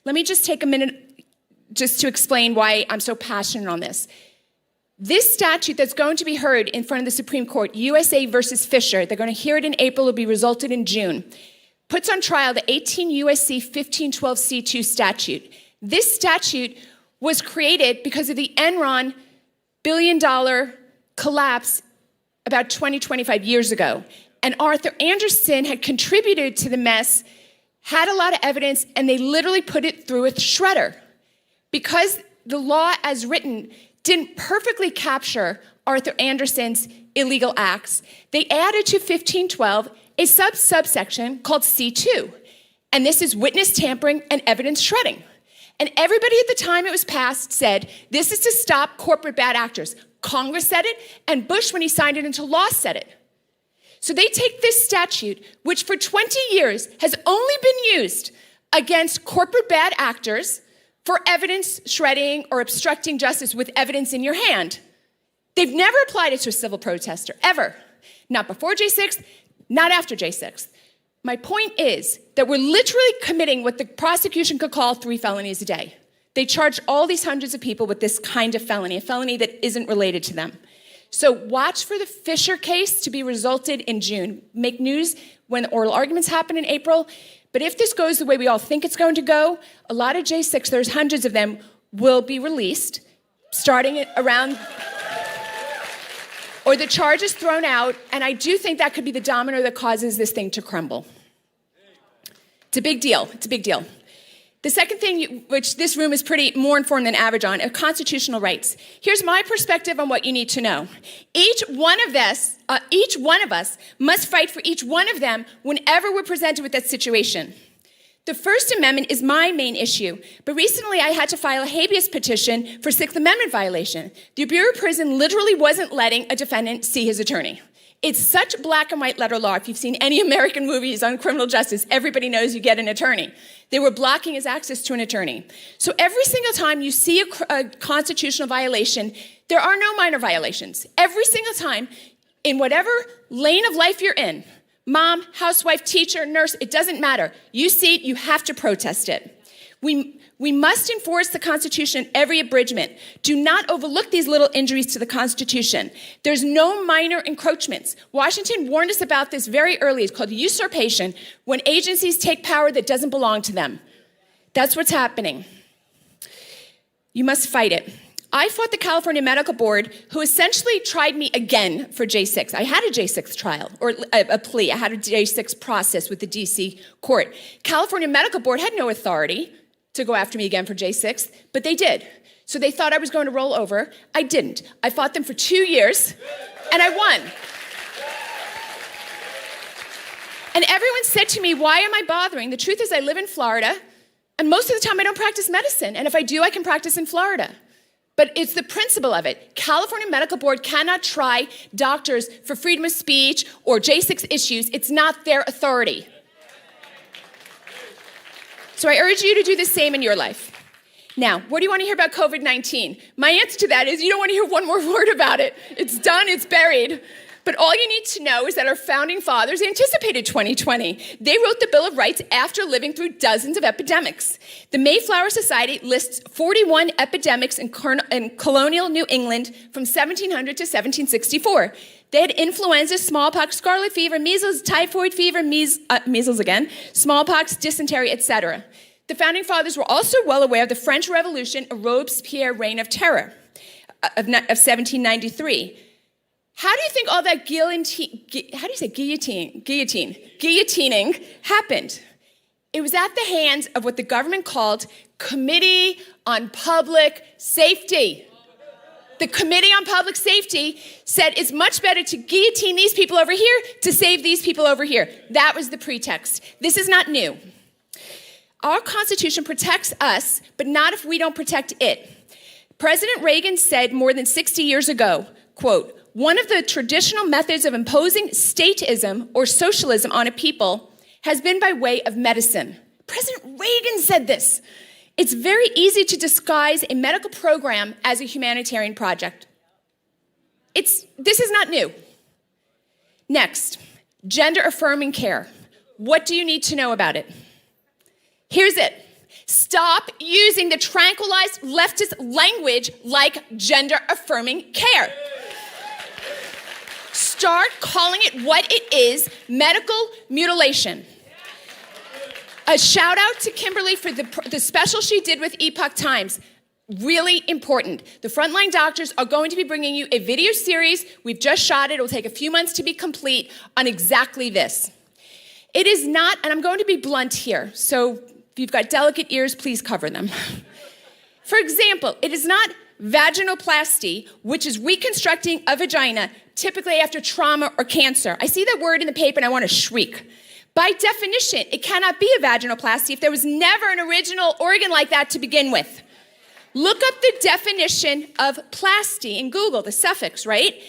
Let me just take a minute just to explain why I'm so passionate on this. This statute that's going to be heard in front of the Supreme Court, USA versus Fisher, they're going to hear it in April, it'll be resulted in June, puts on trial the 18 USC 1512 C2 statute. This statute was created because of the Enron billion-dollar collapse about 25 years ago. And Arthur Andersen had contributed to the mess, had a lot of evidence, and they literally put it through a shredder. Because the law as written didn't perfectly capture Arthur Andersen's illegal acts, they added to 1512 a subsection called C2. And this is witness tampering and evidence shredding. And everybody at the time it was passed said, this is to stop corporate bad actors. Congress said it, and Bush, when he signed it into law, said it. So they take this statute, which for 20 years has only been used against corporate bad actors for evidence shredding or obstructing justice with evidence in your hand. They've never applied it to a civil protester, ever. Not before J6, not after J6. My point is that we're literally committing what the prosecution could call 3 felonies a day. They charge all these hundreds of people with this kind of felony, a felony that isn't related to them. So watch for the Fisher case to be resulted in June. Make news when the oral arguments happen in April. But if this goes the way we all think it's going to go, a lot of J6, there's hundreds of them, will be released, starting around, or the charge is thrown out, and I do think that could be the domino that causes this thing to crumble. It's a big deal. It's a big deal. The second thing, which this room is pretty more informed than average on, are constitutional rights. Here's my perspective on what you need to know. Each one of us must fight for each one of them whenever we're presented with that situation. The First Amendment is my main issue, but recently I had to file a habeas petition for Sixth Amendment violation. The Bureau of Prison literally wasn't letting a defendant see his attorney. It's such black and white letter law. If you've seen any American movies on criminal justice, everybody knows you get an attorney. They were blocking his access to an attorney. So every single time you see a constitutional violation, there are no minor violations. Every single time, in whatever lane of life you're in, mom, housewife, teacher, nurse, it doesn't matter. You see it, you have to protest it. We must enforce the Constitution in every abridgment. Do not overlook these little injuries to the Constitution. There's no minor encroachments. Washington warned us about this very early. It's called usurpation, when agencies take power that doesn't belong to them. That's what's happening. You must fight it. I fought the California Medical Board, who essentially tried me again for J6. I had a J6 trial, or a plea. I had a J6 process with the DC court. California Medical Board had no authority to go after me again for J6, but they did. So they thought I was going to roll over. I didn't. I fought them for 2 years, and I won. And everyone said to me, why am I bothering? The truth is I live in Florida, and most of the time I don't practice medicine. And if I do, I can practice in Florida. But it's the principle of it. California Medical Board cannot try doctors for freedom of speech or J6 issues. It's not their authority. So I urge you to do the same in your life. Now, what do you want to hear about COVID-19? My answer to that is you don't want to hear one more word about it. It's done, it's buried. But all you need to know is that our founding fathers anticipated 2020. They wrote the Bill of Rights after living through dozens of epidemics. The Mayflower Society lists 41 epidemics in colonial New England from 1700 to 1764. They had influenza, smallpox, scarlet fever, measles, typhoid fever, measles again, smallpox, dysentery, etc. The founding fathers were also well aware of the French Revolution, a Robespierre reign of terror of 1793. How do you think all that guillotining happened? It was at the hands of what the government called Committee on Public Safety. The Committee on Public Safety said it's much better to guillotine these people over here to save these people over here. That was the pretext. This is not new. Our Constitution protects us, but not if we don't protect it. President Reagan said more than 60 years ago, quote, one of the traditional methods of imposing statism or socialism on a people has been by way of medicine. President Reagan said this. It's very easy to disguise a medical program as a humanitarian project. This is not new. Next, gender-affirming care. What do you need to know about it? Here's it. Stop using the tranquilized leftist language like gender-affirming care. Start calling it what it is, medical mutilation. A shout out to Kimberly for the special she did with Epoch Times. Really important. The frontline doctors are going to be bringing you a video series. We've just shot it. It'll take a few months to be complete on exactly this. It is not, and I'm going to be blunt here, so if you've got delicate ears, please cover them. For example, it is not vaginoplasty, which is reconstructing a vagina, typically after trauma or cancer. I see that word in the paper and I want to shriek. By definition, it cannot be a vaginoplasty if there was never an original organ like that to begin with. Look up the definition of plasty in Google, the suffix, right?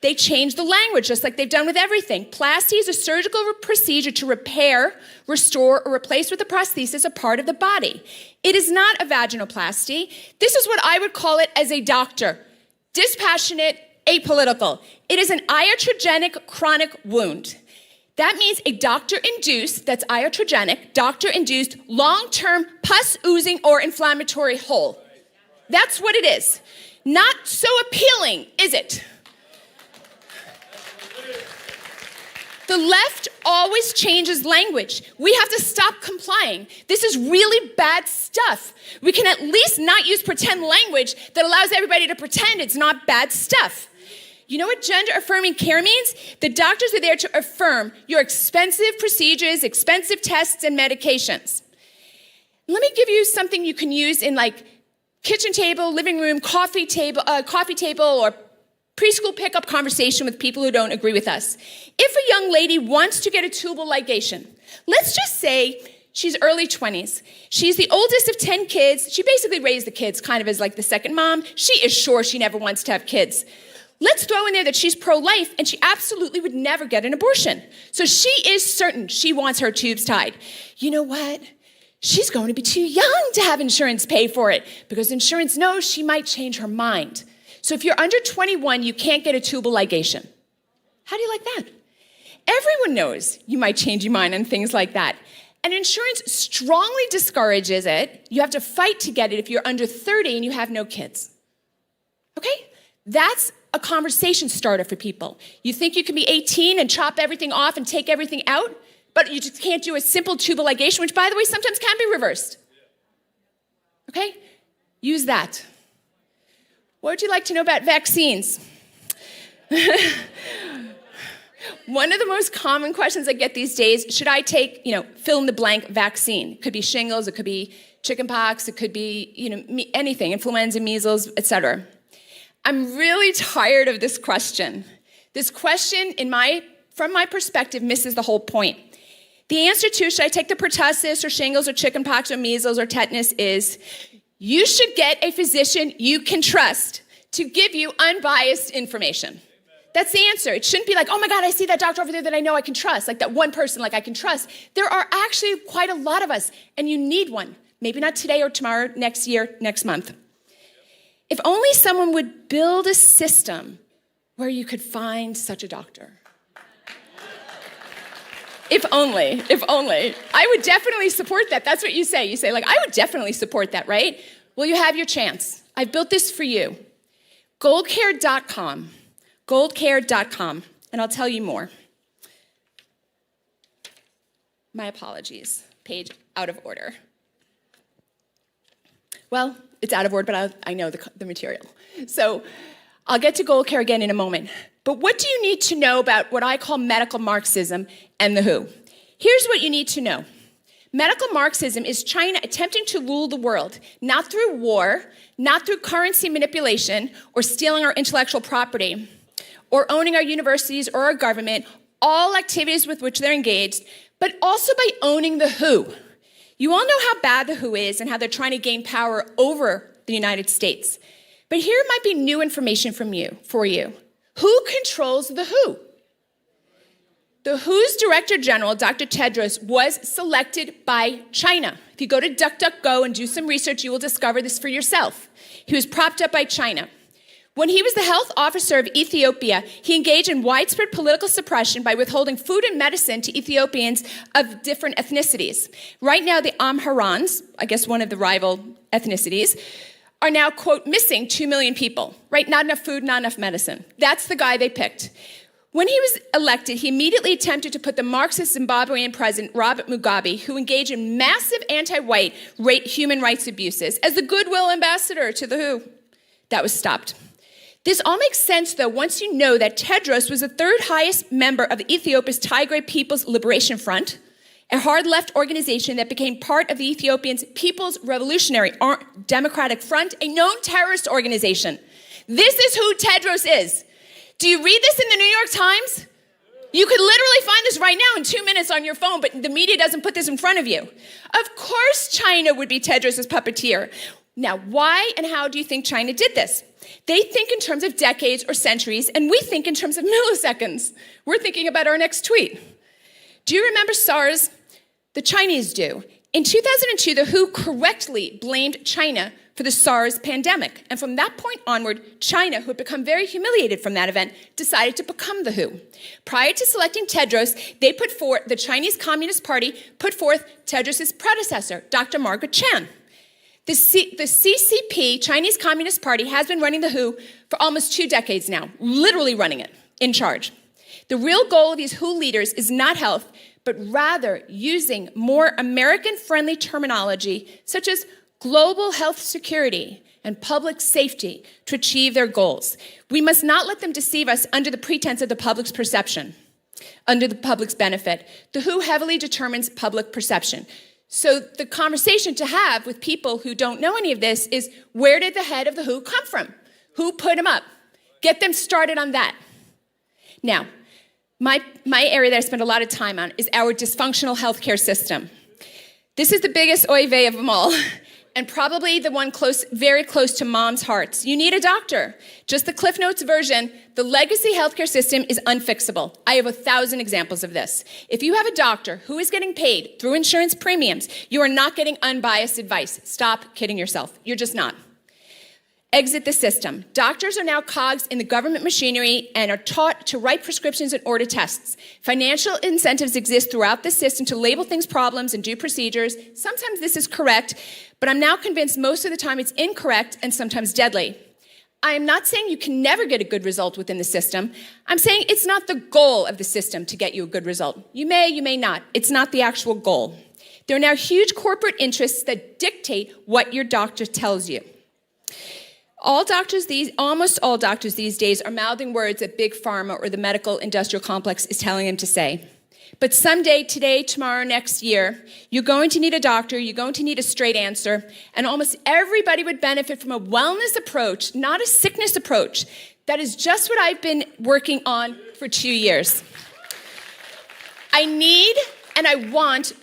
They changed the language just like they've done with everything. Plasty is a surgical procedure to repair, restore, or replace with a prosthesis a part of the body. It is not a vaginoplasty. This is what I would call it as a doctor. Dispassionate, apolitical. It is an iatrogenic chronic wound. That means a doctor-induced, that's iatrogenic, doctor-induced, long-term pus-oozing or inflammatory hole. That's what it is. Not so appealing, is it? The left always changes language. We have to stop complying. This is really bad stuff. We can at least not use pretend language that allows everybody to pretend it's not bad stuff. You know what gender-affirming care means? The doctors are there to affirm your expensive procedures, expensive tests, and medications. Let me give you something you can use in like kitchen table, living room, coffee table, or preschool pickup conversation with people who don't agree with us. If a young lady wants to get a tubal ligation, let's just say she's early 20s. She's the oldest of 10 kids. She basically raised the kids kind of as like the second mom. She is sure she never wants to have kids. Let's throw in there that she's pro-life and she absolutely would never get an abortion. So she is certain she wants her tubes tied. You know what? She's going to be too young to have insurance pay for it because insurance knows she might change her mind. So if you're under 21, you can't get a tubal ligation. How do you like that? Everyone knows you might change your mind on things like that. And insurance strongly discourages it. You have to fight to get it if you're under 30 and you have no kids. Okay? That's a conversation starter for people. You think you can be 18 and chop everything off and take everything out, but you just can't do a simple tubal ligation, which, by the way, sometimes can be reversed. Okay? Use that. What would you like to know about vaccines? One of the most common questions I get these days, should I take, fill in the blank vaccine? It could be shingles, it could be chickenpox, it could be, anything, influenza, measles, etc. I'm really tired of this question. This question, from my perspective, misses the whole point. The answer to, should I take the pertussis or shingles or chickenpox or measles or tetanus is, you should get a physician you can trust to give you unbiased information. That's the answer. It shouldn't be like, oh my God, I see that doctor over there that I know I can trust, like that one person like I can trust. There are actually quite a lot of us, and you need one. Maybe not today or tomorrow, next year, next month. If only someone would build a system where you could find such a doctor. If only. I would definitely support that. That's what you say. You say, I would definitely support that, right? Well, you have your chance. I've built this for you. Goldcare.com. Goldcare.com. And I'll tell you more. My apologies. Page out of order. Well, it's out of order, but I know the material. So I'll get to Goldcare again in a moment. But what do you need to know about what I call medical Marxism and the WHO? Here's what you need to know. Medical Marxism is China attempting to rule the world, not through war, not through currency manipulation, or stealing our intellectual property, or owning our universities or our government, all activities with which they're engaged, but also by owning the WHO. You all know how bad the WHO is and how they're trying to gain power over the United States. But here might be new information for you. Who controls the WHO? The WHO's Director General, Dr. Tedros, was selected by China. If you go to DuckDuckGo and do some research, you will discover this for yourself. He was propped up by China. When he was the health officer of Ethiopia, he engaged in widespread political suppression by withholding food and medicine to Ethiopians of different ethnicities. Right now, the Amharans, I guess one of the rival ethnicities, are now, quote, missing 2 million people, right? Not enough food, not enough medicine. That's the guy they picked. When he was elected, he immediately attempted to put the Marxist Zimbabwean president, Robert Mugabe, who engaged in massive anti-white human rights abuses, as the goodwill ambassador to the WHO. That was stopped. This all makes sense, though, once you know that Tedros was the third highest member of Ethiopia's Tigray People's Liberation Front, a hard-left organization that became part of the Ethiopian People's Revolutionary Democratic Front, a known terrorist organization. This is who Tedros is. Do you read this in the New York Times? You could literally find this right now in 2 minutes on your phone, but the media doesn't put this in front of you. Of course China would be Tedros' puppeteer. Now, why and how do you think China did this? They think in terms of decades or centuries, and we think in terms of milliseconds. We're thinking about our next tweet. Do you remember SARS? The Chinese do. In 2002, the WHO correctly blamed China for the SARS pandemic. And from that point onward, China, who had become very humiliated from that event, decided to become the WHO. Prior to selecting Tedros, the Chinese Communist Party put forth Tedros' predecessor, Dr. Margaret Chan. The CCP, Chinese Communist Party, has been running the WHO for almost 2 decades now, literally running it, in charge. The real goal of these WHO leaders is not health, but rather using more American-friendly terminology, such as global health security and public safety, to achieve their goals. We must not let them deceive us under the pretense of the public's perception, under the public's benefit. The WHO heavily determines public perception. So the conversation to have with people who don't know any of this is, where did the head of the WHO come from? Who put him up? Get them started on that. Now, my area that I spend a lot of time on is our dysfunctional healthcare system. This is the biggest oy vey of them all, and probably the one very close to moms' hearts. You need a doctor. Just the Cliff Notes version, the legacy healthcare system is unfixable. I have 1,000 examples of this. If you have a doctor who is getting paid through insurance premiums, you are not getting unbiased advice. Stop kidding yourself. You're just not. exit the system. Doctors are now cogs in the government machinery and are taught to write prescriptions and order tests. Financial incentives exist throughout the system to label things problems and do procedures. Sometimes this is correct, but I'm now convinced most of the time it's incorrect and sometimes deadly. I am not saying you can never get a good result within the system. I'm saying it's not the goal of the system to get you a good result. You may not. It's not the actual goal. There are now huge corporate interests that dictate what your doctor tells you. Almost all doctors these days are mouthing words that Big Pharma or the medical industrial complex is telling them to say. But someday, today, tomorrow, next year, you're going to need a doctor, you're going to need a straight answer, and almost everybody would benefit from a wellness approach, not a sickness approach. That is just what I've been working on for 2 years. I need and I want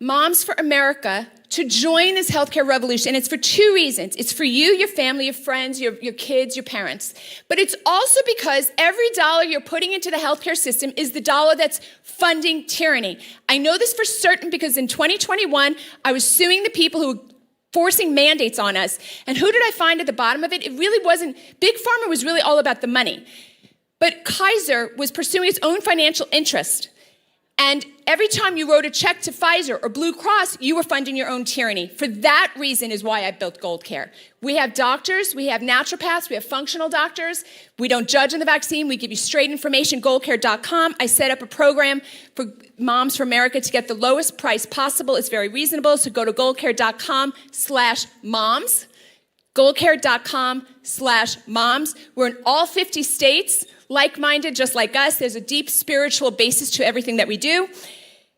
Moms for America to join this healthcare revolution, and it's for 2 reasons. It's for you, your family, your friends, your kids, your parents. But it's also because every dollar you're putting into the healthcare system is the dollar that's funding tyranny. I know this for certain because in 2021, I was suing the people who were forcing mandates on us. And who did I find at the bottom of it? It really wasn't, Big Pharma was really all about the money. But Kaiser was pursuing its own financial interest. And every time you wrote a check to Pfizer or Blue Cross, you were funding your own tyranny. For that reason is why I built Gold Care. We have doctors, we have naturopaths, we have functional doctors. We don't judge on the vaccine. We give you straight information, goldcare.com. I set up a program for Moms for America to get the lowest price possible. It's very reasonable, so go to goldcare.com/moms. goldcare.com/moms. We're in all 50 states. Like-minded, just like us. There's a deep spiritual basis to everything that we do.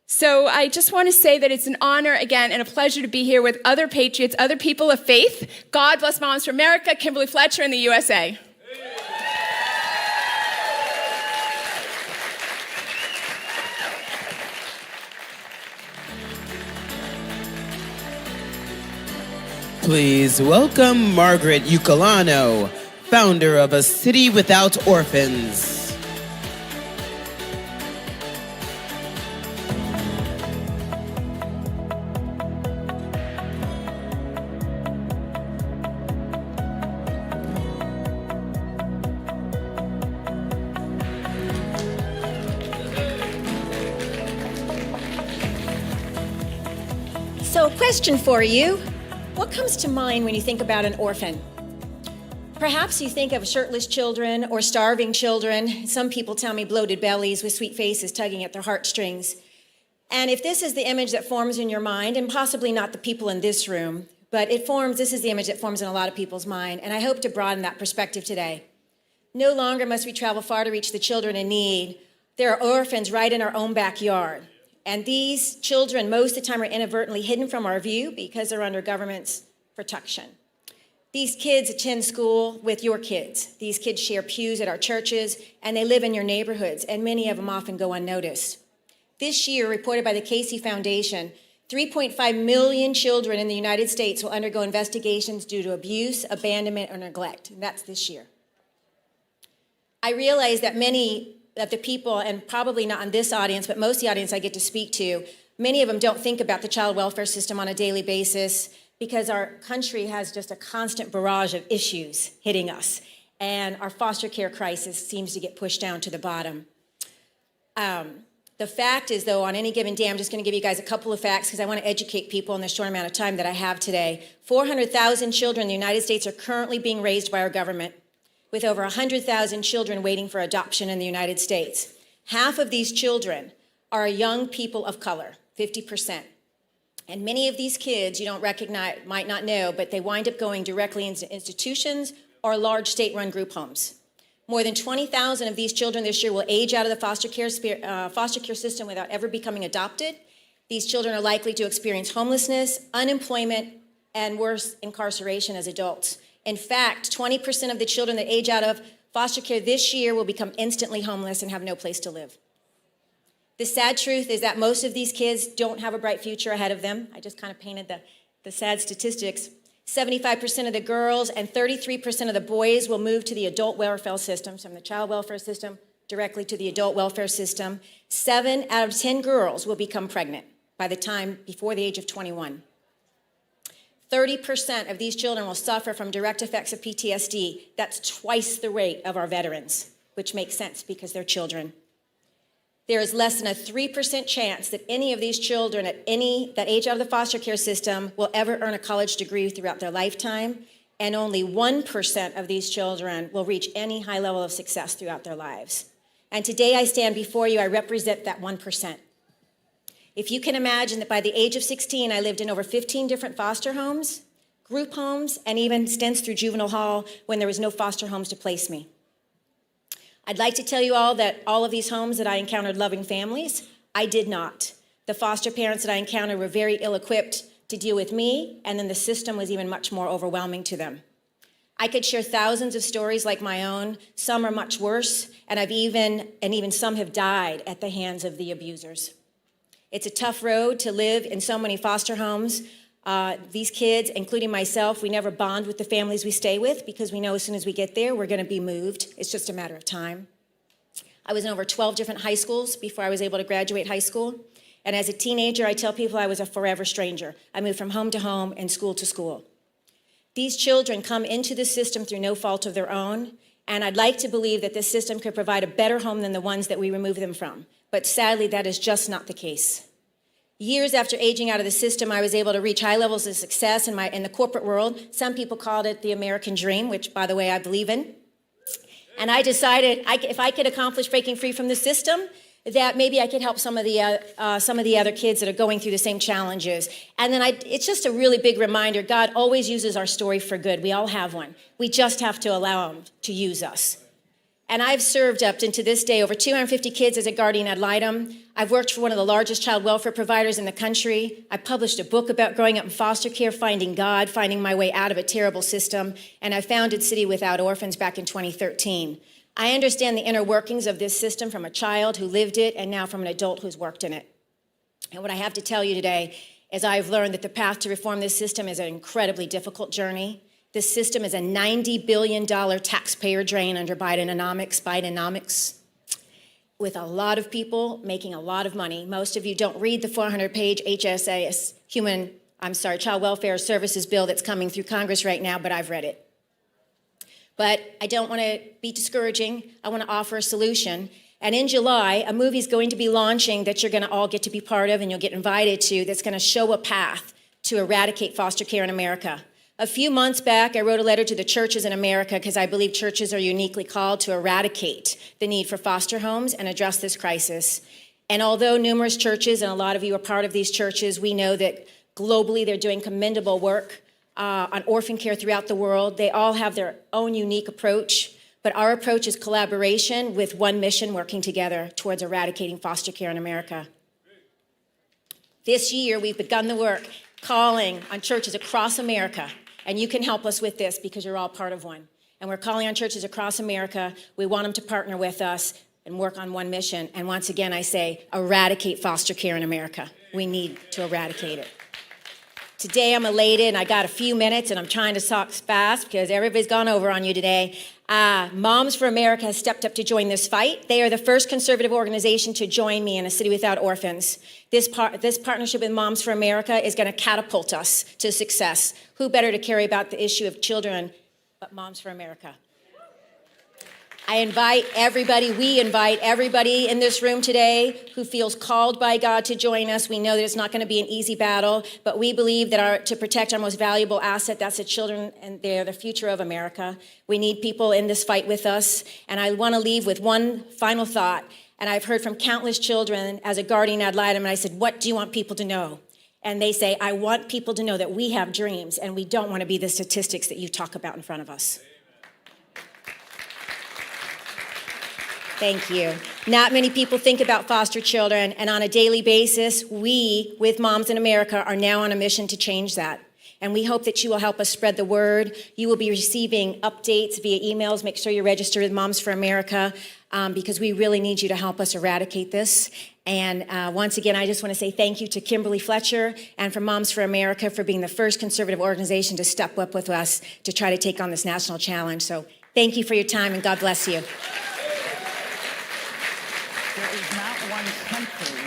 So I just want to say that it's an honor, again, and a pleasure to be here with other patriots, other people of faith. God bless Moms for America, Kimberly Fletcher, and the USA. Please welcome Margaret Iucalano, founder of A City Without Orphans. So, a question for you. What comes to mind when you think about an orphan? Perhaps you think of shirtless children or starving children. Some people tell me bloated bellies with sweet faces tugging at their heartstrings. And if this is the image that forms in your mind, and possibly not the people in this room, but this is the image that forms in a lot of people's mind, and I hope to broaden that perspective today. No longer must we travel far to reach the children in need. There are orphans right in our own backyard. And these children, most of the time, are inadvertently hidden from our view because they're under government's protection. These kids attend school with your kids. These kids share pews at our churches, and they live in your neighborhoods, and many of them often go unnoticed. This year, reported by the Casey Foundation, 3.5 million children in the United States will undergo investigations due to abuse, abandonment, or neglect. And that's this year. I realize that many of the people, and probably not in this audience, but most of the audience I get to speak to, many of them don't think about the child welfare system on a daily basis, because our country has just a constant barrage of issues hitting us. And our foster care crisis seems to get pushed down to the bottom. The fact is, though, on any given day, I'm just going to give you guys a couple of facts because I want to educate people in the short amount of time that I have today. 400,000 children in the United States are currently being raised by our government, with over 100,000 children waiting for adoption in the United States. Half of these children are young people of color, 50%. And many of these kids you don't recognize, might not know, but they wind up going directly into institutions or large state-run group homes. More than 20,000 of these children this year will age out of the foster care system without ever becoming adopted. These children are likely to experience homelessness, unemployment, and worse, incarceration as adults. In fact, 20% of the children that age out of foster care this year will become instantly homeless and have no place to live. The sad truth is that most of these kids don't have a bright future ahead of them. I just kind of painted the sad statistics. 75% of the girls and 33% of the boys will move to the adult welfare system, from the child welfare system directly to the adult welfare system. 7 out of 10 girls will become pregnant by the time before the age of 21. 30% of these children will suffer from direct effects of PTSD. That's twice the rate of our veterans, which makes sense because they're children. There is less than a 3% chance that any of these children that age out of the foster care system will ever earn a college degree throughout their lifetime, and only 1% of these children will reach any high level of success throughout their lives. And today I stand before you, I represent that 1%. If you can imagine that by the age of 16, I lived in over 15 different foster homes, group homes, and even stints through juvenile hall when there was no foster homes to place me. I'd like to tell you all that all of these homes that I encountered loving families, I did not. The foster parents that I encountered were very ill-equipped to deal with me, and then the system was even much more overwhelming to them. I could share thousands of stories like my own. Some are much worse, and even some have died at the hands of the abusers. It's a tough road to live in so many foster homes. These kids, including myself, we never bond with the families we stay with because we know as soon as we get there, we're going to be moved. It's just a matter of time. I was in over 12 different high schools before I was able to graduate high school. And as a teenager, I tell people I was a forever stranger. I moved from home to home and school to school. These children come into the system through no fault of their own, and I'd like to believe that this system could provide a better home than the ones that we remove them from. But sadly, that is just not the case. Years after aging out of the system, I was able to reach high levels of success in the corporate world. Some people called it the American dream, which, by the way, I believe in. And I decided if I could accomplish breaking free from the system, that maybe I could help some of the other kids that are going through the same challenges. And then it's just a really big reminder, God always uses our story for good. We all have one. We just have to allow him to use us. And I've served up into this day over 250 kids as a guardian ad litem. I've worked for one of the largest child welfare providers in the country. I published a book about growing up in foster care, finding God, finding my way out of a terrible system. And I founded City Without Orphans back in 2013. I understand the inner workings of this system from a child who lived it and now from an adult who's worked in it. And what I have to tell you today is I've learned that the path to reform this system is an incredibly difficult journey. This system is a $90 billion taxpayer drain under Bidenomics, with a lot of people making a lot of money. Most of you don't read the 400-page HSA, Child Welfare Services bill that's coming through Congress right now, but I've read it. But I don't want to be discouraging. I want to offer a solution. And in July, a movie is going to be launching that you're going to all get to be part of and you'll get invited to, that's going to show a path to eradicate foster care in America. A few months back, I wrote a letter to the churches in America because I believe churches are uniquely called to eradicate the need for foster homes and address this crisis. And although numerous churches, and a lot of you are part of these churches, we know that globally they're doing commendable work on orphan care throughout the world. They all have their own unique approach, but our approach is collaboration with one mission working together towards eradicating foster care in America. This year, we've begun the work calling on churches across America, and you can help us with this because you're all part of one. And we're calling on churches across America. We want them to partner with us and work on one mission. And once again, I say, eradicate foster care in America. We need to eradicate it. Today, I'm elated, and I got a few minutes, and I'm trying to talk fast because everybody's gone over on you today. Moms for America has stepped up to join this fight. They are the first conservative organization to join me in a City Without Orphans. This partnership with Moms for America is going to catapult us to success. Who better to carry about the issue of children but Moms for America? We invite everybody in this room today who feels called by God to join us. We know that it's not going to be an easy battle, but we believe that to protect our most valuable asset, that's the children, and they're the future of America. We need people in this fight with us. And I want to leave with one final thought. And I've heard from countless children as a guardian ad litem, and I said, what do you want people to know? And they say, I want people to know that we have dreams, and we don't want to be the statistics that you talk about in front of us. Thank you. Not many people think about foster children, and on a daily basis, we, with Moms in America, are now on a mission to change that. And we hope that you will help us spread the word. You will be receiving updates via emails. Make sure you're registered with Moms for America because we really need you to help us eradicate this. And once again, I just want to say thank you to Kimberly Fletcher and for Moms for America for being the first conservative organization to step up with us to try to take on this national challenge. So thank you for your time, and God bless you. There is not one country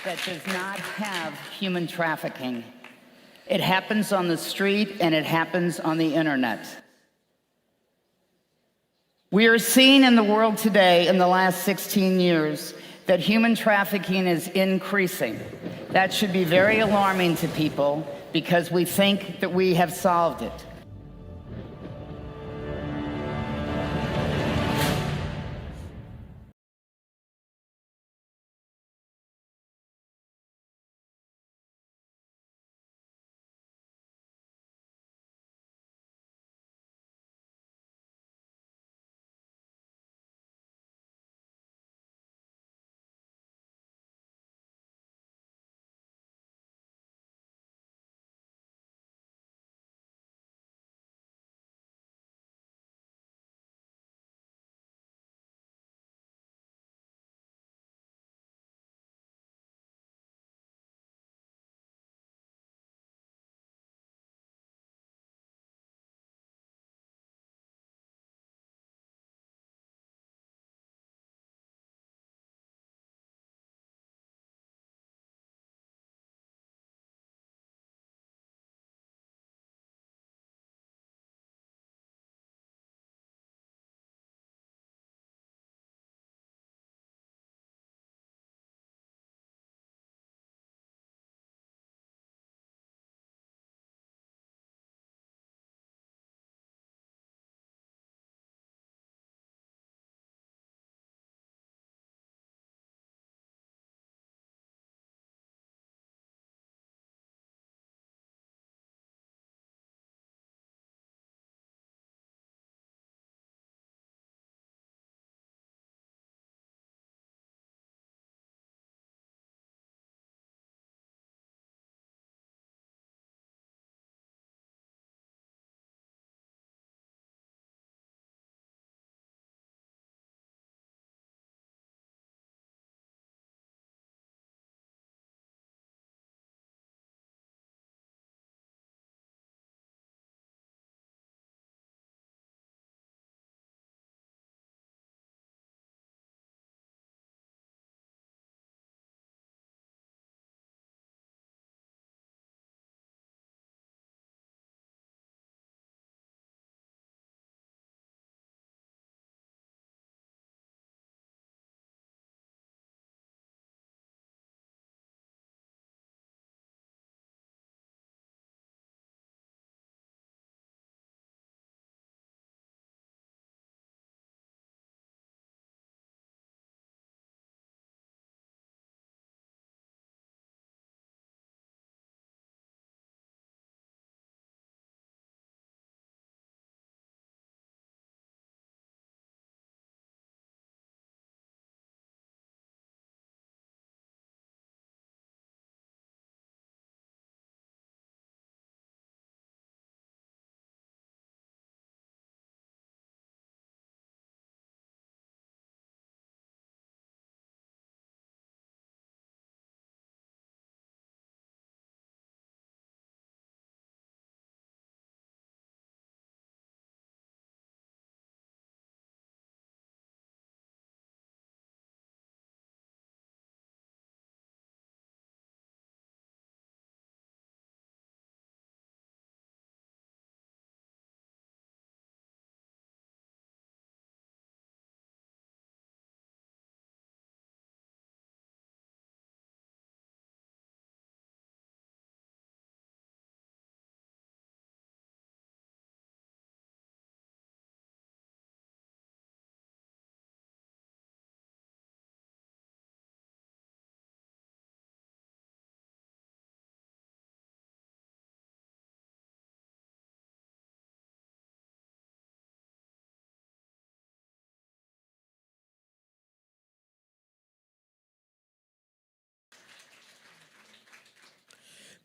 that does not have human trafficking. It happens on the street and it happens on the internet. We are seeing in the world today, in the last 16 years, that human trafficking is increasing. That should be very alarming to people because we think that we have solved it.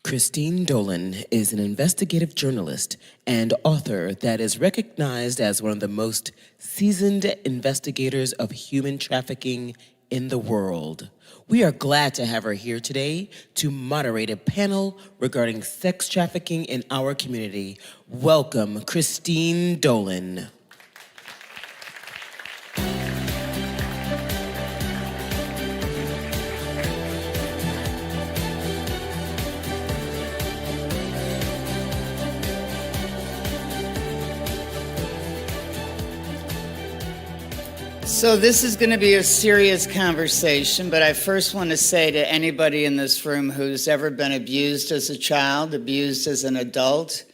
Christine Dolan is an investigative journalist and author that is recognized as one of the most seasoned investigators of human trafficking in the world. We are glad to have her here today to moderate a panel regarding sex trafficking in our community. Welcome, Christine Dolan. So this is going to be a serious conversation, but I first want to say to anybody in this room who's ever been abused as a child, abused as an adult,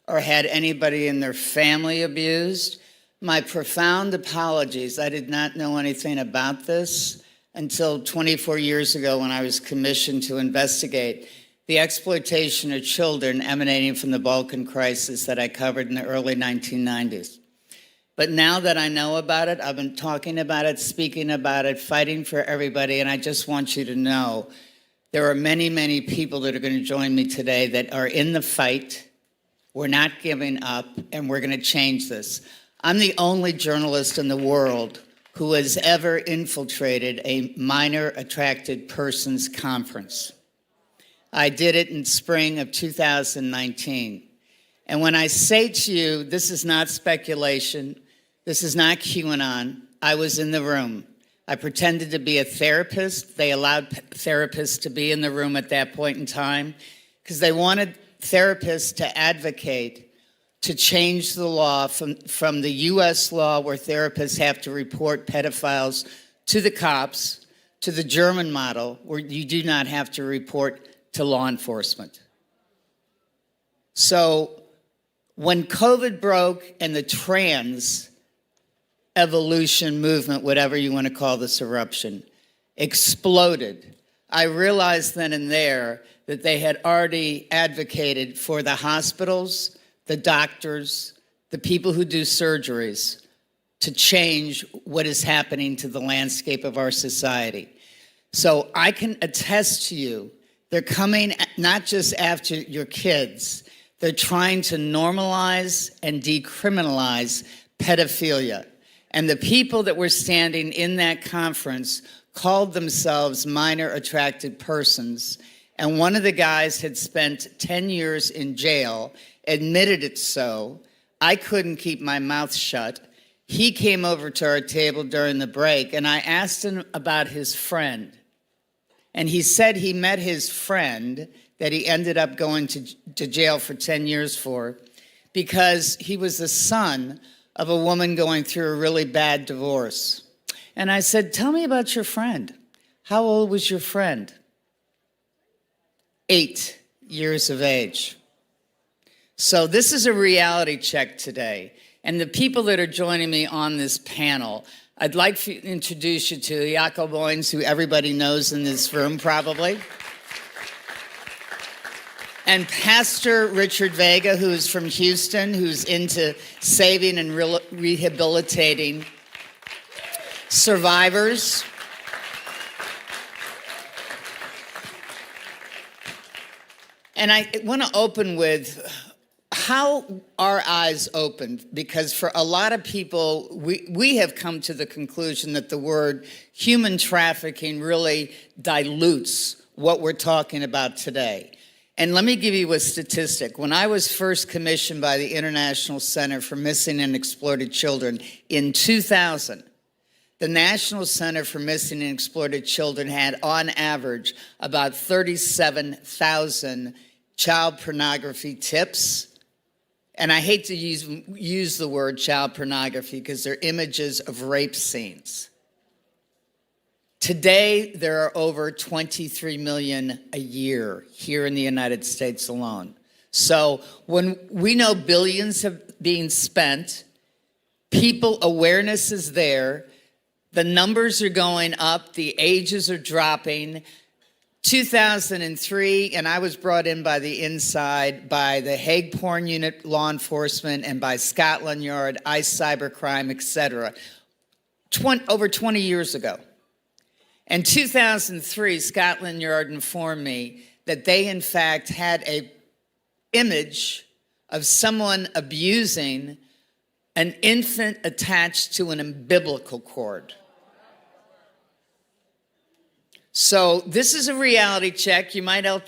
or had anybody in their family abused, my profound apologies. I did not know anything about this until 24 years ago when I was commissioned to investigate the exploitation of children emanating from the Balkan crisis that I covered in the early 1990s. But now that I know about it, I've been talking about it, speaking about it, fighting for everybody, and I just want you to know there are many, many people that are going to join me today that are in the fight. We're not giving up, and we're going to change this. I'm the only journalist in the world who has ever infiltrated a minor attracted persons conference. I did it in spring of 2019. And when I say to you, this is not speculation, this is not QAnon, I was in the room. I pretended to be a therapist. They allowed therapists to be in the room at that point in time because they wanted therapists to advocate to change the law from the US law where therapists have to report pedophiles to the cops to the German model where you do not have to report to law enforcement. So when COVID broke and the trans evolution movement, whatever you want to call this eruption, exploded, I realized then and there that they had already advocated for the hospitals, the doctors, the people who do surgeries to change what is happening to the landscape of our society. So I can attest to you, they're coming not just after your kids, they're trying to normalize and decriminalize pedophilia. And the people that were standing in that conference called themselves minor attracted persons. And one of the guys had spent 10 years in jail, admitted it so. I couldn't keep my mouth shut. He came over to our table during the break, and I asked him about his friend. And he said he met his friend that he ended up going to jail for 10 years for because he was the son of a woman going through a really bad divorce. And I said, tell me about your friend. How old was your friend? 8 years of age. So this is a reality check today. And the people that are joining me on this panel, I'd like to introduce you to Jaco Booyens, who everybody knows in this room probably. And Pastor Richard Vega, who's from Houston, who's into saving and rehabilitating survivors. And I want to open with how our eyes opened, because for a lot of people, we have come to the conclusion that the word human trafficking really dilutes what we're talking about today. And let me give you a statistic. When I was first commissioned by the International Center for Missing and Exploited Children in 2000, the National Center for Missing and Exploited Children had, on average, about 37,000 child pornography tips. And I hate to use the word child pornography because they're images of rape scenes. Today, there are over 23 million a year here in the United States alone. So when we know billions have been spent, people awareness is there, the numbers are going up, the ages are dropping. 2003, and I was brought in by the inside by the Hague Porn Unit Law Enforcement and by Scotland Yard, ICE Cybercrime, etc. Over 20 years ago. In 2003, Scotland Yard informed me that they, in fact, had an image of someone abusing an infant attached to an umbilical cord. So this is a reality check. You might have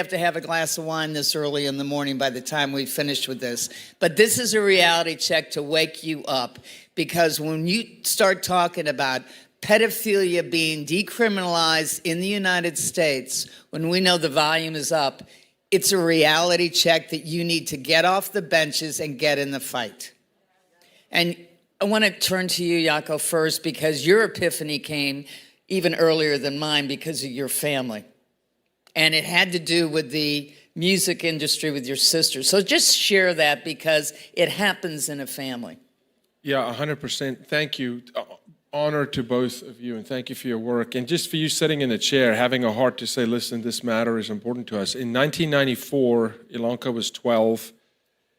to have a glass of wine this early in the morning by the time we finish with this. But this is a reality check to wake you up, because when you start talking about pedophilia being decriminalized in the United States, when we know the volume is up, it's a reality check that you need to get off the benches and get in the fight. And I want to turn to you, Jaco, first, because your epiphany came even earlier than mine because of your family. And it had to do with the music industry with your sister. So just share that because it happens in a family. Yeah, 100%. Thank you. Honor to both of you, and thank you for your work. And just for you sitting in the chair, having a heart to say, listen, this matter is important to us. In 1994, Ilanka was 12.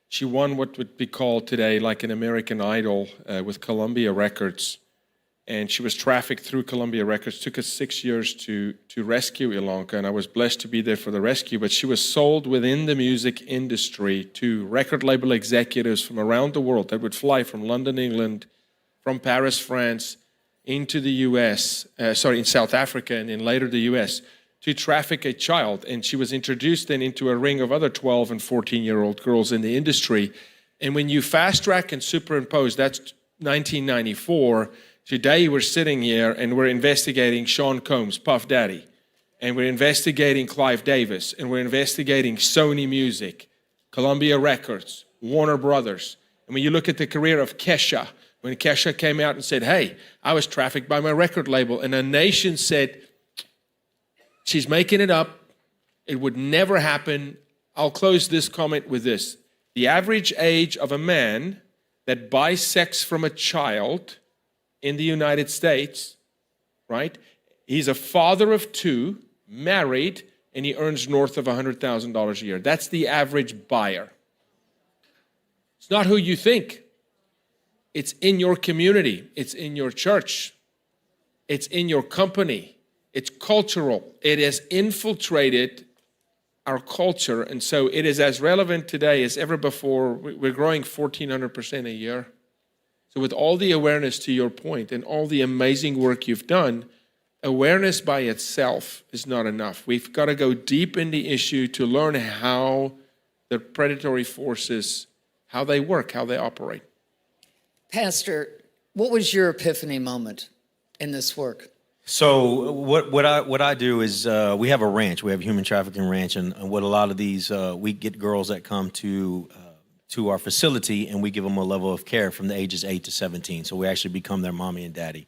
She won what would be called today like an American Idol with Columbia Records. And she was trafficked through Columbia Records. Took us 6 years to rescue Ilanka, and I was blessed to be there for the rescue. But she was sold within the music industry to record label executives from around the world that would fly from London, England, from Paris, France, into the US, in South Africa, and then later the US, to traffic a child. And she was introduced then into a ring of other 12 and 14-year-old girls in the industry. And when you fast track and superimpose, that's 1994, today we're sitting here and we're investigating Sean Combs, Puff Daddy, and we're investigating Clive Davis, and we're investigating Sony Music, Columbia Records, Warner Brothers. And when you look at the career of Kesha, when Kesha came out and said, hey, I was trafficked by my record label, and a nation said, she's making it up, it would never happen. I'll close this comment with this. The average age of a man that buys sex from a child in the United States, right? He's a father of 2, married, and he earns north of $100,000 a year. That's the average buyer. It's not who you think. It's in your community. It's in your church. It's in your company. It's cultural. It has infiltrated our culture, and so it is as relevant today as ever before. We're growing 1,400% a year. So with all the awareness, to your point, and all the amazing work you've done, awareness by itself is not enough. We've got to go deep in the issue to learn how the predatory forces, how they work, how they operate. Pastor, what was your epiphany moment in this work? So what I do is we have a ranch. We have a human trafficking ranch, and what a lot of these, we get girls that come to our facility, and we give them a level of care from the ages 8 to 17. So we actually become their mommy and daddy.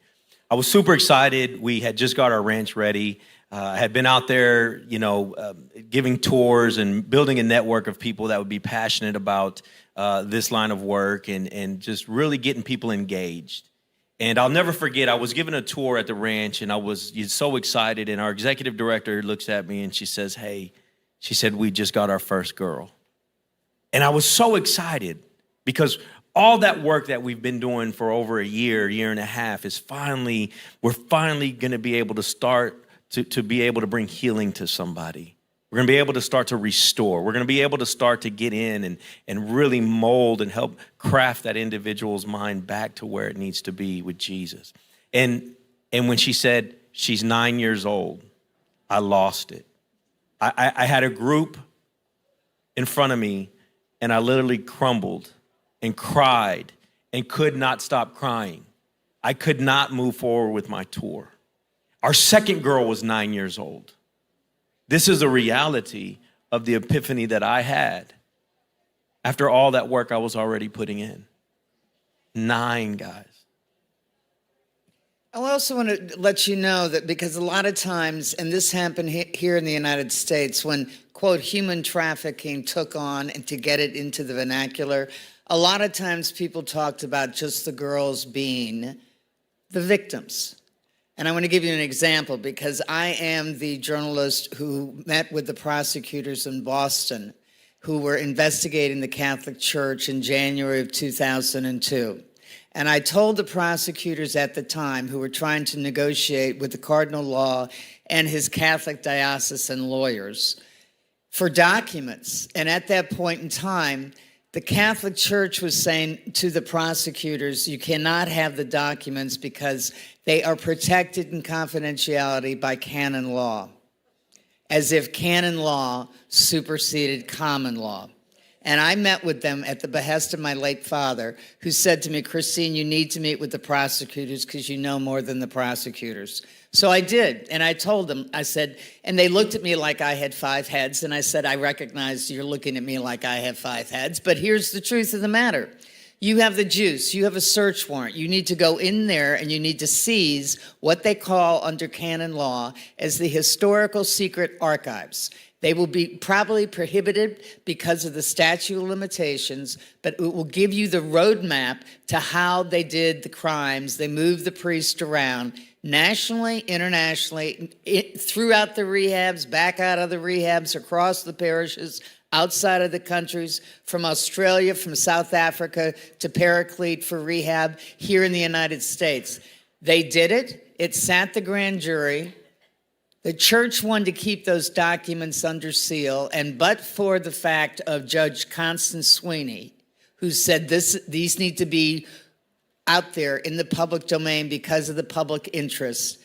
I was super excited. We had just got our ranch ready. I had been out there, giving tours and building a network of people that would be passionate about this line of work and just really getting people engaged. And I'll never forget, I was given a tour at the ranch, and I was so excited. And our executive director looks at me and she says, hey, she said, we just got our first girl. And I was so excited because all that work that we've been doing for over a year and a half is we're finally going to be able to start to be able to bring healing to somebody. We're going to be able to start to restore. We're going to be able to start to get in and really mold and help craft that individual's mind back to where it needs to be with Jesus. And when she said she's 9 years old, I lost it. I had a group in front of me, and I literally crumbled and cried and could not stop crying. I could not move forward with my tour. Our second girl was 9 years old. This is a reality of the epiphany that I had after all that work I was already putting in. 9 guys. I also want to let you know that because a lot of times, and this happened here in the United States, when, quote, human trafficking took on and to get it into the vernacular, a lot of times people talked about just the girls being the victims. And I want to give you an example because I am the journalist who met with the prosecutors in Boston who were investigating the Catholic Church in January of 2002. And I told the prosecutors at the time who were trying to negotiate with the Cardinal Law and his Catholic diocesan lawyers for documents. And at that point in time, the Catholic Church was saying to the prosecutors, you cannot have the documents because they are protected in confidentiality by canon law, as if canon law superseded common law. And I met with them at the behest of my late father, who said to me, Christine, you need to meet with the prosecutors because you know more than the prosecutors. So I did, and I told them, I said, and they looked at me like I had 5 heads, and I said, I recognize you're looking at me like I have 5 heads, but here's the truth of the matter. You have the juice. You have a search warrant. You need to go in there and you need to seize what they call under canon law as the historical secret archives. They will be probably prohibited because of the statute of limitations, but it will give you the roadmap to how they did the crimes. They moved the priest around nationally, internationally, throughout the rehabs, back out of the rehabs, across the parishes, outside of the countries, from Australia, from South Africa to Paraclete for rehab here in the United States. They did it. It sat the grand jury. The church wanted to keep those documents under seal, and but for the fact of Judge Constance Sweeney, who said these need to be out there in the public domain because of the public interest,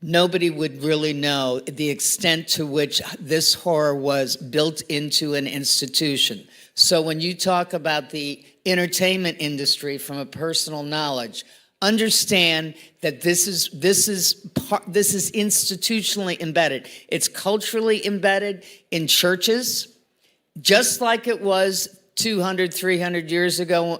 nobody would really know the extent to which this horror was built into an institution. So when you talk about the entertainment industry from a personal knowledge, understand that this is institutionally embedded. It's culturally embedded in churches, just like it was 200, 300 years ago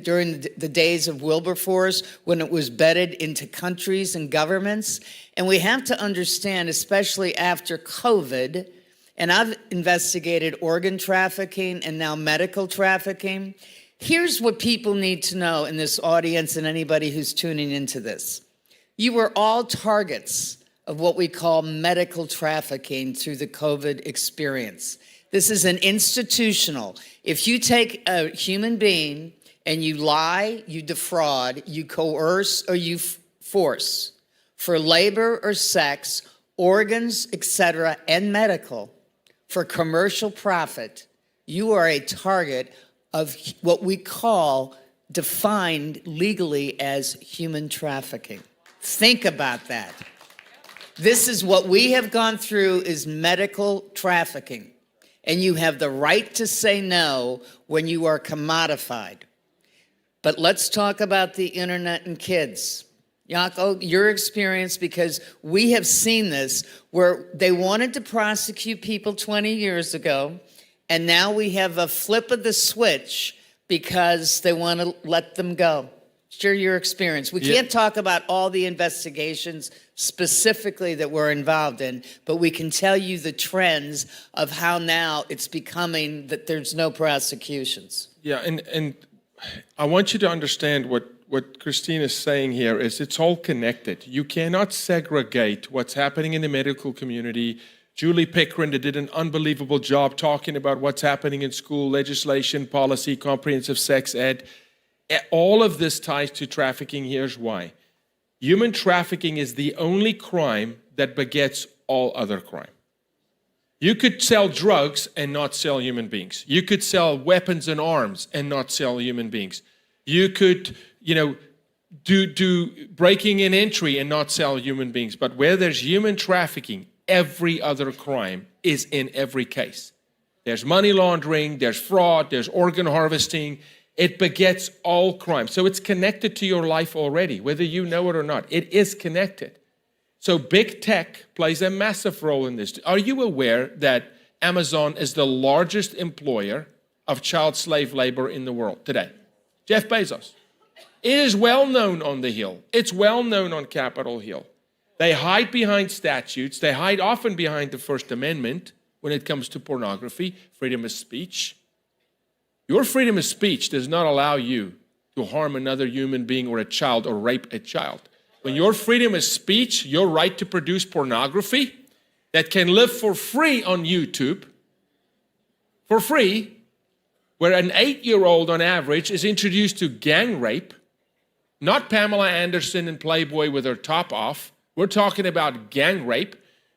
during the days of Wilberforce, when it was bedded into countries and governments. And we have to understand, especially after COVID, and I've investigated organ trafficking and now medical trafficking. Here's what people need to know in this audience and anybody who's tuning into this. You were all targets of what we call medical trafficking through the COVID experience. This is an institutional. If you take a human being and you lie, you defraud, you coerce, or you force for labor or sex, organs, etc., and medical, for commercial profit, you are a target of what we call, defined legally as human trafficking. Think about that. This is what we have gone through is medical trafficking. And you have the right to say no when you are commodified. But let's talk about the internet and kids. Jaco, your experience, because we have seen this, where they wanted to prosecute people 20 years ago, and now we have a flip of the switch because they want to let them go. Share your experience. We can't talk about all the investigations specifically that we're involved in, but we can tell you the trends of how now it's becoming that there's no prosecutions. Yeah, and I want you to understand what Christine is saying here is it's all connected. You cannot segregate what's happening in the medical community. Julie Pickering did an unbelievable job talking about what's happening in school, legislation, policy, comprehensive sex ed. All of this ties to trafficking. Here's why. Human trafficking is the only crime that begets all other crime. You could sell drugs and not sell human beings. You could sell weapons and arms and not sell human beings. You could, do breaking and entry and not sell human beings. But where there's human trafficking, every other crime is in every case. There's money laundering, there's fraud, there's organ harvesting. It begets all crime. So it's connected to your life already, whether you know it or not. It is connected. So big tech plays a massive role in this. Are you aware that Amazon is the largest employer of child slave labor in the world today? Jeff Bezos. It is well known on the Hill. It's well known on Capitol Hill. They hide behind statutes. They hide often behind the First Amendment when it comes to pornography, freedom of speech. Your freedom of speech does not allow you to harm another human being or a child or rape a child. When your freedom of speech, your right to produce pornography that can live for free on YouTube, for free, where an 8-year-old on average is introduced to gang rape, not Pamela Anderson in Playboy with her top off. We're talking about gang rape.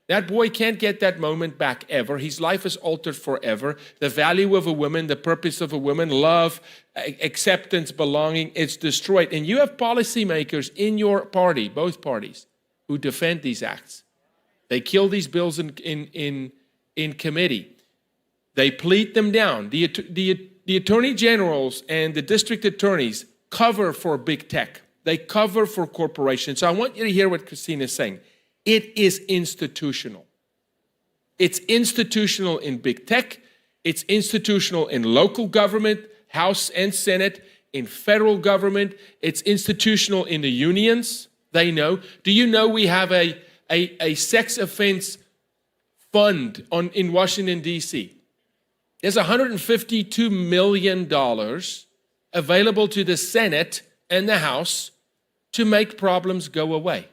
That boy can't get that moment back ever. His life is altered forever. The value of a woman, the purpose of a woman, love, acceptance, belonging, it's destroyed. And you have policymakers in your party, both parties, who defend these acts. They kill these bills in committee. They plead them down. The attorney generals and the district attorneys cover for big tech. They cover for corporations. So I want you to hear what Christine is saying. It is institutional. It's institutional in big tech. It's institutional in local government, House and Senate. in federal government. It's institutional in the unions. They know. Do you know we have a sex offense fund in Washington, D.C.? There's $152 million available to the Senate and the House to make problems go away.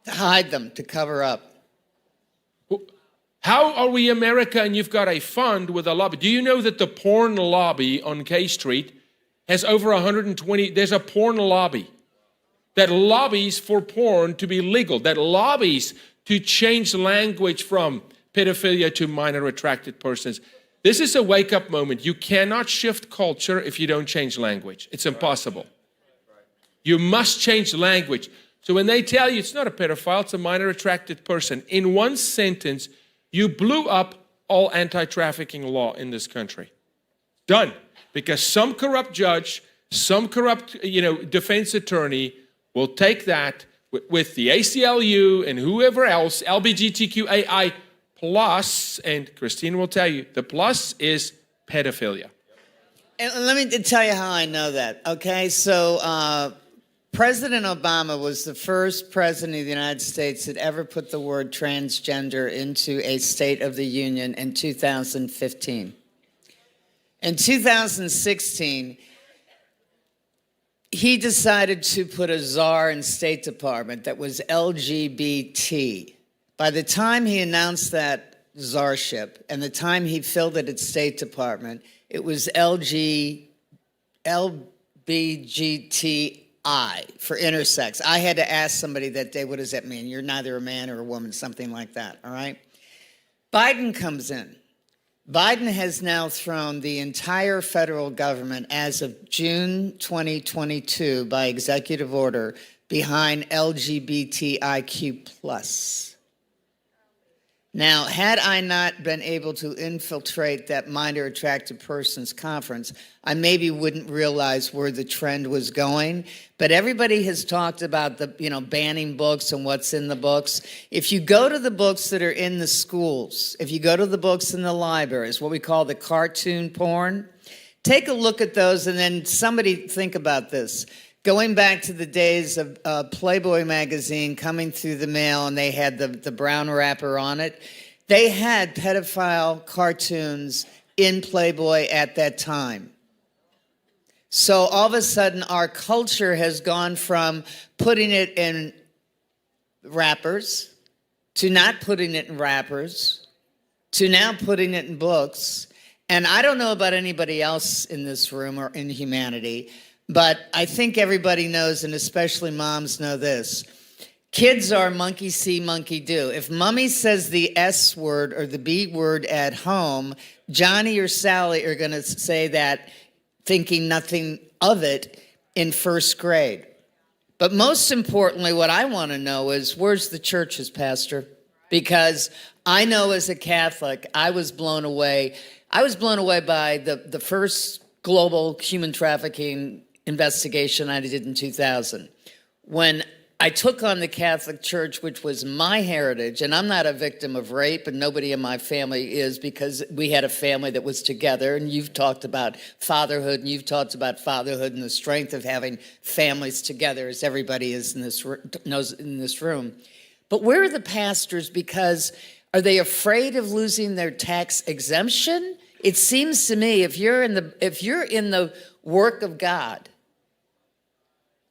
To hide them, to cover up. How are we America and you've got a fund with a lobby? Do you know that the porn lobby on K Street has over 120, there's a porn lobby that lobbies for porn to be legal, that lobbies to change language from pedophilia to minor attracted persons. This is a wake-up moment. You cannot shift culture if you don't change language. It's impossible. You must change language. So when they tell you it's not a pedophile, it's a minor attracted person, in one sentence, you blew up all anti-trafficking law in this country. Done. Because some corrupt judge, some corrupt, defense attorney will take that with the ACLU and whoever else, LGBTQAI plus, and Christine will tell you, the plus is pedophilia. And let me tell you how I know that, okay? So President Obama was the first president of the United States that ever put the word transgender into a State of the Union in 2015. In 2016, he decided to put a czar in State Department that was LGBT. By the time he announced that czarship and the time he filled it at State Department, it was LBGTI for intersex. I had to ask somebody that day, what does that mean? You're neither a man or a woman, something like that, all right? Biden comes in. Biden has now thrown the entire federal government as of June 2022 by executive order behind LGBTIQ+. Now, had I not been able to infiltrate that minor attracted persons conference, I maybe wouldn't realize where the trend was going. But everybody has talked about the, banning books and what's in the books. If you go to the books that are in the schools, if you go to the books in the libraries, what we call the cartoon porn, take a look at those and then somebody think about this. Going back to the days of Playboy magazine coming through the mail and they had the brown wrapper on it, they had pedophile cartoons in Playboy at that time. So all of a sudden our culture has gone from putting it in wrappers to not putting it in wrappers to now putting it in books. And I don't know about anybody else in this room or in humanity, but I think everybody knows, and especially moms know this. Kids are monkey see, monkey do. If mommy says the S word or the B word at home, Johnny or Sally are going to say that thinking nothing of it in first grade. But most importantly, what I want to know is, where's the churches, Pastor? Because I know as a Catholic, I was blown away. I was blown away by the first global human trafficking investigation I did in 2000. When I took on the Catholic Church, which was my heritage, and I'm not a victim of rape, and nobody in my family is, because we had a family that was together, and you've talked about fatherhood, and you've talked about fatherhood and the strength of having families together, as everybody is knows in this room. But where are the pastors? Because are they afraid of losing their tax exemption? It seems to me, if you're in the work of God,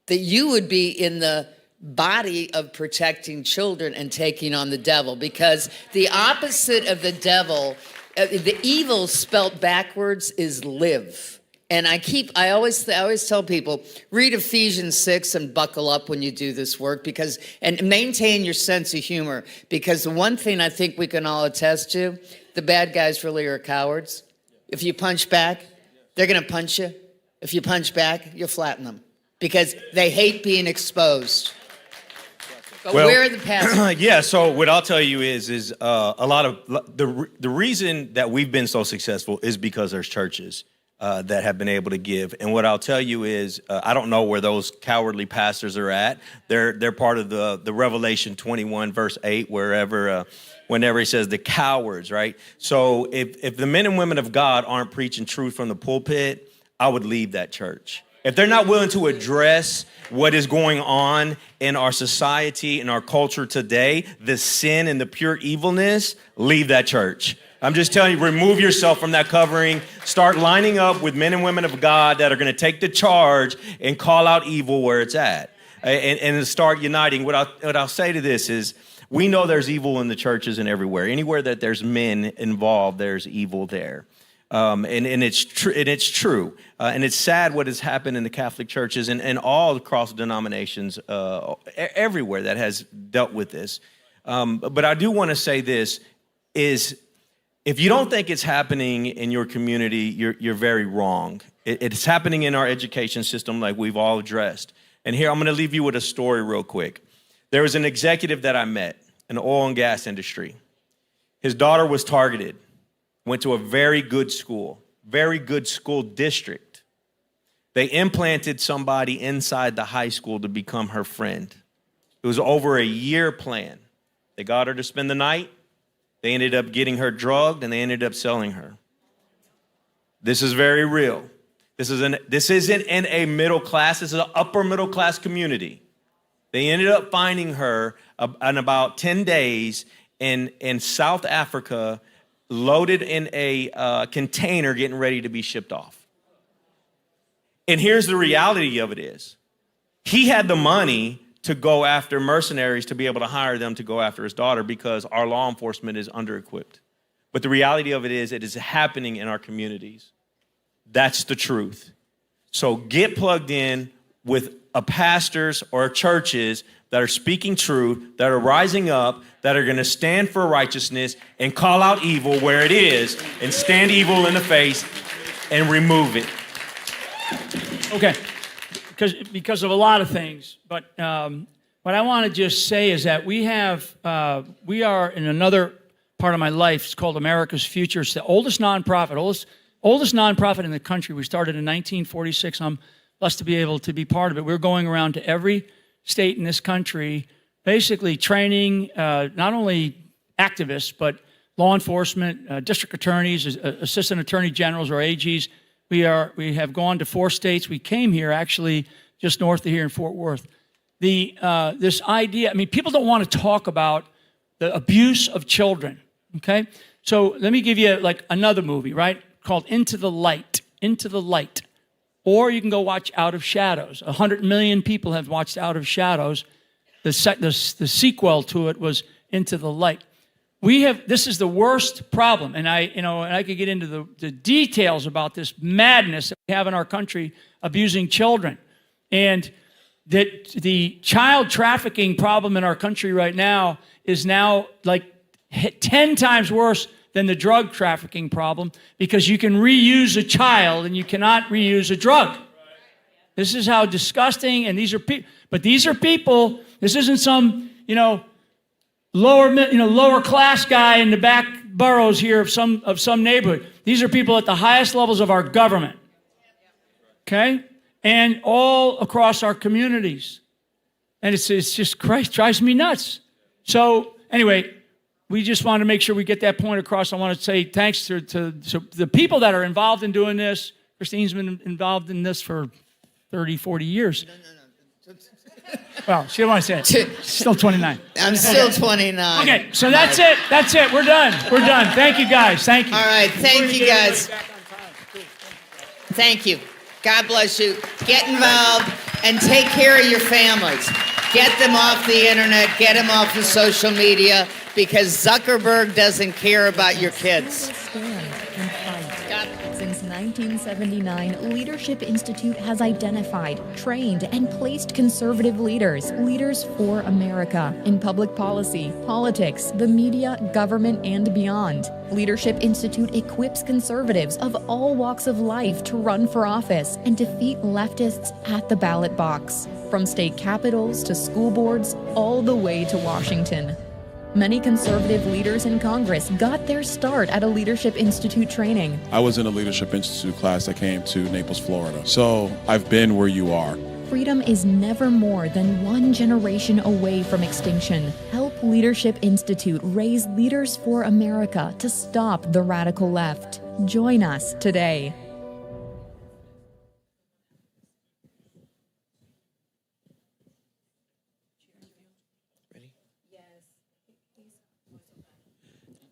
that you would be in the body of protecting children and taking on the devil, because the opposite of the devil, the evil spelt backwards, is live. And I always tell people, read Ephesians 6 and buckle up when you do this work, and maintain your sense of humor, because the one thing I think we can all attest to, the bad guys really are cowards. If you punch back, they're going to punch you. If you punch back, you'll flatten them, because they hate being exposed. But where are the pastors? Yeah, so what I'll tell you is a lot of the reason that we've been so successful is because there's churches that have been able to give. And what I'll tell you is I don't know where those cowardly pastors are at. They're part of the Revelation 21 verse 8, whenever he says the cowards, right? So if the men and women of God aren't preaching truth from the pulpit, I would leave that church. if they're not willing to address what is going on in our society, in our culture today, the sin and the pure evilness, leave that church. I'm just telling you, remove yourself from that covering. Start lining up with men and women of God that are going to take the charge and call out evil where it's at. And start uniting. What I'll say to this is, we know there's evil in the churches and everywhere. Anywhere that there's men involved, there's evil there. And it's true. And it's sad what has happened in the Catholic churches and all across denominations everywhere that has dealt with this. But I do want to say this is, if you don't think it's happening in your community, you're very wrong. It's happening in our education system like we've all addressed. And here, I'm going to leave you with a story real quick. There was an executive that I met in the oil and gas industry. His daughter was targeted, went to a very good school district. They implanted somebody inside the high school to become her friend. It was over a year plan. They got her to spend the night. They ended up getting her drugged, and they ended up selling her. This is very real. This isn't in a middle class. This is an upper middle class community. They ended up finding her in about 10 days in South Africa, loaded in a container, getting ready to be shipped off. And here's the reality of it is, he had the money to go after mercenaries to be able to hire them to go after his daughter because our law enforcement is under-equipped. But the reality of it is happening in our communities. That's the truth. So get plugged in with pastors or churches that are speaking truth, that are rising up, that are going to stand for righteousness and call out evil where it is and stand evil in the face and remove it. Okay, because of a lot of things. But what I want to just say is that we are in another part of my life. It's called America's Future. It's the oldest nonprofit in the country. We started in 1946. I'm blessed to be able to be part of it. We're going around to every state in this country, basically training not only activists, but law enforcement, district attorneys, assistant attorney generals, or AGs. We have gone to 4 states. We came here actually just north of here in Fort Worth. This idea, I mean, people don't want to talk about the abuse of children, okay? So let me give you like another movie, right? Called Into the Light. Or you can go watch Out of Shadows. 100 million people have watched Out of Shadows. The sequel to it was Into the Light. This is the worst problem, and I could get into the details about this madness that we have in our country abusing children. And that the child trafficking problem in our country right now is now like 10 times worse than the drug trafficking problem, because you can reuse a child and you cannot reuse a drug. This is how disgusting, and these are people, this isn't some, lower class guy in the back boroughs here of some neighborhood. These are people at the highest levels of our government. Okay? And all across our communities. And it's just, Christ, drives me nuts. So anyway, we just want to make sure we get that point across. I want to say thanks to the people that are involved in doing this. Christine's been involved in this for 30, 40 years. No. Well, she don't want to say it. Still 29. I'm still 29. Okay, so that's it. We're done. Thank you, guys. Thank you. All right, thank you, guys. Thank you. God bless you. Get involved and take care of your families. Get them off the internet. Get them off of social media, because Zuckerberg doesn't care about your kids. Since 1979, Leadership Institute has identified, trained, and placed conservative leaders for America, in public policy, politics, the media, government, and beyond. Leadership Institute equips conservatives of all walks of life to run for office and defeat leftists at the ballot box, from state capitals to school boards, all the way to Washington. Many conservative leaders in Congress got their start at a Leadership Institute training. I was in a Leadership Institute class that came to Naples, Florida. So I've been where you are. Freedom is never more than one generation away from extinction. Help Leadership Institute raise leaders for America to stop the radical left. Join us today.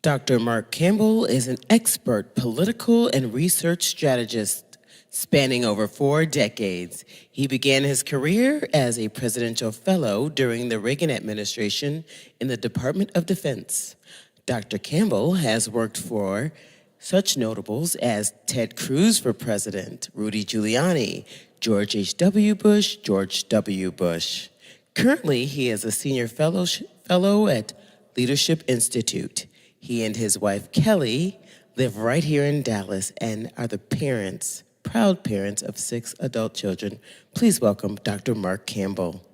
Dr. Mark Campbell is an expert political and research strategist spanning over 4 decades. He began his career as a presidential fellow during the Reagan administration in the Department of Defense. Dr. Campbell has worked for such notables as Ted Cruz for president, Rudy Giuliani, George H.W. Bush, George W. Bush. Currently, he is a senior fellow at Leadership Institute. He and his wife, Kelly, live right here in Dallas and are the proud parents of 6 adult children. Please welcome Dr. Mark Campbell.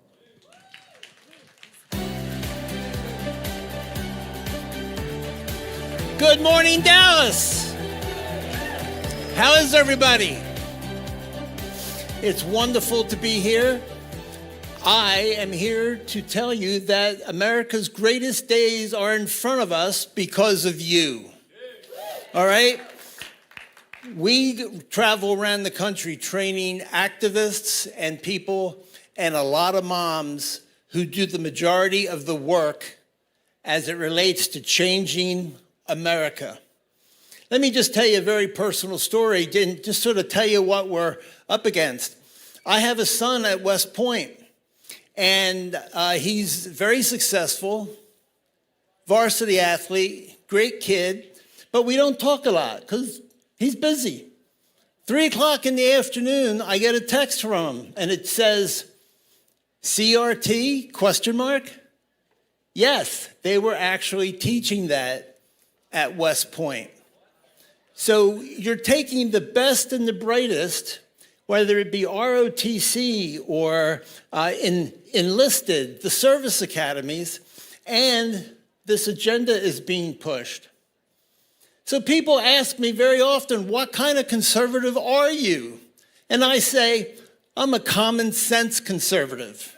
Good morning, Dallas. How is everybody? It's wonderful to be here. I am here to tell you that America's greatest days are in front of us because of you. All right? We travel around the country training activists and people and a lot of moms who do the majority of the work as it relates to changing America. Let me just tell you a very personal story, just sort of tell you what we're up against. I have a son at West Point, and he's very successful, varsity athlete, great kid, but we don't talk a lot because he's busy. 3 o'clock in the afternoon, I get a text from him, and it says, CRT, question mark? Yes, they were actually teaching that at West Point. So you're taking the best and the brightest, whether it be ROTC or enlisted, the service academies, and this agenda is being pushed. So people ask me very often, what kind of conservative are you? And I say, I'm a common sense conservative.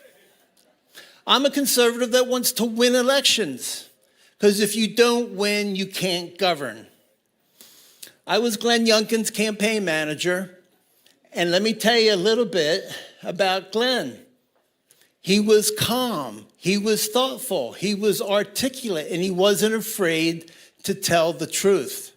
I'm a conservative that wants to win elections, because if you don't win, you can't govern. I was Glenn Youngkin's campaign manager, and let me tell you a little bit about Glenn. He was calm, he was thoughtful, he was articulate, and he wasn't afraid to tell the truth.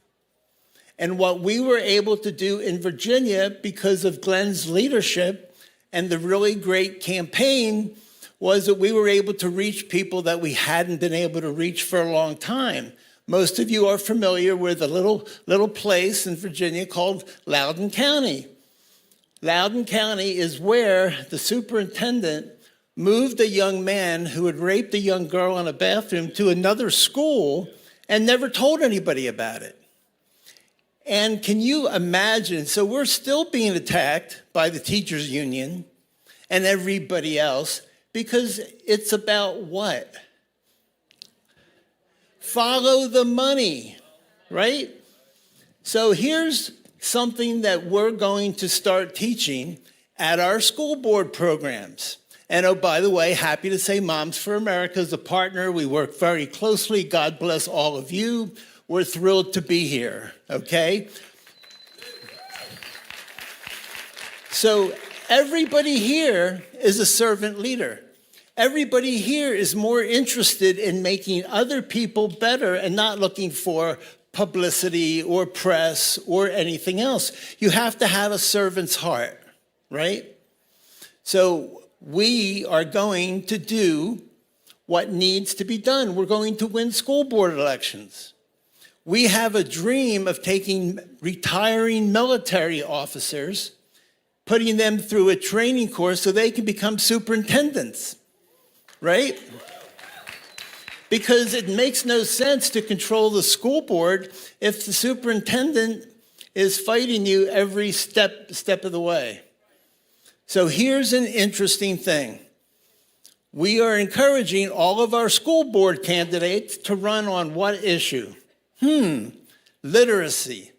And what we were able to do in Virginia, because of Glenn's leadership and the really great campaign, was that we were able to reach people that we hadn't been able to reach for a long time. Most of you are familiar with a little place in Virginia called Loudoun County. Loudoun County is where the superintendent moved a young man who had raped a young girl in a bathroom to another school and never told anybody about it. And can you imagine? So we're still being attacked by the teachers union and everybody else because it's about what? Follow the money, right? So here's something that we're going to start teaching at our school board programs. And oh, by the way, happy to say Moms for America is a partner. We work very closely. God bless all of you. We're thrilled to be here, okay? So everybody here is a servant leader. Everybody here is more interested in making other people better and not looking for publicity or press or anything else. You have to have a servant's heart, right? So we are going to do what needs to be done. We're going to win school board elections. We have a dream of taking retiring military officers, putting them through a training course so they can become superintendents, right? Because it makes no sense to control the school board if the superintendent is fighting you every step of the way. So here's an interesting thing. We are encouraging all of our school board candidates to run on what issue? Literacy.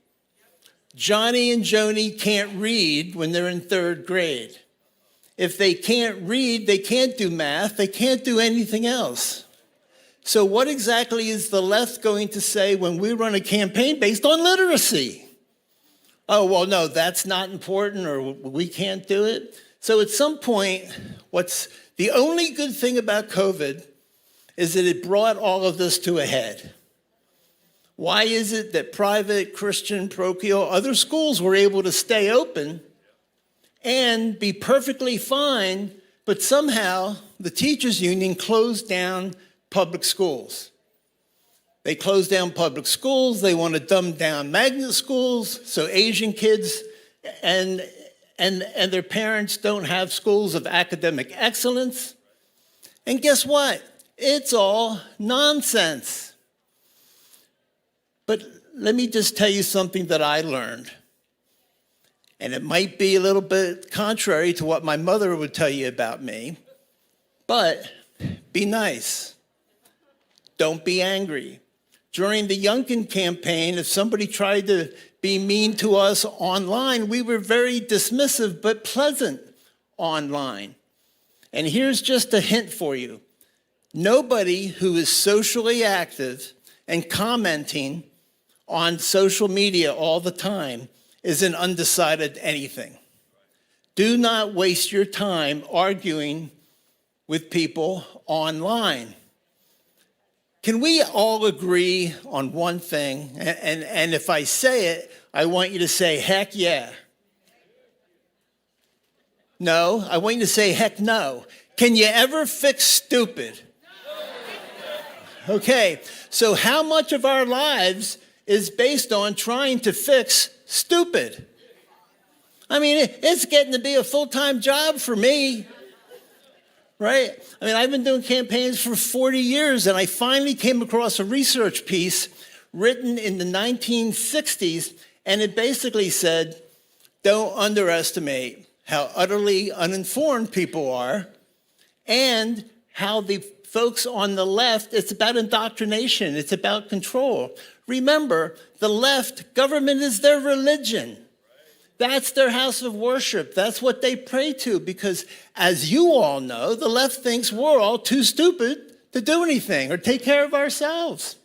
Johnny and Joni can't read when they're in 3rd grade. If they can't read, they can't do math, they can't do anything else. So what exactly is the left going to say when we run a campaign based on literacy? Oh, well, no, that's not important, or we can't do it. So at some point, what's the only good thing about COVID is that it brought all of this to a head. Why is it that private, Christian, parochial, other schools were able to stay open and be perfectly fine, but somehow the teachers union closed down public schools? They closed down public schools. They want to dumb down magnet schools so Asian kids and their parents don't have schools of academic excellence. And guess what? It's all nonsense. But let me just tell you something that I learned. And it might be a little bit contrary to what my mother would tell you about me, but be nice. Don't be angry. During the Youngkin campaign, if somebody tried to be mean to us online, we were very dismissive but pleasant online. And here's just a hint for you. Nobody who is socially active and commenting on social media all the time is an undecided anything. Do not waste your time arguing with people online. Can we all agree on one thing? And if I say it, I want you to say, heck yeah. No, I want you to say, heck no. Can you ever fix stupid? Okay, so how much of our lives is based on trying to fix stupid? I mean, it's getting to be a full-time job for me. Right? I mean, I've been doing campaigns for 40 years, and I finally came across a research piece written in the 1960s, and it basically said, don't underestimate how utterly uninformed people are, and how the folks on the left, it's about indoctrination, it's about control. Remember, the left, government is their religion. That's their house of worship. That's what they pray to, because as you all know, the left thinks we're all too stupid to do anything or take care of ourselves.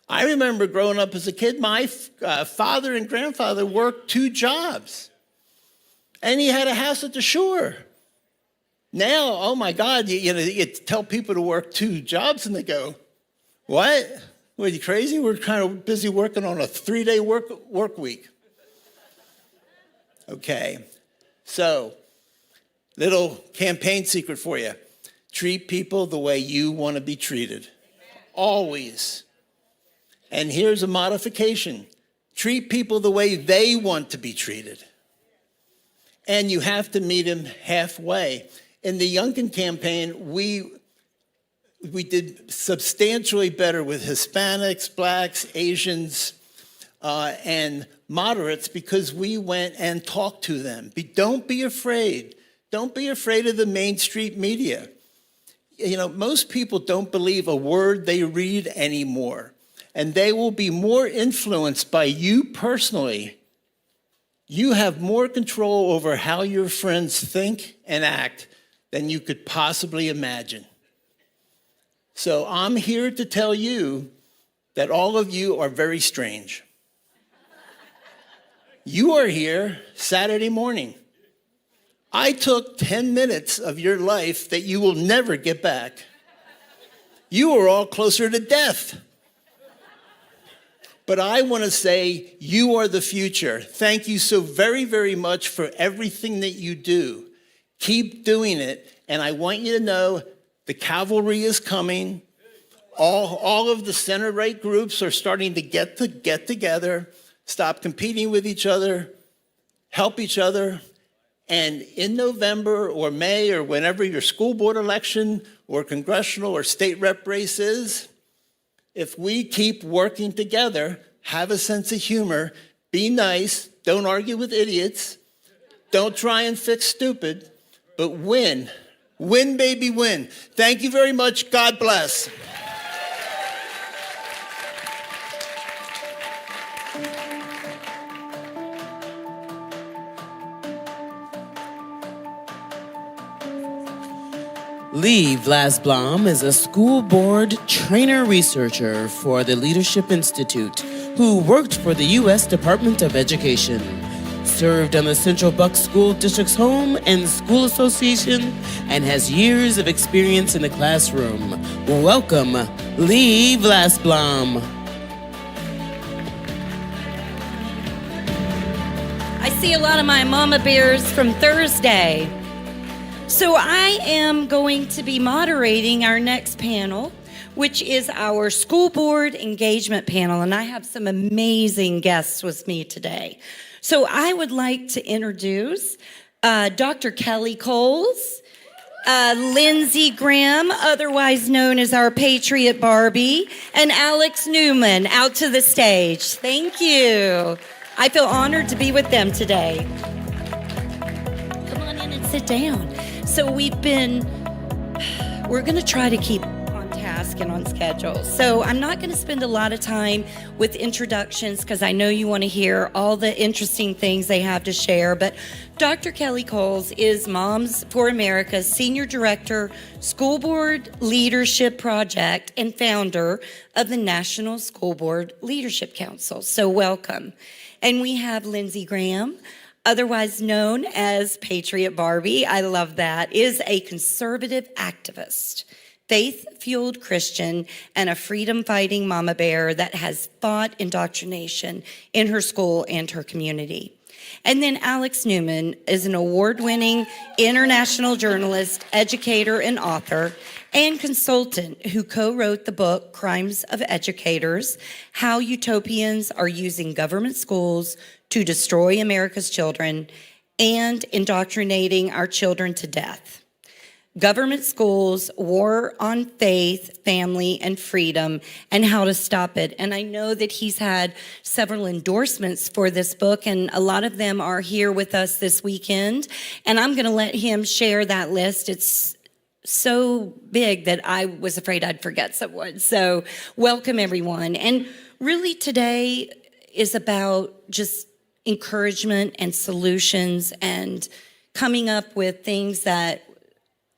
I remember growing up as a kid, my father and grandfather worked 2 jobs, and he had a house at the shore. Now, oh my God, you tell people to work 2 jobs and they go, what? What, are you crazy? We're kind of busy working on a 3-day work week. Okay, so little campaign secret for you. Treat people the way you want to be treated. Always. And here's a modification. Treat people the way they want to be treated. And you have to meet them halfway. In the Youngkin campaign, we did substantially better with Hispanics, Blacks, Asians, and moderates, because we went and talked to them. Don't be afraid. Don't be afraid of the mainstream media. You know, most people don't believe a word they read anymore, and they will be more influenced by you personally. You have more control over how your friends think and act than you could possibly imagine. So I'm here to tell you that all of you are very strange. You are here Saturday morning. I took 10 minutes of your life that you will never get back. You are all closer to death. But I want to say you are the future. Thank you so very, very much for everything that you do. Keep doing it. And I want you to know the cavalry is coming. All of the center-right groups are starting to get together. Stop competing with each other, help each other, and in November or May or whenever your school board election or congressional or state rep race is, if we keep working together, have a sense of humor, be nice, don't argue with idiots, don't try and fix stupid, but win. Win, baby, win. Thank you very much. God bless. Lee Vlasblom is a school board trainer researcher for the Leadership Institute who worked for the U.S. Department of Education, served on the Central Bucks School District's Home and School Association, and has years of experience in the classroom. Welcome, Lee Vlasblom. see a lot of my mama bears from Thursday. So I am going to be moderating our next panel, which is our school board engagement panel, and I have some amazing guests with me today. So I would like to introduce Dr. Kelly Kohls, Lindsey Graham, otherwise known as our Patriot Barbie, and Alex Newman out to the stage. Thank you. I feel honored to be with them today. Come on in and sit down. So we're going to try to keep on task and on schedule. So I'm not going to spend a lot of time with introductions because I know you want to hear all the interesting things they have to share. But Dr. Kelly Kohls is Moms for America's Senior Director, School Board Leadership Project, and founder of the National School Board Leadership Council. So welcome. And we have Lindsey Graham, otherwise known as Patriot Barbie, I love that, is a conservative activist, faith-fueled Christian, and a freedom-fighting mama bear that has fought indoctrination in her school and her community. And then Alex Newman is an award-winning international journalist, educator, and author, and consultant who co-wrote the book, Crimes of Educators, How Utopians Are Using Government Schools to Destroy America's Children and Indoctrinating Our Children to Death. Government Schools, War on Faith, Family, and Freedom, and How to Stop It. And I know that he's had several endorsements for this book, and a lot of them are here with us this weekend. And I'm going to let him share that list. It's so big that I was afraid I'd forget someone. So welcome, everyone. And really today is about just encouragement and solutions and coming up with things that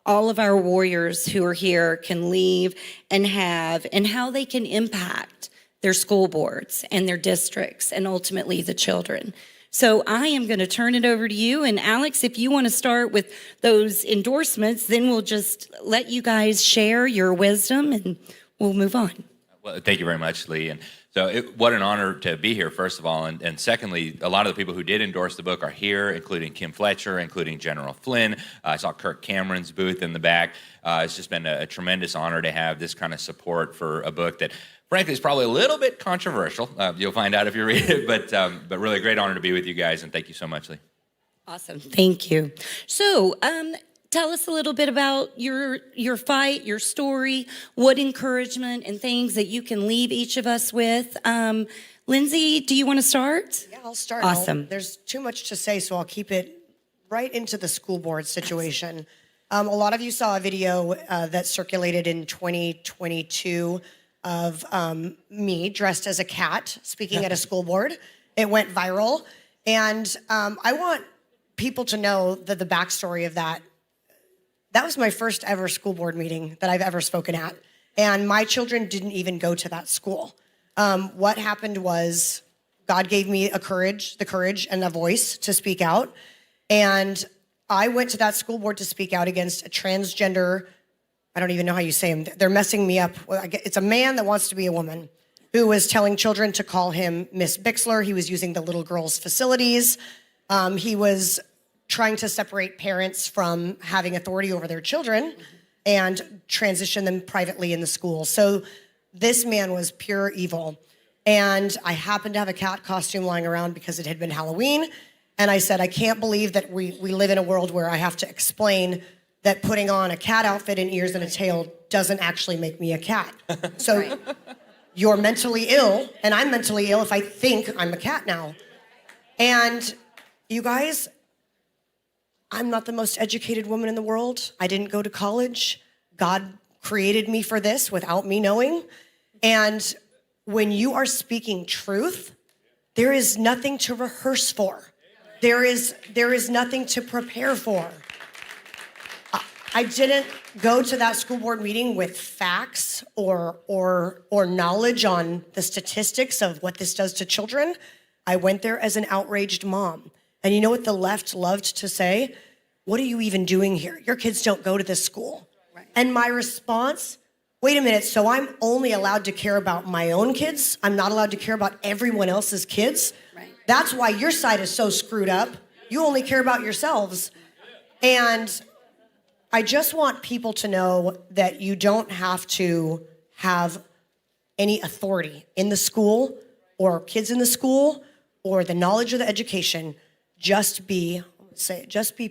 all of our warriors who are here can leave and have, and how they can impact their school boards and their districts and ultimately the children. So I am going to turn it over to you. And Alex, if you want to start with those endorsements, then we'll just let you guys share your wisdom and we'll move on. Well, thank you very much, Lee. And so what an honor to be here, first of all. And secondly, a lot of the people who did endorse the book are here, including Kim Fletcher, including General Flynn. I saw Kirk Cameron's booth in the back. It's just been a tremendous honor to have this kind of support for a book that, frankly, is probably a little bit controversial. You'll find out if you read it, but really a great honor to be with you guys. And thank you so much, Lee. Awesome. Thank you. So, tell us a little bit about your fight, your story, what encouragement and things that you can leave each of us with. Lindsey, do you want to start? Yeah, I'll start. Awesome. There's too much to say, so I'll keep it right into the school board situation. A lot of you saw a video that circulated in 2022 of me dressed as a cat speaking at a school board. It went viral. And I want people to know that the backstory of that was my first ever school board meeting that I've ever spoken at. And my children didn't even go to that school. What happened was God gave me the courage and a voice to speak out. And I went to that school board to speak out against a transgender, I don't even know how you say him. They're messing me up. It's a man that wants to be a woman who was telling children to call him Miss Bixler. He was using the little girls' facilities. He was trying to separate parents from having authority over their children and transition them privately in the school. So this man was pure evil. And I happened to have a cat costume lying around because it had been Halloween. And I said, I can't believe that we live in a world where I have to explain that putting on a cat outfit and ears and a tail doesn't actually make me a cat. So you're mentally ill, and I'm mentally ill if I think I'm a cat now. And you guys, I'm not the most educated woman in the world. I didn't go to college. God created me for this without me knowing. And when you are speaking truth, there is nothing to rehearse for. There is nothing to prepare for. I didn't go to that school board meeting with facts or knowledge on the statistics of what this does to children. I went there as an outraged mom. And you know what the left loved to say? What are you even doing here? Your kids don't go to this school. Right. And my response, wait a minute, so I'm only allowed to care about my own kids? I'm not allowed to care about everyone else's kids? Right. That's why your side is so screwed up. You only care about yourselves. And I just want people to know that you don't have to have any authority in the school or kids in the school or the knowledge of the education. Just be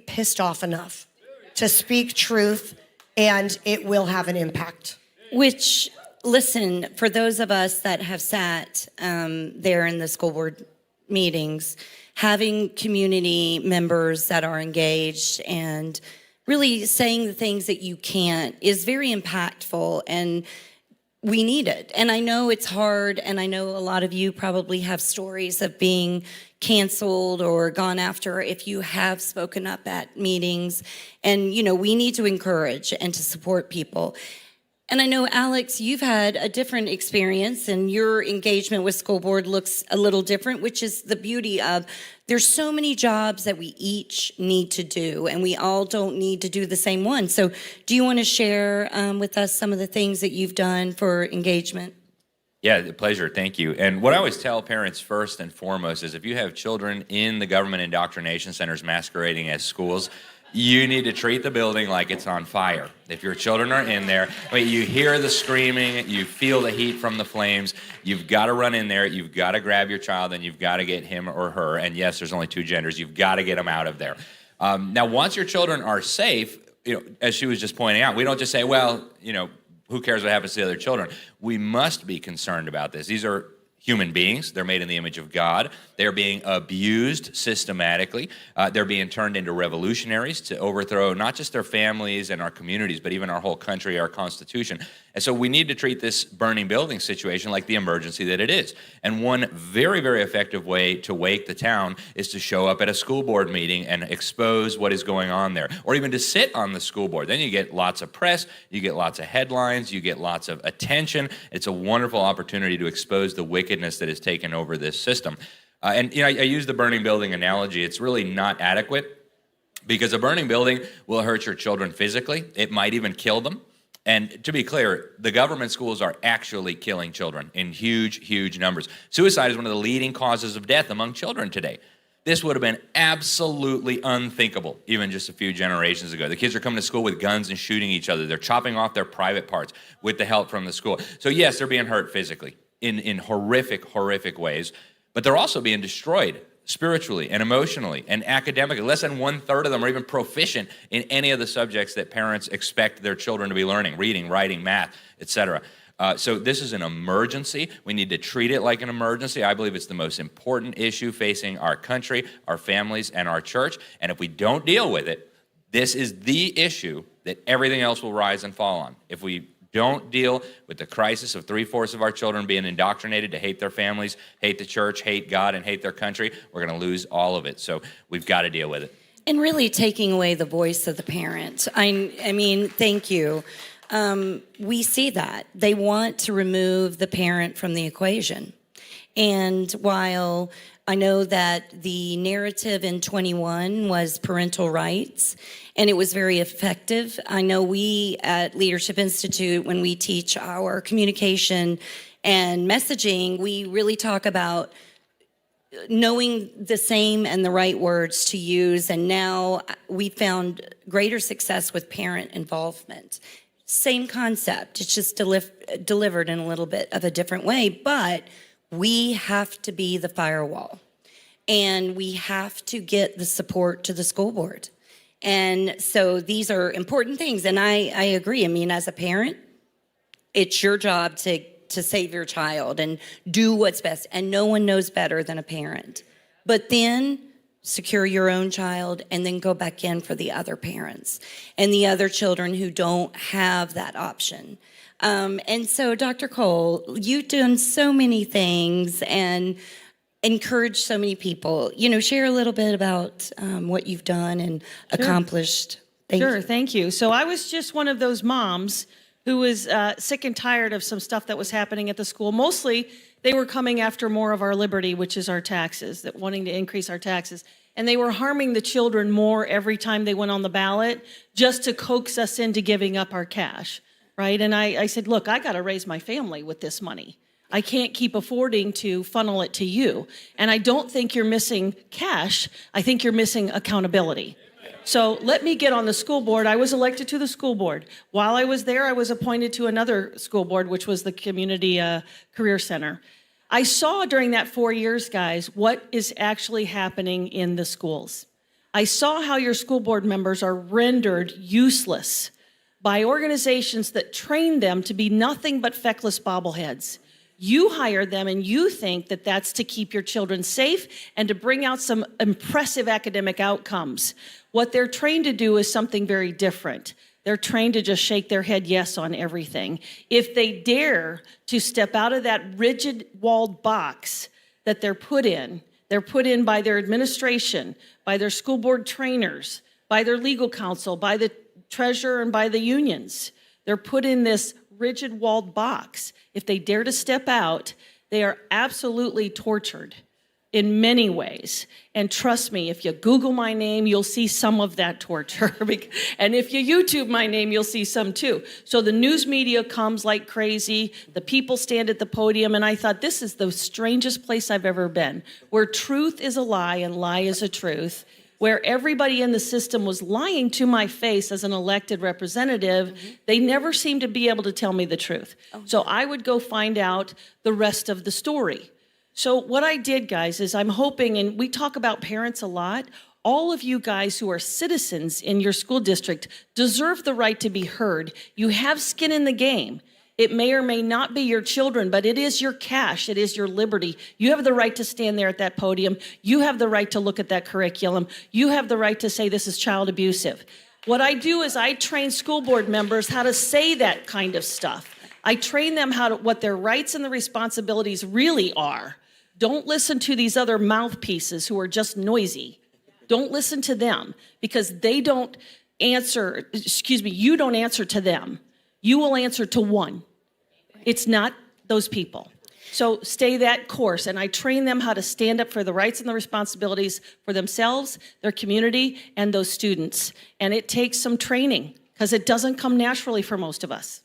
pissed off enough to speak truth, and it will have an impact. Which, listen, for those of us that have sat there in the school board meetings, having community members that are engaged and really saying the things that you can't is very impactful, and we need it. And I know it's hard, and I know a lot of you probably have stories of being canceled or gone after if you have spoken up at meetings. And, you know, we need to encourage and to support people. And I know, Alex, you've had a different experience, and your engagement with school board looks a little different, which is the beauty of there's so many jobs that we each need to do, and we all don't need to do the same one. So do you want to share with us some of the things that you've done for engagement? Yeah, a pleasure. Thank you. And what I always tell parents first and foremost is if you have children in the government indoctrination centers masquerading as schools, you need to treat the building like it's on fire. If your children are in there, you hear the screaming, you feel the heat from the flames, you've got to run in there, you've got to grab your child, and you've got to get him or her, and yes, there's only two genders, you've got to get them out of there. Now, once your children are safe, you know, as she was just pointing out, we don't just say, well, you know, who cares what happens to the other children? We must be concerned about this. These are human beings. They're made in the image of God. They're being abused systematically. They're being turned into revolutionaries to overthrow not just their families and our communities, but even our whole country, our Constitution. And so we need to treat this burning building situation like the emergency that it is. And one very, very effective way to wake the town is to show up at a school board meeting and expose what is going on there, or even to sit on the school board. Then you get lots of press, you get lots of headlines, you get lots of attention. It's a wonderful opportunity to expose the wickedness that has taken over this system. And you know, I use the burning building analogy. It's really not adequate because a burning building will hurt your children physically. It might even kill them. And to be clear, the government schools are actually killing children in huge, huge numbers. Suicide is one of the leading causes of death among children today. This would have been absolutely unthinkable even just a few generations ago. The kids are coming to school with guns and shooting each other. They're chopping off their private parts with the help from the school. So yes, they're being hurt physically in horrific, horrific ways, but they're also being destroyed spiritually and emotionally and academically. Less than 1/3 of them are even proficient in any of the subjects that parents expect their children to be learning: reading, writing, math, etc. So this is an emergency. We need to treat it like an emergency. I believe it's the most important issue facing our country, our families, and our church. And if we don't deal with it, this is the issue that everything else will rise and fall on. If we don't deal with the crisis of 3/4 of our children being indoctrinated to hate their families, hate the church, hate God, and hate their country, we're going to lose all of it. So we've got to deal with it. And really taking away the voice of the parent. I mean, thank you. We see that. They want to remove the parent from the equation. And while I know that the narrative in 21 was parental rights, and it was very effective. I know we at Leadership Institute, when we teach our communication and messaging, we really talk about knowing the same and the right words to use. And now we found greater success with parent involvement. Same concept, it's just delivered in a little bit of a different way, but we have to be the firewall. And we have to get the support to the school board. And so these are important things. And I agree. I mean, as a parent, it's your job to save your child and do what's best. And no one knows better than a parent. But then secure your own child and then go back in for the other parents and the other children who don't have that option. And so, Dr. Kohl, you've done so many things and encouraged so many people. You know, share a little bit about what you've done and accomplished. Thank you. So I was just one of those moms who was sick and tired of some stuff that was happening at the school. Mostly, they were coming after more of our liberty, which is our taxes, that wanting to increase our taxes. And they were harming the children more every time they went on the ballot just to coax us into giving up our cash, right? And I said, look, I got to raise my family with this money. I can't keep affording to funnel it to you. And I don't think you're missing cash. I think you're missing accountability. So let me get on the school board. I was elected to the school board. While I was there, I was appointed to another school board, which was the Community Career Center. I saw during that 4 years, guys, what is actually happening in the schools. I saw how your school board members are rendered useless by organizations that train them to be nothing but feckless bobbleheads. You hire them and you think that that's to keep your children safe and to bring out some impressive academic outcomes. What they're trained to do is something very different. They're trained to just shake their head yes on everything. If they dare to step out of that rigid walled box that they're put in by their administration, by their school board trainers, by their legal counsel, by the treasurer, and by the unions. They're put in this rigid walled box. If they dare to step out, they are absolutely tortured in many ways. And trust me, if you Google my name, you'll see some of that torture. And if you YouTube my name, you'll see some too. So the news media comes like crazy. The people stand at the podium. And I thought, this is the strangest place I've ever been, where truth is a lie and lie is a truth, where everybody in the system was lying to my face as an elected representative. They never seemed to be able to tell me the truth. So I would go find out the rest of the story. So what I did, guys, is I'm hoping, and we talk about parents a lot, all of you guys who are citizens in your school district deserve the right to be heard. You have skin in the game. It may or may not be your children, but it is your cash. It is your liberty. You have the right to stand there at that podium. You have the right to look at that curriculum. You have the right to say this is child abusive. What I do is I train school board members how to say that kind of stuff. I train them what their rights and the responsibilities really are. Don't listen to these other mouthpieces who are just noisy. Don't listen to them because they don't answer, you don't answer to them. You will answer to one. It's not those people. So stay that course. And I train them how to stand up for the rights and the responsibilities for themselves, their community, and those students. And it takes some training because it doesn't come naturally for most of us.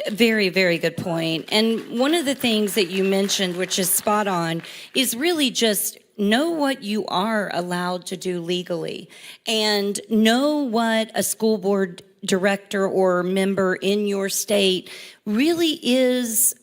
Very, very good point. And one of the things that you mentioned, which is spot on, is really just know what you are allowed to do legally and know what a school board director or member in your state really is,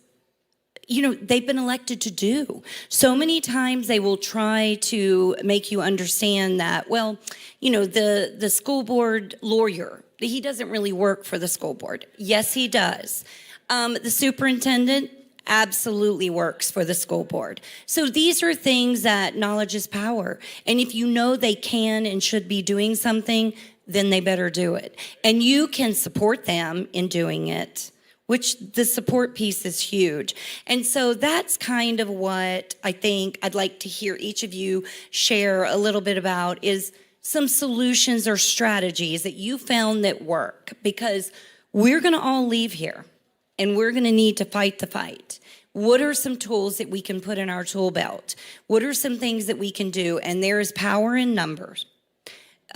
they've been elected to do. So many times they will try to make you understand that, the school board lawyer, he doesn't really work for the school board. Yes, he does. The superintendent absolutely works for the school board. So these are things that knowledge is power. And if you know they can and should be doing something, then they better do it. And you can support them in doing it, which the support piece is huge. And so that's kind of what I think I'd like to hear each of you share a little bit about is some solutions or strategies that you found that work, because we're going to all leave here and we're going to need to fight the fight. What are some tools that we can put in our tool belt? What are some things that we can do? And there is power in numbers.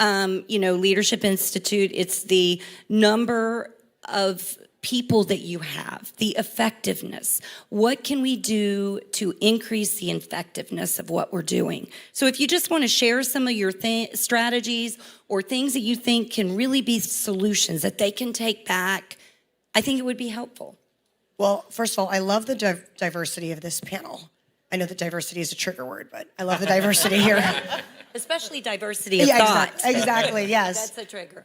Leadership Institute, it's the number of people that you have, the effectiveness. What can we do to increase the effectiveness of what we're doing? So if you just want to share some of your strategies or things that you think can really be solutions that they can take back, I think it would be helpful. Well, first of all, I love the diversity of this panel. I know that diversity is a trigger word, but I love the diversity here. Especially diversity of thought. Exactly, yes. That's a trigger.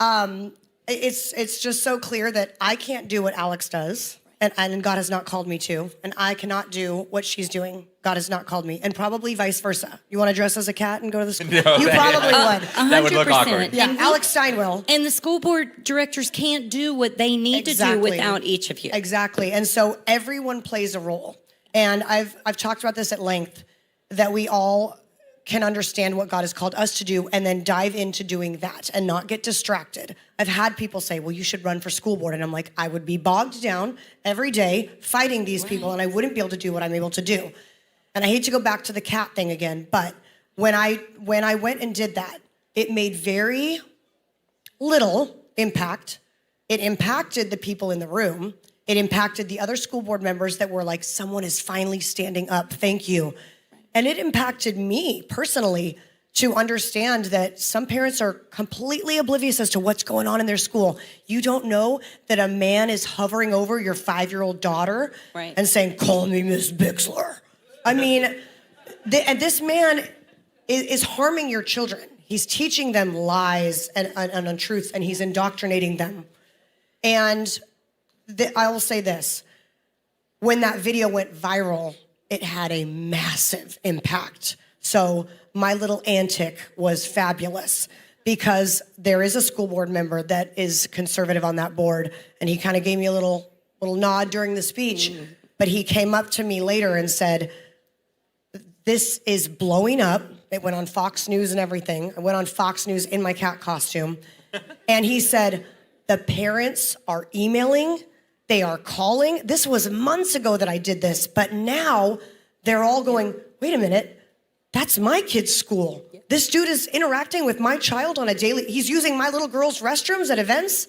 It's just so clear that I can't do what Alex does, and God has not called me to, and I cannot do what she's doing. God has not called me, and probably vice versa. You want to dress as a cat and go to the school? No, you probably would. 100%. That would look awkward. Yeah, and Alex Stein will. And the school board directors can't do what they need to do without each of you. Exactly, and so everyone plays a role. And I've talked about this at length, that we all can understand what God has called us to do and then dive into doing that and not get distracted. I've had people say, well, you should run for school board. And I'm like, I would be bogged down every day fighting these people and I wouldn't be able to do what I'm able to do. And I hate to go back to the cat thing again, but when I went and did that, it made very little impact. It impacted the people in the room. It impacted the other school board members that were like, someone is finally standing up. Thank you. And it impacted me personally to understand that some parents are completely oblivious as to what's going on in their school. You don't know that a man is hovering over your 5-year-old daughter and saying, call me Miss Bixler. I mean, and this man is harming your children. He's teaching them lies and untruths, and he's indoctrinating them. And I will say this. When that video went viral, it had a massive impact. So my little antic was fabulous because there is a school board member that is conservative on that board, and he kind of gave me a little nod during the speech. But he came up to me later and said, this is blowing up. It went on Fox News and everything. I went on Fox News in my cat costume. And he said, the parents are emailing, they are calling. This was months ago that I did this, but now they're all going, wait a minute, that's my kid's school. This dude is interacting with my child on a daily, he's using my little girl's restrooms at events.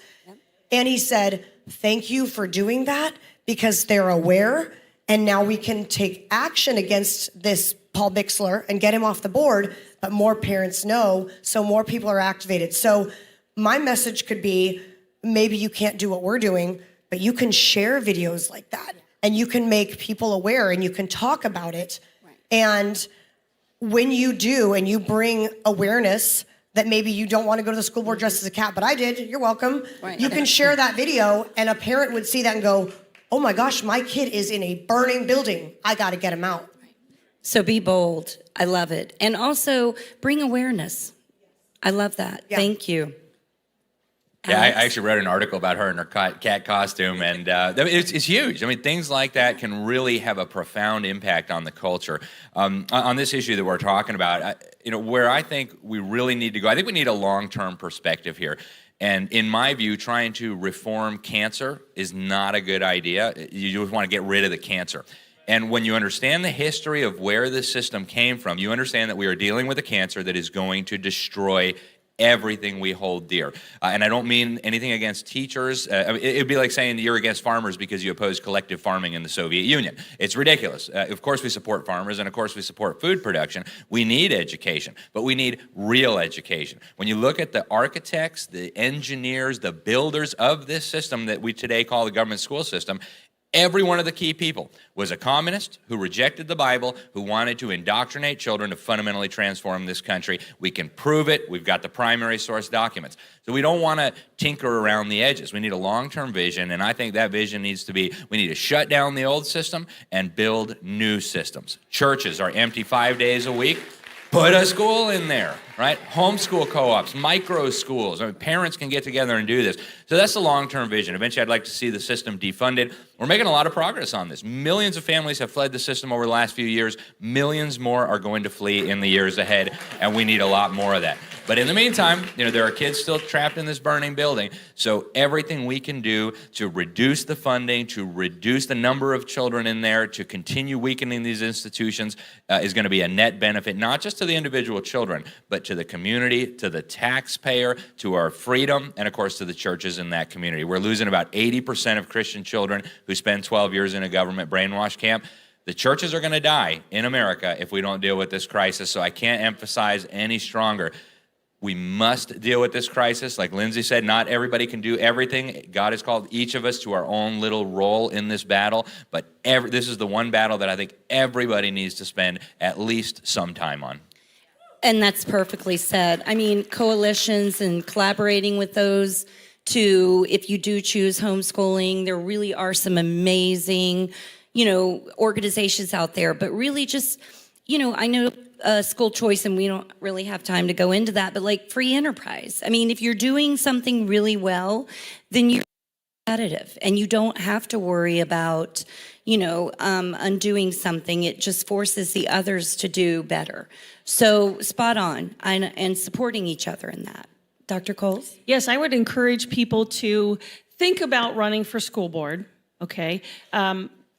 And he said, thank you for doing that because they're aware. And now we can take action against this Paul Bixler and get him off the board, but more parents know, so more people are activated. So my message could be, maybe you can't do what we're doing, but you can share videos like that, and you can make people aware, and you can talk about it. And when you do, and you bring awareness that maybe you don't want to go to the school board dressed as a cat, but I did, you're welcome. You can share that video, and a parent would see that and go, oh my gosh, my kid is in a burning building. I got to get him out. So be bold. I love it. And also bring awareness. I love that. Thank you. Yeah, I actually read an article about her in her cat costume, and it's huge. I mean, things like that can really have a profound impact on the culture. On this issue that we're talking about, where I think we really need to go, I think we need a long-term perspective here. And in my view, trying to reform cancer is not a good idea. You just want to get rid of the cancer. And when you understand the history of where this system came from, you understand that we are dealing with a cancer that is going to destroy everything we hold dear. And I don't mean anything against teachers. It'd be like saying you're against farmers because you oppose collective farming in the Soviet Union. It's ridiculous. Of course we support farmers, and of course we support food production. We need education, but we need real education. When you look at the architects, the engineers, the builders of this system that we today call the government school system, every one of the key people was a communist who rejected the Bible, who wanted to indoctrinate children to fundamentally transform this country. We can prove it. We've got the primary source documents. So we don't want to tinker around the edges. We need a long-term vision, and I think that vision needs to be, we need to shut down the old system and build new systems. Churches are empty 5 days a week. Put a school in there, right? Homeschool co-ops, micro schools. I mean, parents can get together and do this. So that's the long-term vision. Eventually, I'd like to see the system defunded. We're making a lot of progress on this. Millions of families have fled the system over the last few years. Millions more are going to flee in the years ahead, and we need a lot more of that. But in the meantime, there are kids still trapped in this burning building. So everything we can do to reduce the funding, to reduce the number of children in there, to continue weakening these institutions is going to be a net benefit, not just to the individual children, but to the community, to the taxpayer, to our freedom, and of course to the churches in that community. We're losing about 80% of Christian children who spend 12 years in a government brainwash camp. The churches are going to die in America if we don't deal with this crisis, so I can't emphasize any stronger. We must deal with this crisis. Like Lindsey said, not everybody can do everything. God has called each of us to our own little role in this battle, but this is the one battle that I think everybody needs to spend at least some time on. And that's perfectly said. I mean, coalitions and collaborating with those to, if you do choose homeschooling, there really are some amazing, organizations out there, but really just, I know school choice, and we don't really have time to go into that, but like free enterprise. I mean, if you're doing something really well, then you're competitive, and you don't have to worry about, undoing something. It just forces the others to do better. So spot on, and supporting each other in that. Dr. Kohls? Yes, I would encourage people to think about running for school board, okay?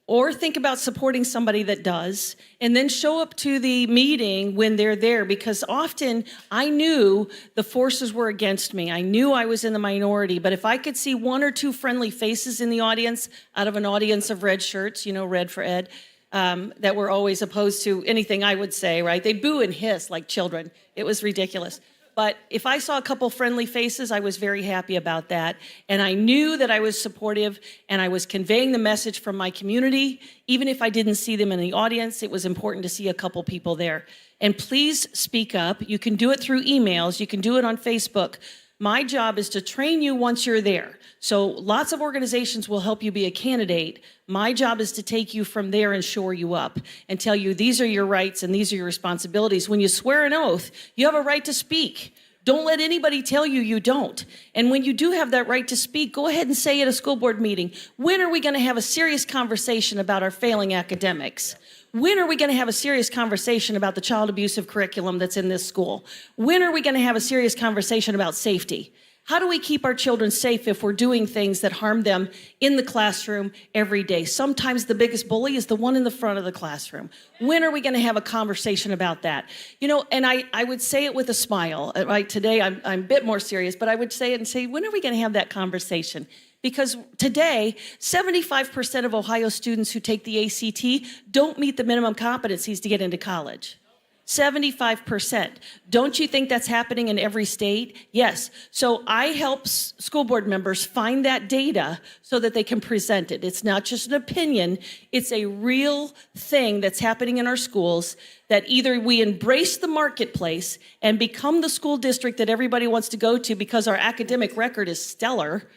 or think about supporting somebody that does, and then show up to the meeting when they're there, because often I knew the forces were against me. I knew I was in the minority, but if I could see one or two friendly faces in the audience out of an audience of red shirts, you know, red for Ed, that were always opposed to anything I would say, right? They boo and hiss like children. It was ridiculous. But if I saw a couple friendly faces, I was very happy about that. And I knew that I was supportive and I was conveying the message from my community. Even if I didn't see them in the audience, it was important to see a couple people there. And please speak up. You can do it through emails. You can do it on Facebook. My job is to train you once you're there. So lots of organizations will help you be a candidate. My job is to take you from there and shore you up and tell you these are your rights and these are your responsibilities. When you swear an oath, you have a right to speak. Don't let anybody tell you you don't. And when you do have that right to speak, go ahead and say at a school board meeting, when are we going to have a serious conversation about our failing academics? When are we going to have a serious conversation about the child abusive curriculum that's in this school? When are we going to have a serious conversation about safety? How do we keep our children safe if we're doing things that harm them in the classroom every day? Sometimes the biggest bully is the one in the front of the classroom. When are we going to have a conversation about that? You know, and I would say it with a smile. Right, today I'm a bit more serious, but I would say it and say, when are we going to have that conversation? Because today, 75% of Ohio students who take the ACT don't meet the minimum competencies to get into college. 75%. Don't you think that's happening in every state? Yes. So I help school board members find that data so that they can present it. It's not just an opinion. It's a real thing that's happening in our schools, that either we embrace the marketplace and become the school district that everybody wants to go to because our academic record is stellar.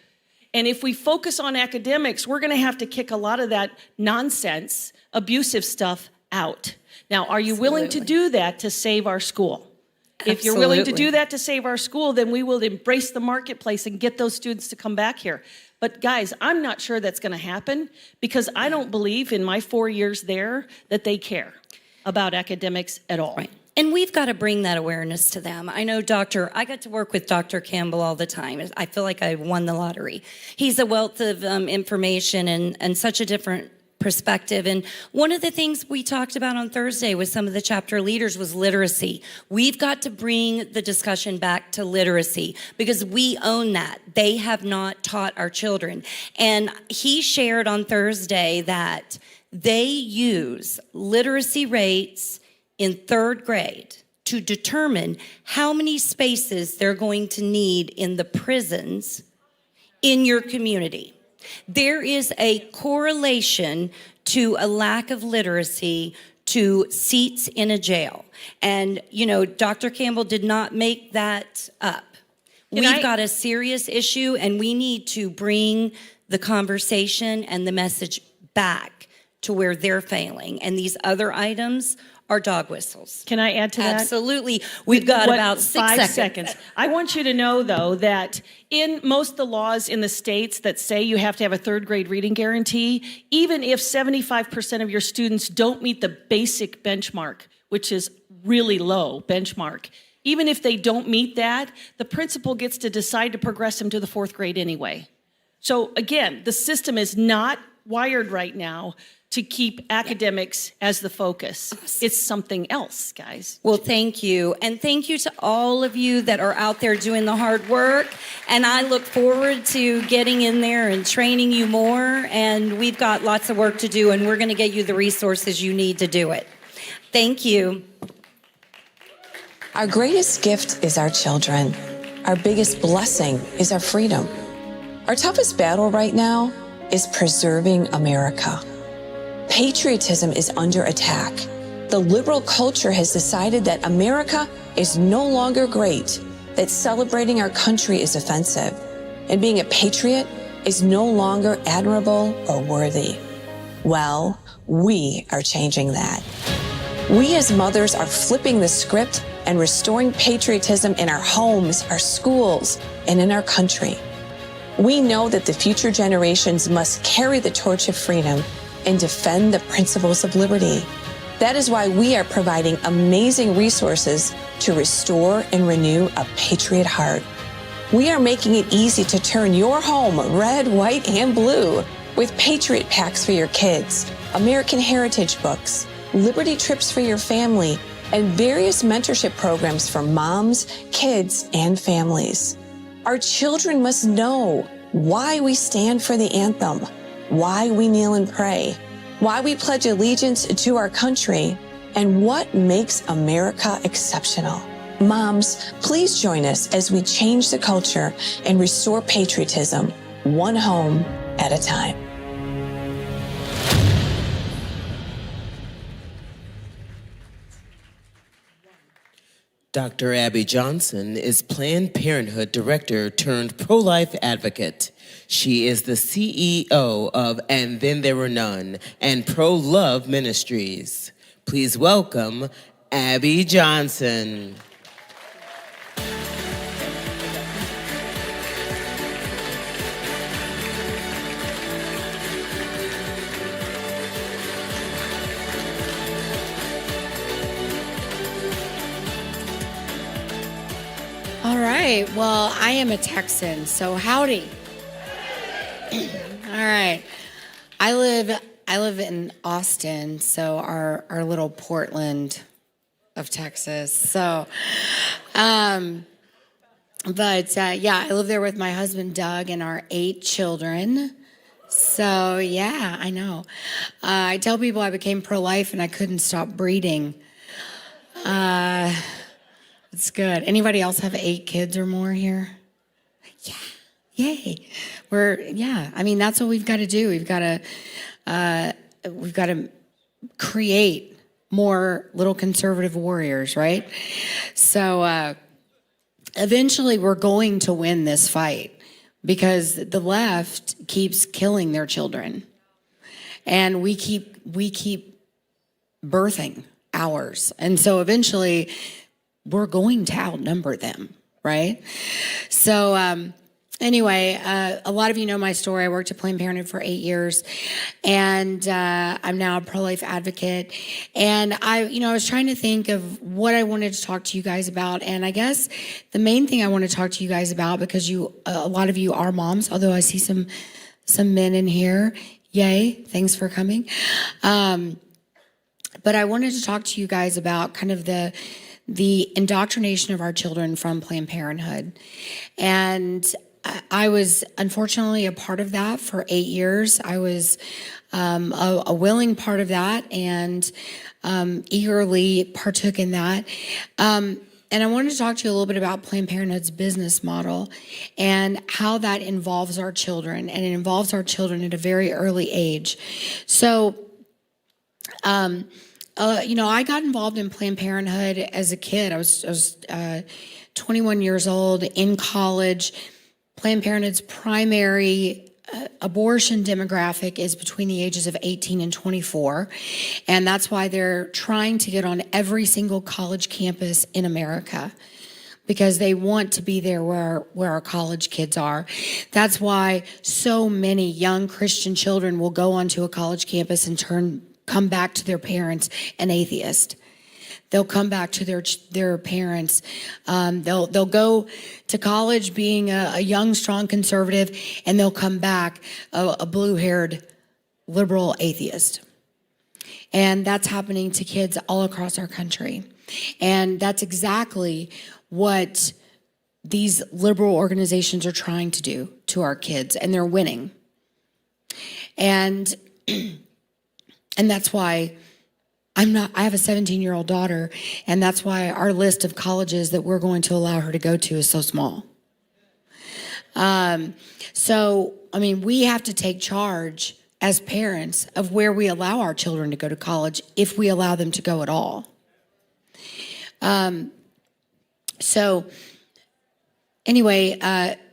And if we focus on academics, we're going to have to kick a lot of that nonsense, abusive stuff out. Now, are you willing to do that to save our school? If you're willing to do that to save our school, then we will embrace the marketplace and get those students to come back here. But guys, I'm not sure that's going to happen because I don't believe in my 4 years there that they care about academics at all. Right. And we've got to bring that awareness to them. I know I got to work with Dr. Campbell all the time. I feel like I won the lottery. He's a wealth of information and such a different perspective. And one of the things we talked about on Thursday with some of the chapter leaders was literacy. We've got to bring the discussion back to literacy because we own that. They have not taught our children. And he shared on Thursday that they use literacy rates in 3rd grade to determine how many spaces they're going to need in the prisons in your community. There is a correlation to a lack of literacy to seats in a jail. And, you know, Dr. Campbell did not make that up. We've got a serious issue, and we need to bring the conversation and the message back to where they're failing. And these other items are dog whistles. Can I add to that? Absolutely. We've got about 6 seconds. I want you to know, though, that in most of the laws in the states that say you have to have a 3rd grade reading guarantee, even if 75% of your students don't meet the basic benchmark, which is really low benchmark, even if they don't meet that, the principal gets to decide to progress them to the 4th grade anyway. So again, the system is not wired right now to keep academics as the focus. It's something else, guys. Well, thank you. And thank you to all of you that are out there doing the hard work. And I look forward to getting in there and training you more. And we've got lots of work to do, and we're going to get you the resources you need to do it. Thank you. Our greatest gift is our children. Our biggest blessing is our freedom. Our toughest battle right now is preserving America. Patriotism is under attack. The liberal culture has decided that America is no longer great, that celebrating our country is offensive, and being a patriot is no longer admirable or worthy. Well, we are changing that. We as mothers are flipping the script and restoring patriotism in our homes, our schools, and in our country. We know that the future generations must carry the torch of freedom and defend the principles of liberty. That is why we are providing amazing resources to restore and renew a patriot heart. We are making it easy to turn your home red, white, and blue with Patriot Packs for your kids. American Heritage books, Liberty trips for your family, and various mentorship programs for moms, kids, and families. Our children must know why we stand for the anthem, why we kneel and pray, why we pledge allegiance to our country, and what makes America exceptional. Moms, please join us as we change the culture and restore patriotism, one home at a time. Dr. Abby Johnson is Planned Parenthood Director turned pro-life advocate. She is the CEO of And Then There Were None and Pro-Love Ministries. Please welcome Abby Johnson. All right, well, I am a Texan, so howdy. All right, I live in Austin, so our little Portland of Texas. So, yeah, I live there with my husband Doug and our 8 children. So yeah, I know. I tell people I became pro-life and I couldn't stop breeding. It's good. Anybody else have 8 kids or more here? Yeah. Yay. I mean, that's what we've got to do. We've got to create more little conservative warriors, right? So eventually we're going to win this fight because the left keeps killing their children. And we keep birthing ours. And so eventually we're going to outnumber them, right? So anyway, a lot of you know my story. I worked at Planned Parenthood for 8 years, and I'm now a pro-life advocate. And I was trying to think of what I wanted to talk to you guys about. And I guess the main thing I want to talk to you guys about, because a lot of you are moms, although I see some men in here. Yay, thanks for coming. But I wanted to talk to you guys about kind of the indoctrination of our children from Planned Parenthood. And I was unfortunately a part of that for 8 years. I was a willing part of that and eagerly partook in that. And I wanted to talk to you a little bit about Planned Parenthood's business model and how that involves our children. And it involves our children at a very early age. So, I got involved in Planned Parenthood as a kid. I was 21 years old in college. Planned Parenthood's primary abortion demographic is between the ages of 18 and 24. And that's why they're trying to get on every single college campus in America, because they want to be there where our college kids are. That's why so many young Christian children will go onto a college campus and come back to their parents an atheist. They'll come back to their parents. They'll go to college being a young, strong conservative, and they'll come back a blue-haired liberal atheist. And that's happening to kids all across our country. And that's exactly what these liberal organizations are trying to do to our kids, and they're winning. And that's why I have a 17-year-old daughter, and that's why our list of colleges that we're going to allow her to go to is so small. We have to take charge as parents of where we allow our children to go to college, if we allow them to go at all.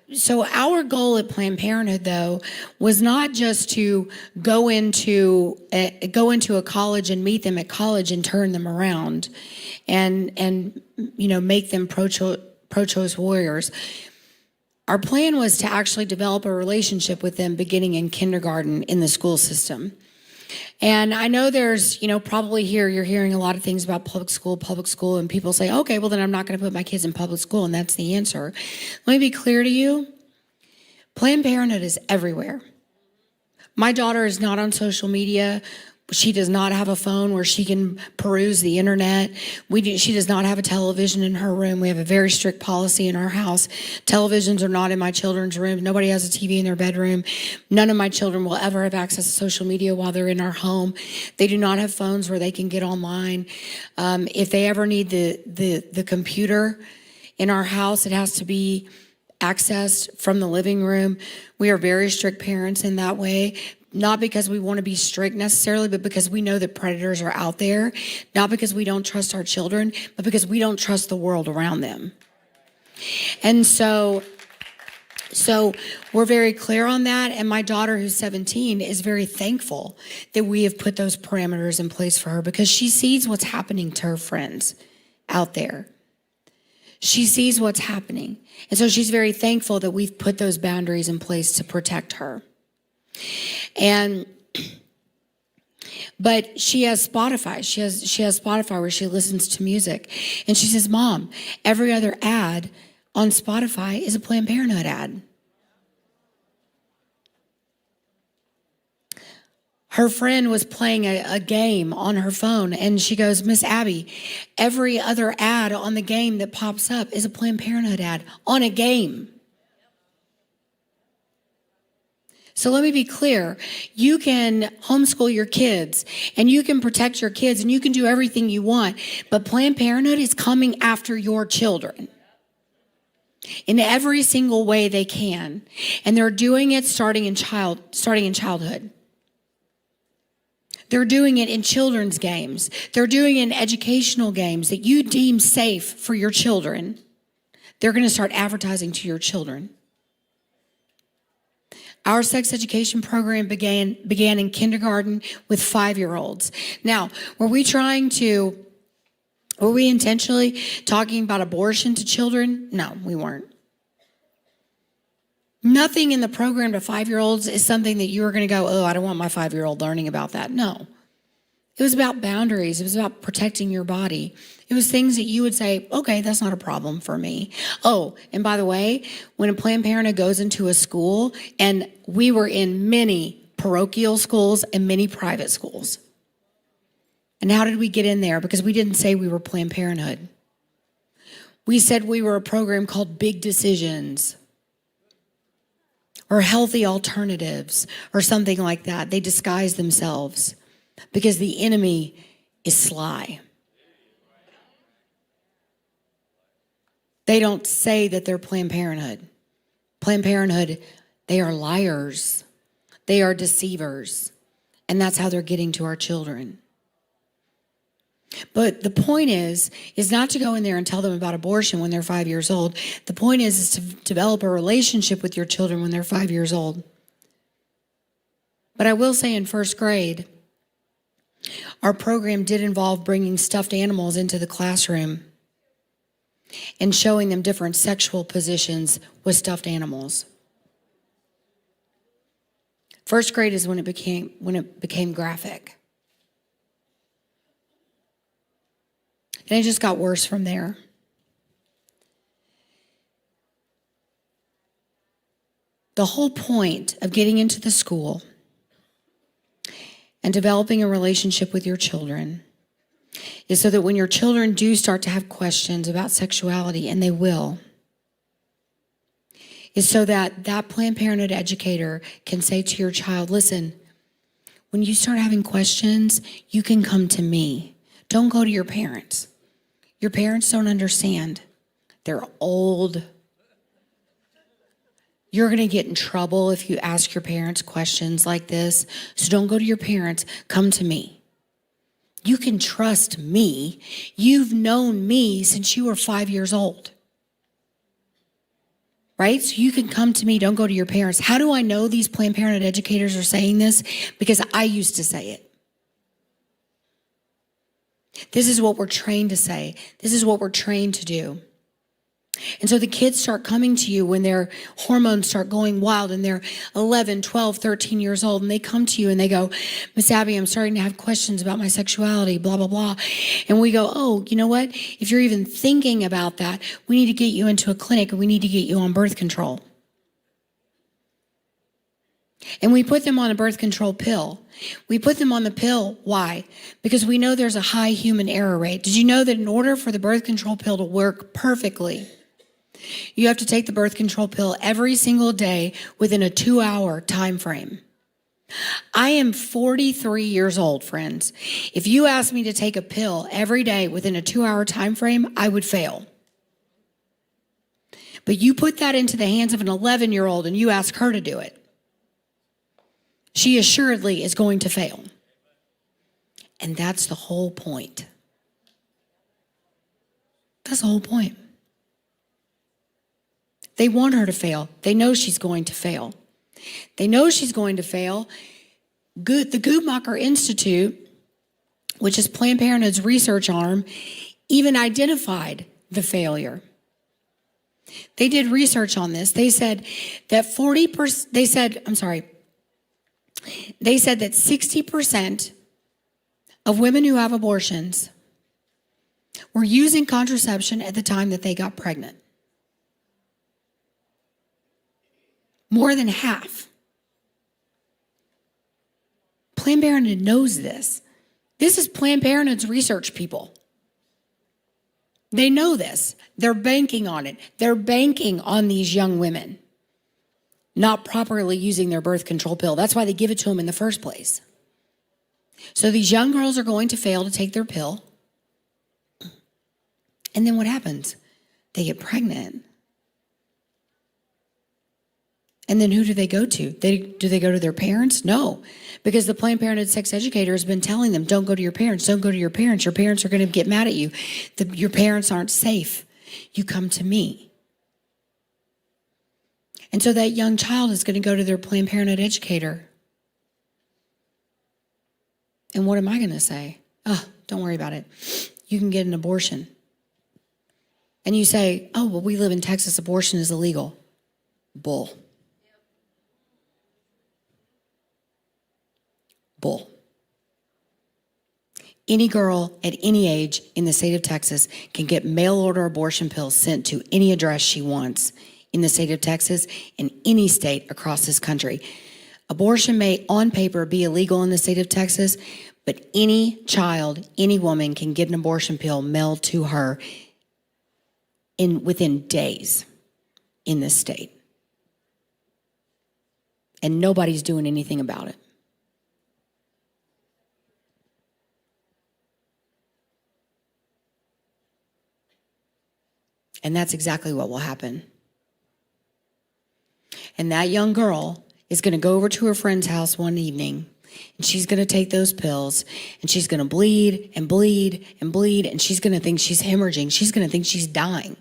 So our goal at Planned Parenthood, though, was not just to go into a college and meet them at college and turn them around and make them pro-choice warriors. Our plan was to actually develop a relationship with them beginning in kindergarten in the school system. And I know there's, probably here you're hearing a lot of things about public school, and people say, okay, well then I'm not going to put my kids in public school, and that's the answer. Let me be clear to you. Planned Parenthood is everywhere. My daughter is not on social media. She does not have a phone where she can peruse the internet. She does not have a television in her room. We have a very strict policy in our house. Televisions are not in my children's room. Nobody has a TV in their bedroom. None of my children will ever have access to social media while they're in our home. They do not have phones where they can get online. If they ever need the computer in our house, it has to be accessed from the living room. We are very strict parents in that way. Not because we want to be strict necessarily, but because we know that predators are out there. Not because we don't trust our children, but because we don't trust the world around them. And so we're very clear on that. And my daughter, who's 17, is very thankful that we have put those parameters in place for her, because she sees what's happening to her friends out there. She sees what's happening. And so she's very thankful that we've put those boundaries in place to protect her. But she has Spotify. She has Spotify where she listens to music. And she says, Mom, every other ad on Spotify is a Planned Parenthood ad. Her friend was playing a game on her phone, and she goes, Miss Abby, every other ad on the game that pops up is a Planned Parenthood ad on a game. So let me be clear. You can homeschool your kids, and you can protect your kids, and you can do everything you want, but Planned Parenthood is coming after your children in every single way they can. And they're doing it starting in childhood. They're doing it in children's games. They're doing it in educational games that you deem safe for your children. They're going to start advertising to your children. Our sex education program began in kindergarten with 5-year-olds. Now, were we intentionally talking about abortion to children? No, we weren't. Nothing in the program to 5-year-olds is something that you were going to go, oh, I don't want my 5-year-old learning about that. No. It was about boundaries. It was about protecting your body. It was things that you would say, okay, that's not a problem for me. Oh, and by the way, when a Planned Parenthood goes into a school, and we were in many parochial schools and many private schools. And how did we get in there? Because we didn't say we were Planned Parenthood. We said we were a program called Big Decisions, or Healthy Alternatives, or something like that. They disguise themselves because the enemy is sly. They don't say that they're Planned Parenthood. Planned Parenthood, they are liars. They are deceivers. And that's how they're getting to our children. But the point is not to go in there and tell them about abortion when they're 5 years old. The point is to develop a relationship with your children when they're 5 years old. But I will say in first grade, our program did involve bringing stuffed animals into the classroom and showing them different sexual positions with stuffed animals. First grade is when it became graphic. And it just got worse from there. The whole point of getting into the school and developing a relationship with your children is so that when your children do start to have questions about sexuality, and they will, is so that that Planned Parenthood educator can say to your child, listen, when you start having questions, you can come to me. Don't go to your parents. Your parents don't understand. They're old. You're going to get in trouble if you ask your parents questions like this. So don't go to your parents. Come to me. You can trust me. You've known me since you were 5 years old. Right? So you can come to me. Don't go to your parents. How do I know these Planned Parenthood educators are saying this? Because I used to say it. This is what we're trained to say. This is what we're trained to do. And so the kids start coming to you when their hormones start going wild and they're 11, 12, 13 years old, and they come to you and they go, Miss Abby, I'm starting to have questions about my sexuality, blah, blah, blah. And we go, oh, you know what? If you're even thinking about that, we need to get you into a clinic and we need to get you on birth control. And we put them on a birth control pill. We put them on the pill. Why? Because we know there's a high human error rate. Did you know that in order for the birth control pill to work perfectly, you have to take the birth control pill every single day within a 2-hour time frame? I am 43 years old, friends. If you asked me to take a pill every day within a 2-hour time frame, I would fail. But you put that into the hands of an 11-year-old and you ask her to do it, she assuredly is going to fail. And that's the whole point. That's the whole point. They want her to fail. They know she's going to fail. They know she's going to fail. The Guttmacher Institute, which is Planned Parenthood's research arm, even identified the failure. They did research on this. They said that 60% of women who have abortions were using contraception at the time that they got pregnant. More than half. Planned Parenthood knows this. This is Planned Parenthood's research people. They know this. They're banking on it. They're banking on these young women not properly using their birth control pill. That's why they give it to them in the first place. So these young girls are going to fail to take their pill. And then what happens? They get pregnant. And then who do they go to? Do they go to their parents? No, because the Planned Parenthood sex educator has been telling them, don't go to your parents, don't go to your parents. Your parents are going to get mad at you. Your parents aren't safe. You come to me. And so that young child is going to go to their Planned Parenthood educator. And what am I going to say? Oh, don't worry about it. You can get an abortion. And you say, oh, well, we live in Texas. Abortion is illegal. Bull. Bull. Any girl at any age in the state of Texas can get mail order abortion pills sent to any address she wants in the state of Texas and any state across this country. Abortion may on paper be illegal in the state of Texas, but any child, any woman can get an abortion pill mailed to her within days in this state. And nobody's doing anything about it. And that's exactly what will happen. And that young girl is going to go over to her friend's house one evening, and she's going to take those pills, and she's going to bleed and bleed and bleed, and she's going to think she's hemorrhaging. She's going to think she's dying.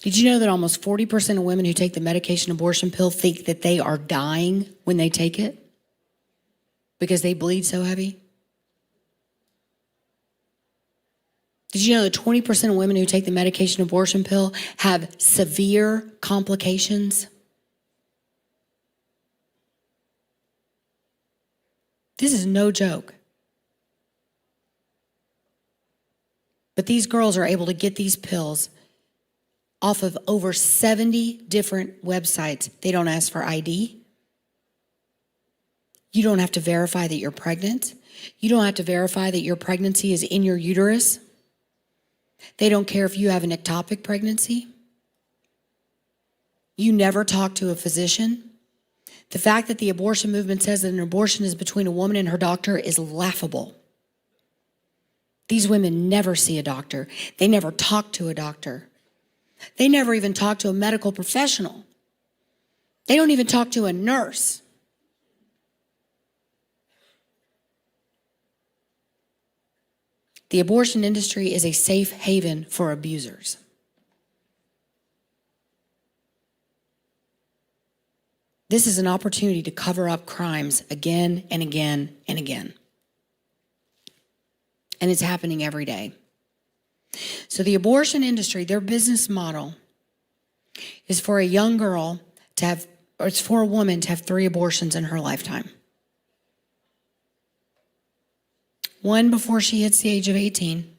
Did you know that almost 40% of women who take the medication abortion pill think that they are dying when they take it? Because they bleed so heavy? Did you know that 20% of women who take the medication abortion pill have severe complications? This is no joke. But these girls are able to get these pills off of over 70 different websites. They don't ask for ID. You don't have to verify that you're pregnant. You don't have to verify that your pregnancy is in your uterus. They don't care if you have an ectopic pregnancy. You never talk to a physician. The fact that the abortion movement says that an abortion is between a woman and her doctor is laughable. These women never see a doctor. They never talk to a doctor. They never even talk to a medical professional. They don't even talk to a nurse. The abortion industry is a safe haven for abusers. This is an opportunity to cover up crimes again and again and again. And it's happening every day. So the abortion industry, their business model is for a young girl to have, or it's for a woman to have 3 abortions in her lifetime. 1 before she hits the age of 18.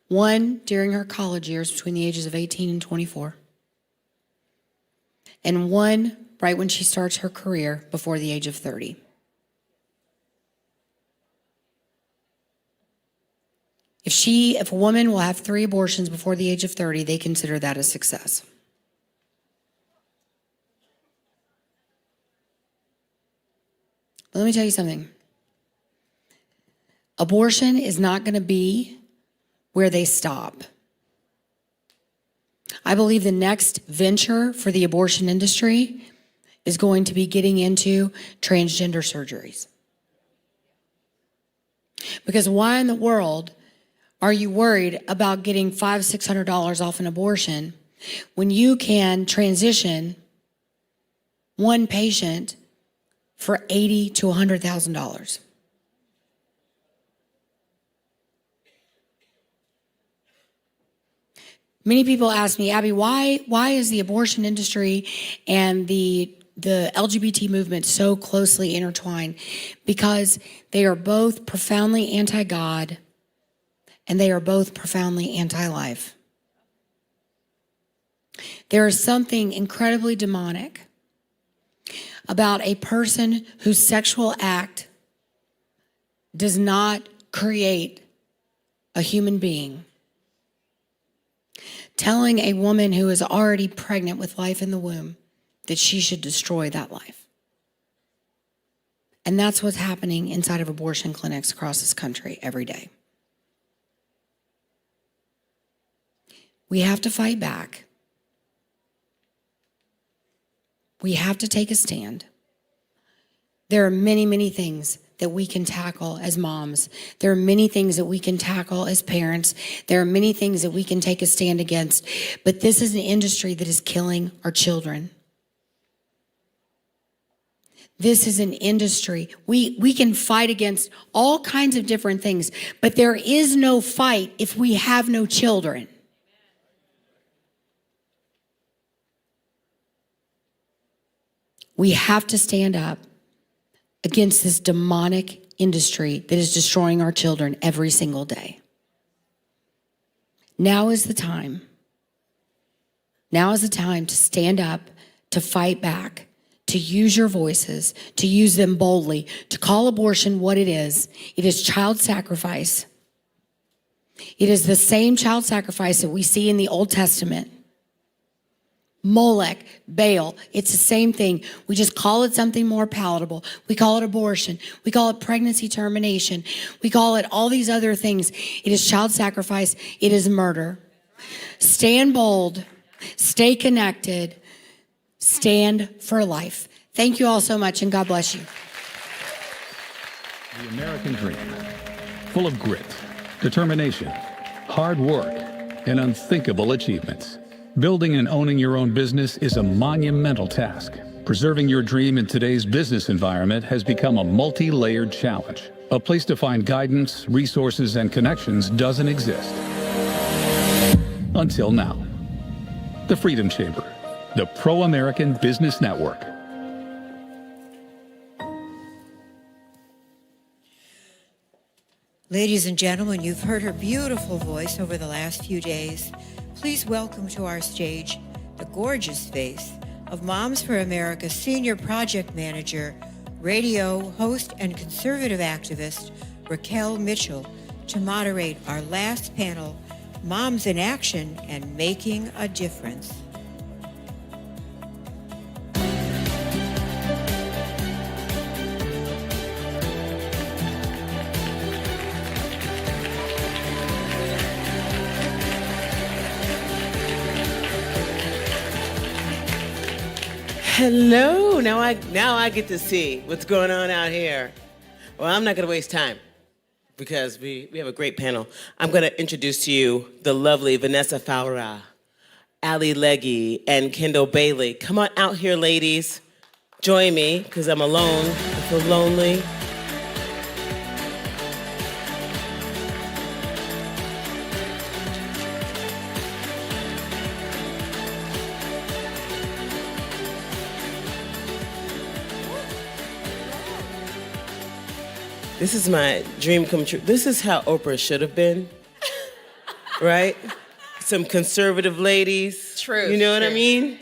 1 during her college years between the ages of 18 and 24. and one right when she starts her career before the age of 30. If a woman will have 3 abortions before the age of 30, they consider that a success. But let me tell you something. Abortion is not going to be where they stop. I believe the next venture for the abortion industry is going to be getting into transgender surgeries. Because why in the world are you worried about getting $500-600 off an abortion when you can transition one patient for $80,000 to $100,000? Many people ask me, Abby, why is the abortion industry and the LGBT movement so closely intertwined? Because they are both profoundly anti-God and they are both profoundly anti-life. There is something incredibly demonic about a person whose sexual act does not create a human being telling a woman who is already pregnant with life in the womb that she should destroy that life. And that's what's happening inside of abortion clinics across this country every day. We have to fight back. We have to take a stand. There are many, many things that we can tackle as moms. There are many things that we can tackle as parents. There are many things that we can take a stand against. But this is an industry that is killing our children. This is an industry. We can fight against all kinds of different things, but there is no fight if we have no children. We have to stand up against this demonic industry that is destroying our children every single day. Now is the time. Now is the time to stand up, to fight back, to use your voices, to use them boldly, to call abortion what it is. It is child sacrifice. It is the same child sacrifice that we see in the Old Testament. Molech, Baal, it's the same thing. We just call it something more palatable. We call it abortion. We call it pregnancy termination. We call it all these other things. It is child sacrifice. It is murder. Stand bold. Stay connected. Stand for life. Thank you all so much, and God bless you. The American dream, full of grit, determination, hard work, and unthinkable achievements. Building and owning your own business is a monumental task. Preserving your dream in today's business environment has become a multi-layered challenge. A place to find guidance, resources, and connections doesn't exist. Until now. The Freedom Chamber, the pro-American business network. Ladies and gentlemen, you've heard her beautiful voice over the last few days. Please welcome to our stage the gorgeous face of Moms for America Senior Project Manager, radio host, and conservative activist Raquel Mitchell to moderate our last panel, Moms in Action and Making a Difference. Hello. Now I get to see what's going on out here. Well, I'm not going to waste time because we have a great panel. I'm going to introduce to you the lovely Vanessa Faura, Aly Legge, and Kendall Bailey. Come on out here, ladies. Join me because I'm alone. I feel lonely. This is my dream come true. This is how Oprah should have been, right? Some conservative ladies. True. You know what I mean?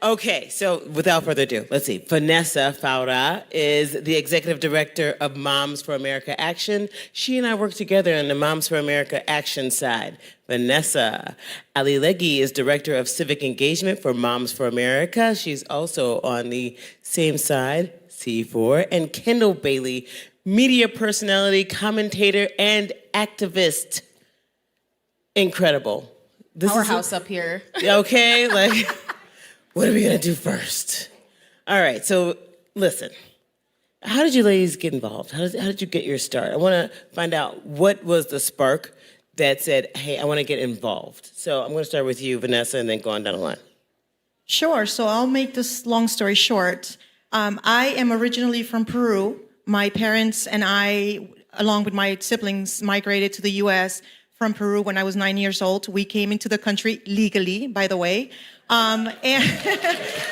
Okay, so without further ado, let's see. Vanessa Faura is the executive director of Moms for America Action. She and I work together on the Moms for America Action side. Vanessa. Aly Legge is director of civic engagement for Moms for America. She's also on the same side, C4. And Kendall Bailey, media personality, commentator, and activist. Incredible. Powerhouse up here. Okay, like, what are we gonna do first? All right, so listen. How did you ladies get involved? How did you get your start? I wanna find out what was the spark that said, hey, I wanna get involved. So I'm gonna start with you, Vanessa, and then go on down the line. Sure, so I'll make this long story short. I am originally from Peru. My parents and I, along with my siblings, migrated to the US from Peru when I was 9 years old. We came into the country legally, by the way. And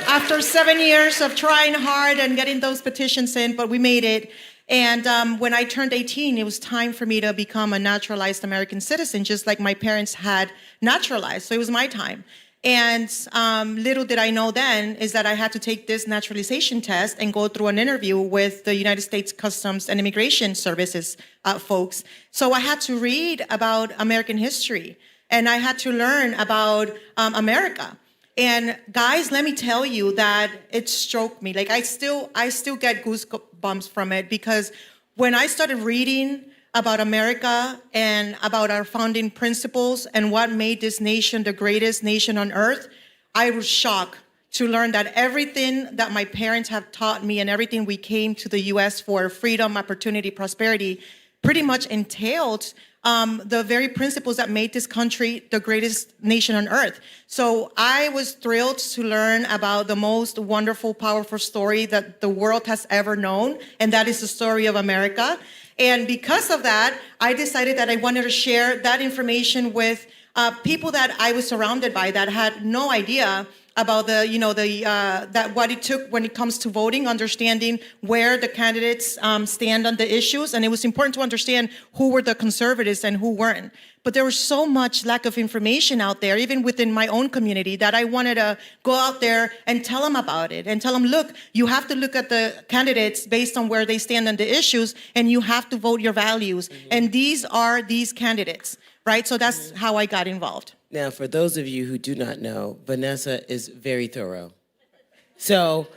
after 7 years of trying hard and getting those petitions in, but we made it. And when I turned 18, it was time for me to become a naturalized American citizen, just like my parents had naturalized. So it was my time. And little did I know then is that I had to take this naturalization test and go through an interview with the United States Customs and Immigration Services folks. So I had to read about American history, and I had to learn about America. And guys, let me tell you that it stroked me. Like I still get goosebumps from it, because when I started reading about America and about our founding principles and what made this nation the greatest nation on earth, I was shocked to learn that everything that my parents have taught me and everything we came to the US for, freedom, opportunity, prosperity, pretty much entailed the very principles that made this country the greatest nation on earth. So I was thrilled to learn about the most wonderful, powerful story that the world has ever known, and that is the story of America. And because of that, I decided that I wanted to share that information with people that I was surrounded by that had no idea about that what it took when it comes to voting, understanding where the candidates stand on the issues. And it was important to understand who were the conservatives and who weren't. But there was so much lack of information out there, even within my own community, that I wanted to go out there and tell them about it and tell them, look, you have to look at the candidates based on where they stand on the issues, and you have to vote your values. Mm-hmm. And these are these candidates, right? So that's how I got involved. Now, for those of you who do not know, Vanessa is very thorough. So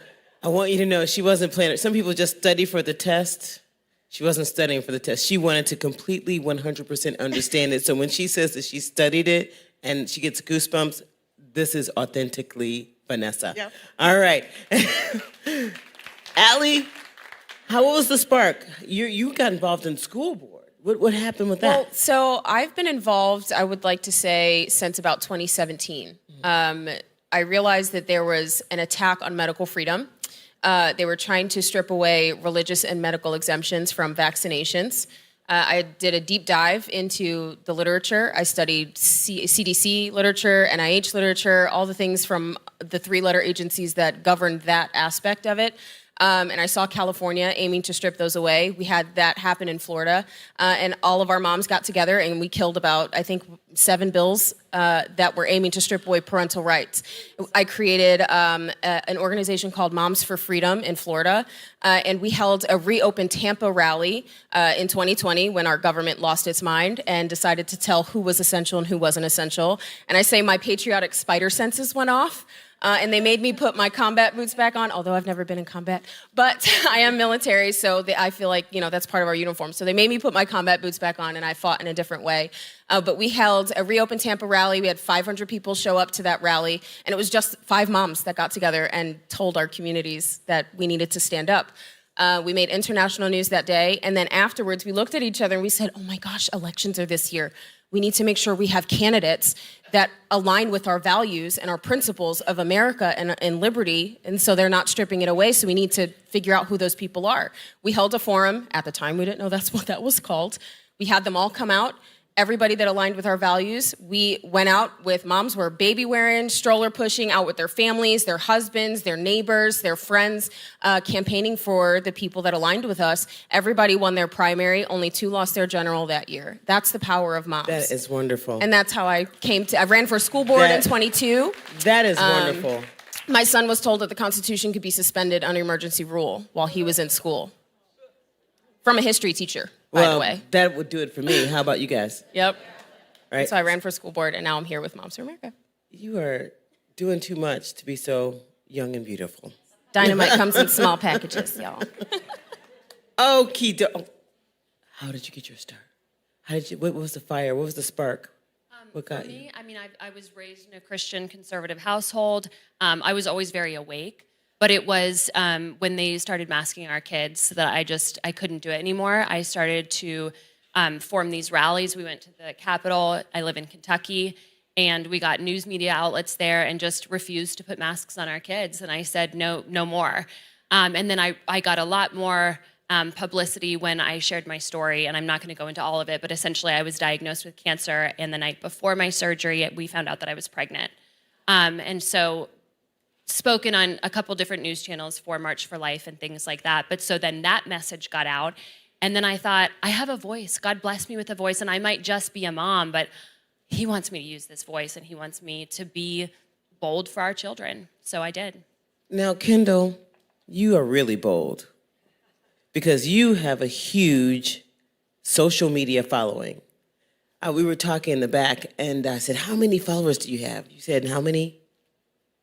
I want you to know she wasn't playing it. Some people just study for the test. She wasn't studying for the test. She wanted to completely 100% understand it. So when she says that she studied it and she gets goosebumps, this is authentically Vanessa. Yep. All right. Aly, what was the spark? You got involved in school board. What happened with that? Well, so I've been involved, I would like to say, since about 2017. I realized that there was an attack on medical freedom. They were trying to strip away religious and medical exemptions from vaccinations. I did a deep dive into the literature. I studied CDC literature, NIH literature, all the things from the three-letter agencies that govern that aspect of it. And I saw California aiming to strip those away. We had that happen in Florida. And all of our moms got together and we killed about, I think, 7 bills that were aiming to strip away parental rights. I created an organization called Moms for Freedom in Florida. And we held a Reopen Tampa rally in 2020 when our government lost its mind and decided to tell who was essential and who wasn't essential. And I say my patriotic spider senses went off. And they made me put my combat boots back on, although I've never been in combat. But I am military, so I feel like, that's part of our uniform. So they made me put my combat boots back on, and I fought in a different way. But we held a Reopen Tampa rally. We had 500 people show up to that rally, and it was just 5 moms that got together and told our communities that we needed to stand up. We made international news that day, and then afterwards, we looked at each other and we said, oh my gosh, elections are this year. We need to make sure we have candidates that align with our values and our principles of America and liberty, and so they're not stripping it away, so we need to figure out who those people are. We held a forum. At the time, we didn't know that's what that was called. We had them all come out. Everybody that aligned with our values, we went out with moms who were baby wearing, stroller pushing, out with their families, their husbands, their neighbors, their friends, campaigning for the people that aligned with us. Everybody won their primary. Only 2 lost their general that year. That's the power of moms. That is wonderful. And that's how I ran for school board in 22. That is wonderful. My son was told that the Constitution could be suspended under emergency rule while he was in school. From a history teacher, by the way. That would do it for me. How about you guys? Yep. Right. So I ran for school board, and now I'm here with Moms for America. You are doing too much to be so young and beautiful. Dynamite comes in small packages, y'all. Okie doke. How did you get your start? What was the fire? What was the spark? What got you? I mean, I was raised in a Christian conservative household. I was always very awake, but it was when they started masking our kids that I couldn't do it anymore. I started to form these rallies. We went to the Capitol. I live in Kentucky, and we got news media outlets there and just refused to put masks on our kids. And I said, no more. And then I got a lot more publicity when I shared my story, and I'm not going to go into all of it, but essentially I was diagnosed with cancer, and the night before my surgery, we found out that I was pregnant. And so spoken on a couple different news channels for March for Life and things like that. But so then that message got out, and then I thought, I have a voice. God blessed me with a voice, and I might just be a mom, but he wants me to use this voice, and he wants me to be bold for our children. So I did. Now, Kendall, you are really bold, because you have a huge social media following. We were talking in the back, and I said, how many followers do you have? You said, how many?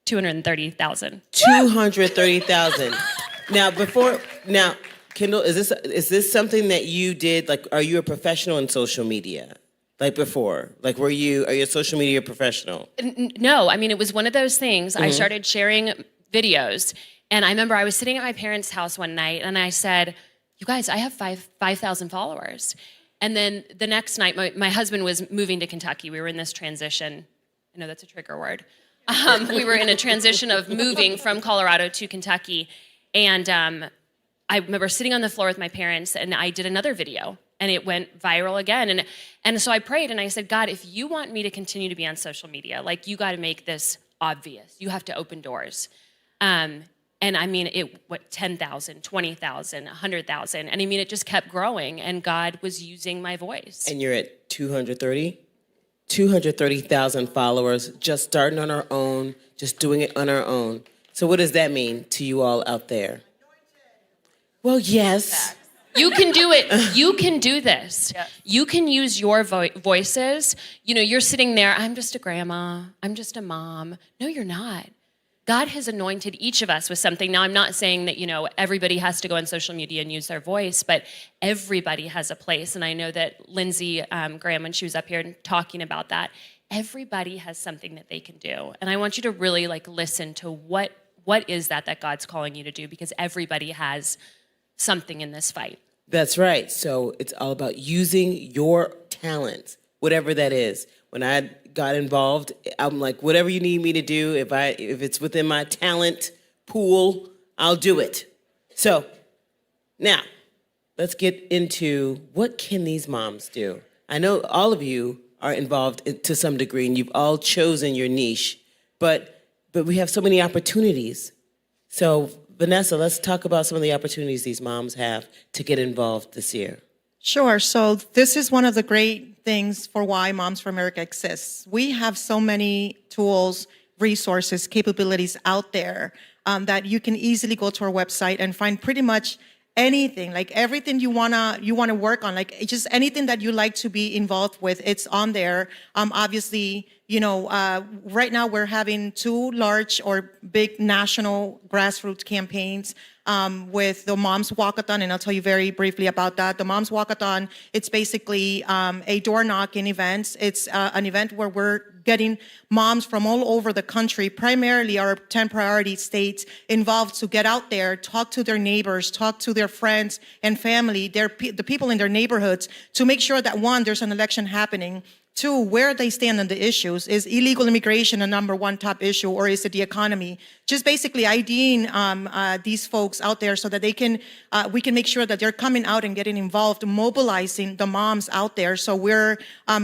230,000. 230,000. Now, Kendall, is this something that you did? Like, are you a professional in social media? Like before? Like, are you a social media professional? No, I mean, it was one of those things. I Mhm. started sharing videos, and I remember I was sitting at my parents' house one night, and I said, you guys, I have 5,000 followers. And then the next night, my husband was moving to Kentucky. We were in this transition. I know that's a trigger word. We were in a transition of moving from Colorado to Kentucky. And I remember sitting on the floor with my parents, and I did another video, and it went viral again. And so I prayed, and I said, God, if you want me to continue to be on social media, like, you got to make this obvious. You have to open doors. And I mean, 10,000, 20,000, 100,000. And I mean, it just kept growing, and God was using my voice. And you're at 230? 230,000 followers, just starting on our own, just doing it on our own. So what does that mean to you all out there? Well, yes. You can do it. You can do this. Yeah. You can use your voices. You know, you're sitting there, I'm just a grandma. I'm just a mom. No, you're not. God has anointed each of us with something. Now, I'm not saying that, everybody has to go on social media and use their voice, but everybody has a place. And I know that Lindsey Graham, when she was up here and talking about that, everybody has something that they can do. And I want you to really listen to what is that God's calling you to do, because everybody has something in this fight. That's right. So it's all about using your talent, whatever that is. When I got involved, I'm like, whatever you need me to do, if it's within my talent pool, I'll do it. So now let's get into what can these moms do? I know all of you are involved to some degree, and you've all chosen your niche, but we have so many opportunities. So Vanessa, let's talk about some of the opportunities these moms have to get involved this year. Sure. So this is one of the great things for why Moms for America exists. We have so many tools, resources, capabilities out there that you can easily go to our website and find pretty much anything, like everything you wanna work on, like just anything that you like to be involved with, it's on there. Obviously, right now we're having 2 large or big national grassroots campaigns with the Moms Walkathon, and I'll tell you very briefly about that. The Moms Walkathon, it's basically a door knocking event. It's an event where we're getting moms from all over the country, primarily our 10 priority states, involved to get out there, talk to their neighbors, talk to their friends and family, the people in their neighborhoods, to make sure that, 1, there's an election happening. 2, where they stand on the issues. Is illegal immigration a number 1 top issue, or is it the economy? Just basically IDing these folks out there so that we can make sure that they're coming out and getting involved, mobilizing the moms out there. So we're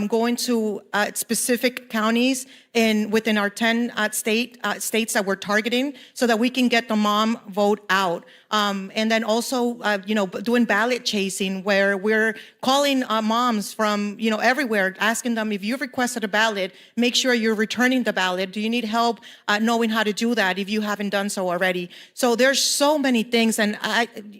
going to specific counties within our 10 states that we're targeting so that we can get the mom vote out. And then also, doing ballot chasing where we're calling moms from, everywhere, asking them if you've requested a ballot, make sure you're returning the ballot. Do you need help knowing how to do that if you haven't done so already? So there's so many things. And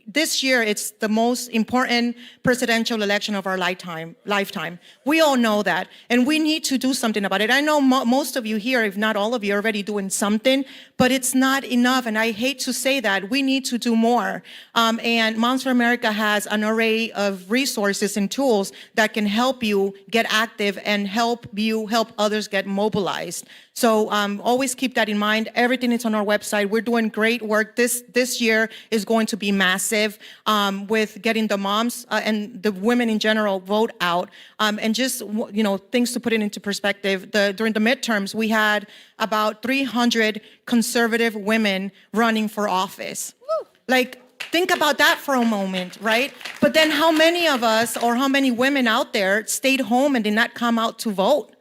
this year, it's the most important presidential election of our lifetime. We all know that. And we need to do something about it. I know most of you here, if not all of you, are already doing something, but it's not enough. And I hate to say that. We need to do more. And Moms for America has an array of resources and tools that can help you get active and help others get mobilized. So always keep that in mind. Everything is on our website. We're doing great work. This year is going to be massive with getting the moms and the women in general vote out. And just, things to put it into perspective, during the midterms, we had about 300 conservative women running for office. Woo. Like, think about that for a moment, right? But then how many of us or how many women out there stayed home and did not come out to vote?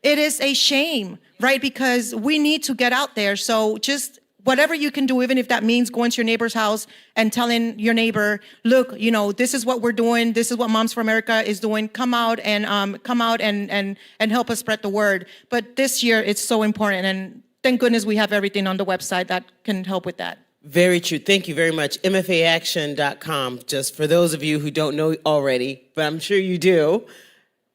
It is a shame, right? Because we need to get out there. So just whatever you can do, even if that means going to your neighbor's house and telling your neighbor, look, this is what we're doing. This is what Moms for America is doing. Come out and help us spread the word. But this year, it's so important. And thank goodness we have everything on the website that can help with that. Very true. Thank you very much. MFAaction.com, just for those of you who don't know already, but I'm sure you do.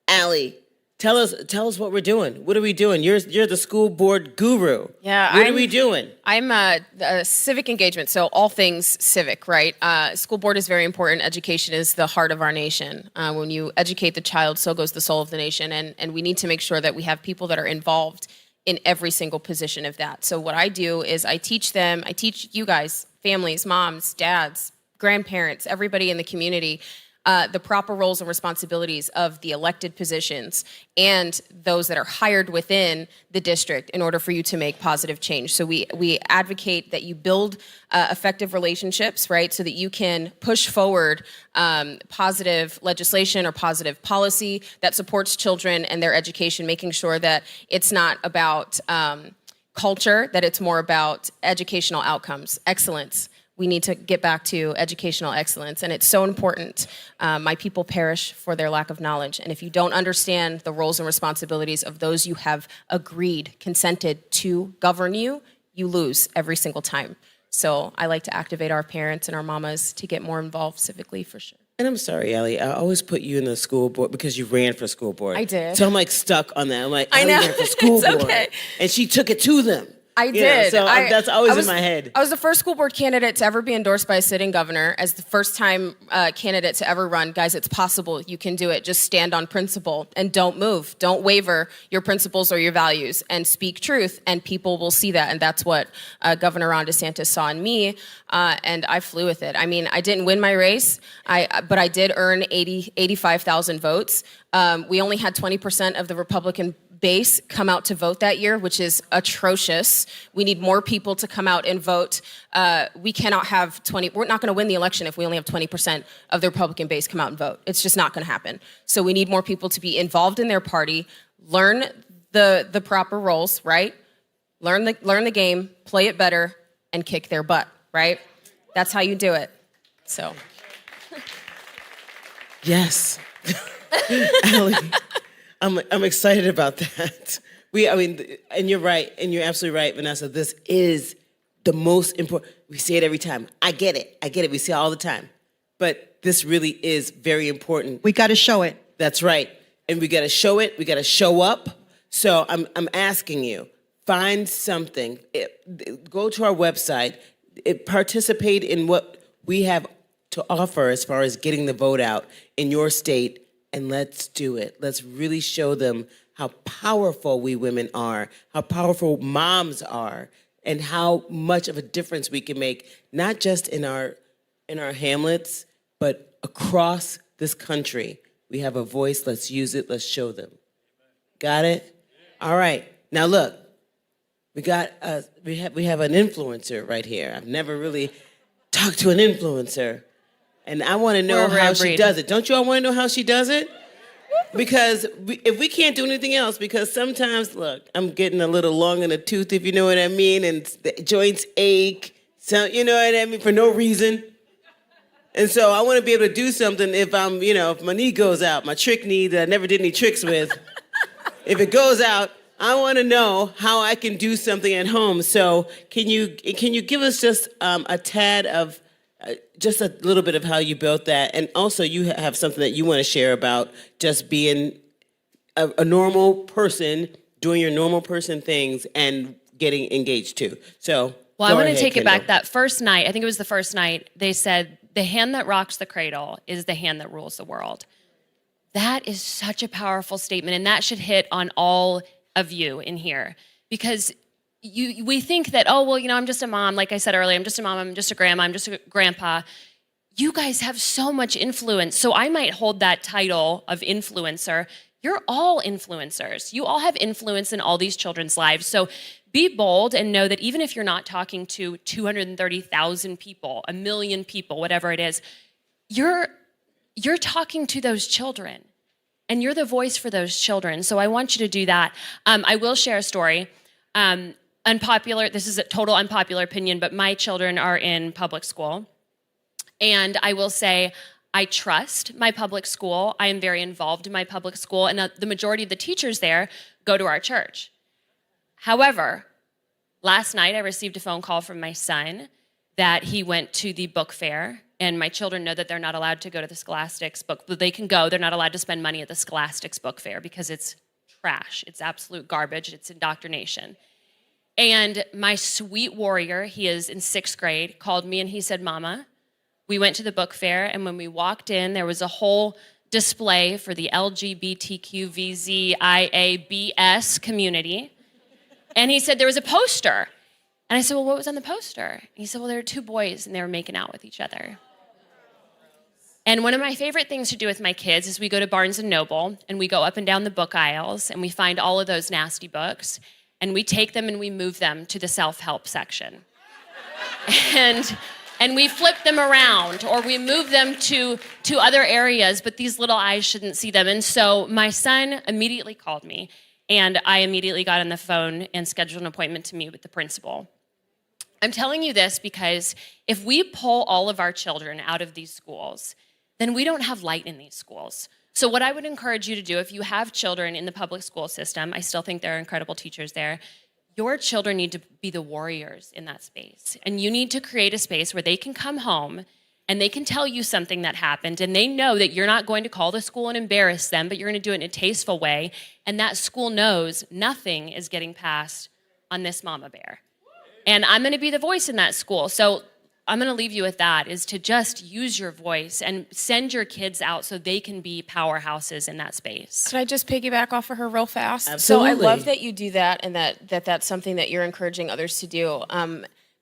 Aly, tell us what we're doing. What are we doing? You're the school board guru. Yeah. What are we doing? I'm a civic engagement, so all things civic, right? School board is very important. Education is the heart of our nation. When you educate the child, so goes the soul of the nation. And we need to make sure that we have people that are involved in every single position of that. So what I do is I teach you guys, families, moms, dads, grandparents, everybody in the community, the proper roles and responsibilities of the elected positions and those that are hired within the district in order for you to make positive change. So we advocate that you build effective relationships, right, so that you can push forward positive legislation or positive policy that supports children and their education, making sure that it's not about culture, that it's more about educational outcomes, excellence. We need to get back to educational excellence, and it's so important. My people perish for their lack of knowledge, and if you don't understand the roles and responsibilities of those you have consented to govern you, you lose every single time. So I like to activate our parents and our mamas to get more involved civically, for sure. And I'm sorry, Aly, I always put you in the school board because you ran for school board. I did. So I'm like stuck on that. I'm like, I Aly know. ran for school It's board. okay. And she took it to them. I did. So that's always in my head. I was the first school board candidate to ever be endorsed by a sitting governor, as the first time candidate to ever run. Guys, it's possible. You can do it. Just stand on principle and don't move. Don't waver your principles or your values, and speak truth, and people will see that. And that's what Governor Ron DeSantis saw in me, and I flew with it. I mean, I didn't win my race, but I did earn 85,000 votes. We only had 20% of the Republican base come out to vote that year, which is atrocious. We need more people to come out and vote. We cannot have 20, we're not gonna win the election if we only have 20% of the Republican base come out and vote. It's just not gonna happen. So we need more people to be involved in their party, learn the proper roles, right? Learn the game, play it better, and kick their butt, right? That's how you do it, so. Yes. Aly, I'm excited about that. And you're right, and you're absolutely right, Vanessa. This is the most important. We say it every time. I get it. We say it all the time. But this really is very important. We got to show it. That's right. And we got to show it. We got to show up. So I'm asking you, find something. Go to our website. Participate in what we have to offer as far as getting the vote out in your state. And let's do it. Let's really show them how powerful we women are, how powerful moms are, and how much of a difference we can make, not just in our hamlets, but across this country. We have a voice. Let's use it. Let's show them. Got it? All right. Now look, we have an influencer right here. I've never really talked to an influencer. And I want to know how she does it. Don't you all want to know how she does it? Because if we can't do anything else, because sometimes, look, I'm getting a little long in the tooth, if you know what I mean, and the joints ache, so you know what I mean, for no reason. And so I want to be able to do something if I'm, if my knee goes out, my trick knee that I never did any tricks with, if it goes out, I want to know how I can do something at home. So can you give us just a tad of, just a little bit of how you built that? And also you have something that you want to share about just being a normal person, doing your normal person things and getting engaged too. So well, I want to take Kendall. it back. That first night, I think it was the first night, they said, the hand that rocks the cradle is the hand that rules the world. That is such a powerful statement, and that should hit on all of you in here, because we think that, oh, well, I'm just a mom. Like I said earlier, I'm just a mom, I'm just a grandma, I'm just a grandpa. You guys have so much influence. So I might hold that title of influencer. You're all influencers. You all have influence in all these children's lives. So be bold and know that even if you're not talking to 230,000 people, 1 million people, whatever it is, you're talking to those children. And you're the voice for those children. So I want you to do that. I will share a story. Unpopular, this is a total unpopular opinion, but my children are in public school. And I will say, I trust my public school. I am very involved in my public school. And the majority of the teachers there go to our church. However, last night I received a phone call from my son that he went to the book fair. And my children know that they're not allowed to go to the Scholastics book, but they can go. They're not allowed to spend money at the Scholastics book fair because it's trash. It's absolute garbage. It's indoctrination. And my sweet warrior, he is in 6th grade, called me and he said, Mama, we went to the book fair, and when we walked in, there was a whole display for the LGBTQVZIABS community. And he said there was a poster. And I said, well, what was on the poster? And he said, well, there were 2 boys and they were making out with each other. And one of my favorite things to do with my kids is we go to Barnes & Noble and we go up and down the book aisles and we find all of those nasty books and we take them and we move them to the self-help section. And we flip them around or we move them to other areas, but these little eyes shouldn't see them. And so my son immediately called me and I immediately got on the phone and scheduled an appointment to meet with the principal. I'm telling you this because if we pull all of our children out of these schools, then we don't have light in these schools. So what I would encourage you to do, if you have children in the public school system, I still think there are incredible teachers there, your children need to be the warriors in that space. And you need to create a space where they can come home and they can tell you something that happened and they know that you're not going to call the school and embarrass them, but you're going to do it in a tasteful way. And that school knows nothing is getting passed on this mama bear. And I'm going to be the voice in that school. So I'm going to leave you with that, is to just use your voice and send your kids out so they can be powerhouses in that space. Could I just piggyback off of her real fast? Absolutely. So I love that you do that and that's something that you're encouraging others to do.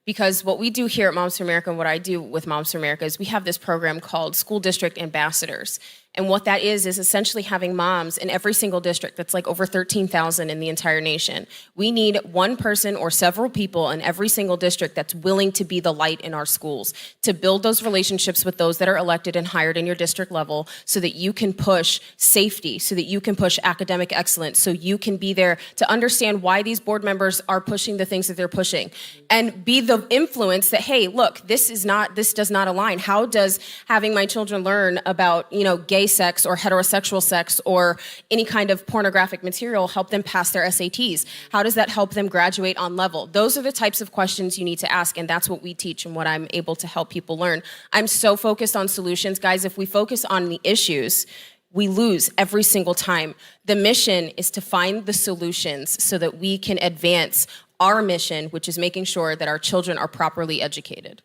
Because what we do here at Moms for America and what I do with Moms for America is we have this program called School District Ambassadors. And what that is essentially having moms in every single district. That's like over 13,000 in the entire nation. We need one person or several people in every single district that's willing to be the light in our schools, to build those relationships with those that are elected and hired in your district level so that you can push safety, so that you can push academic excellence, so you can be there to understand why these board members are pushing the things that they're pushing and be the influence that, hey, look, this does not align. How does having my children learn about, gay sex or heterosexual sex or any kind of pornographic material help them pass their SATs? How does that help them graduate on level? Those are the types of questions you need to ask, and that's what we teach and what I'm able to help people learn. I'm so focused on solutions. Guys, if we focus on the issues, we lose every single time. The mission is to find the solutions so that we can advance our mission, which is making sure that our children are properly educated.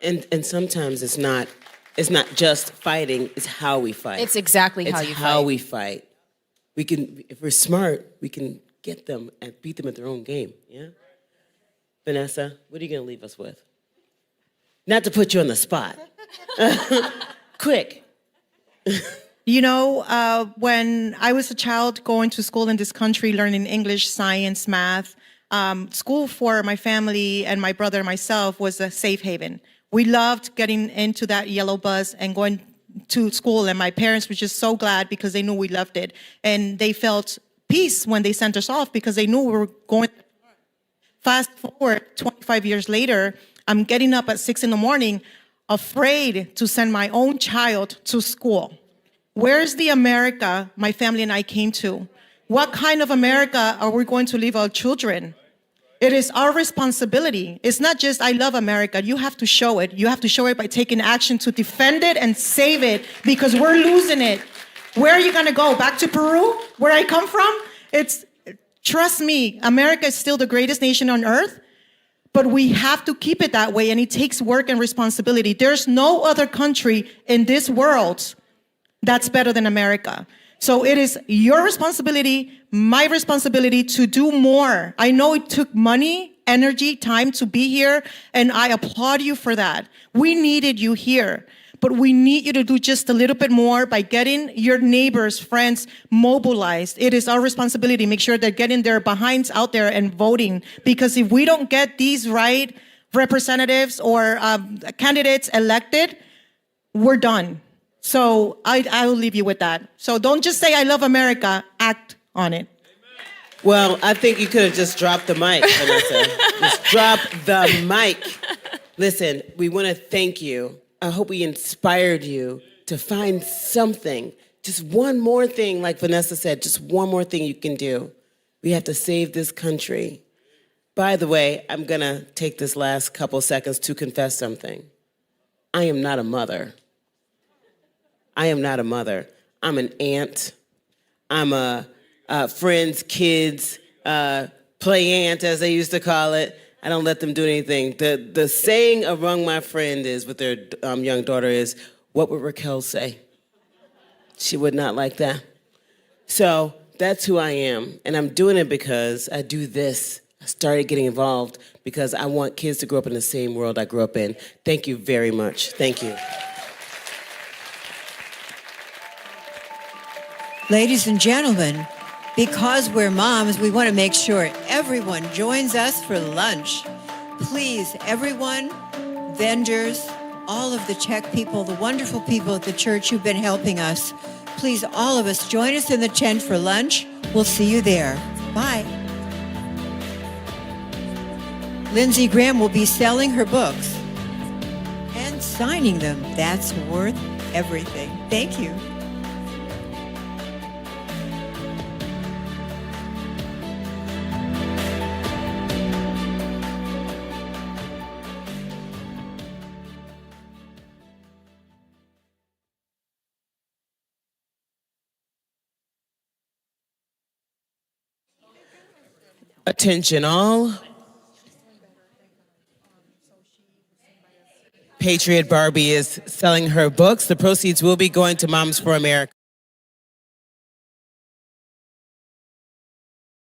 And sometimes it's not just fighting, it's how we fight. It's exactly how you fight. It's how we fight. We can, if we're smart, we can get them and beat them at their own game, yeah? Vanessa, what are you going to leave us with? Not to put you on the spot. Quick. When I was a child going to school in this country, learning English, science, math, school for my family and my brother and myself was a safe haven. We loved getting into that yellow bus and going to school, and my parents were just so glad because they knew we loved it. And they felt peace when they sent us off because they knew we were going. Fast forward 25 years later, I'm getting up at 6 in the morning, afraid to send my own child to school. Where's the America my family and I came to? What kind of America are we going to leave our children? It is our responsibility. It's not just, I love America. You have to show it. You have to show it by taking action to defend it and save it because we're losing it. Where are you going to go? Back to Peru, where I come from? Trust me, America is still the greatest nation on earth, but we have to keep it that way, and it takes work and responsibility. There's no other country in this world that's better than America. So it is your responsibility, my responsibility to do more. I know it took money, energy, time to be here, and I applaud you for that. We needed you here, but we need you to do just a little bit more by getting your neighbors, friends mobilized. It is our responsibility to make sure they're getting their behinds out there and voting, because if we don't get these right representatives or candidates elected, we're done. So I will leave you with that. So don't just say, I love America, act on it. Well, I think you could have just dropped the mic, Vanessa. Just drop the mic. Listen, we want to thank you. I hope we inspired you to find something, just one more thing, like Vanessa said, just one more thing you can do. We have to save this country. By the way, I'm going to take this last couple seconds to confess something. I am not a mother. I am not a mother. I'm an aunt. I'm a friend's kids play aunt, as they used to call it. I don't let them do anything. The saying among my friend is, with their young daughter is, what would Raquel say? She would not like that. So that's who I am. And I'm doing it because I do this. I started getting involved because I want kids to grow up in the same world I grew up in. Thank you very much. Thank you. Ladies and gentlemen, because we're moms, we want to make sure everyone joins us for lunch. Please, everyone, vendors, all of the Czech people, the wonderful people at the church who've been helping us, please, all of us, join us in the tent for lunch. We'll see you there. Bye. Lindsey Graham will be selling her books and signing them. That's worth everything. Thank you. Attention all. Patriot Barbie is selling her books. The proceeds will be going to Moms for America.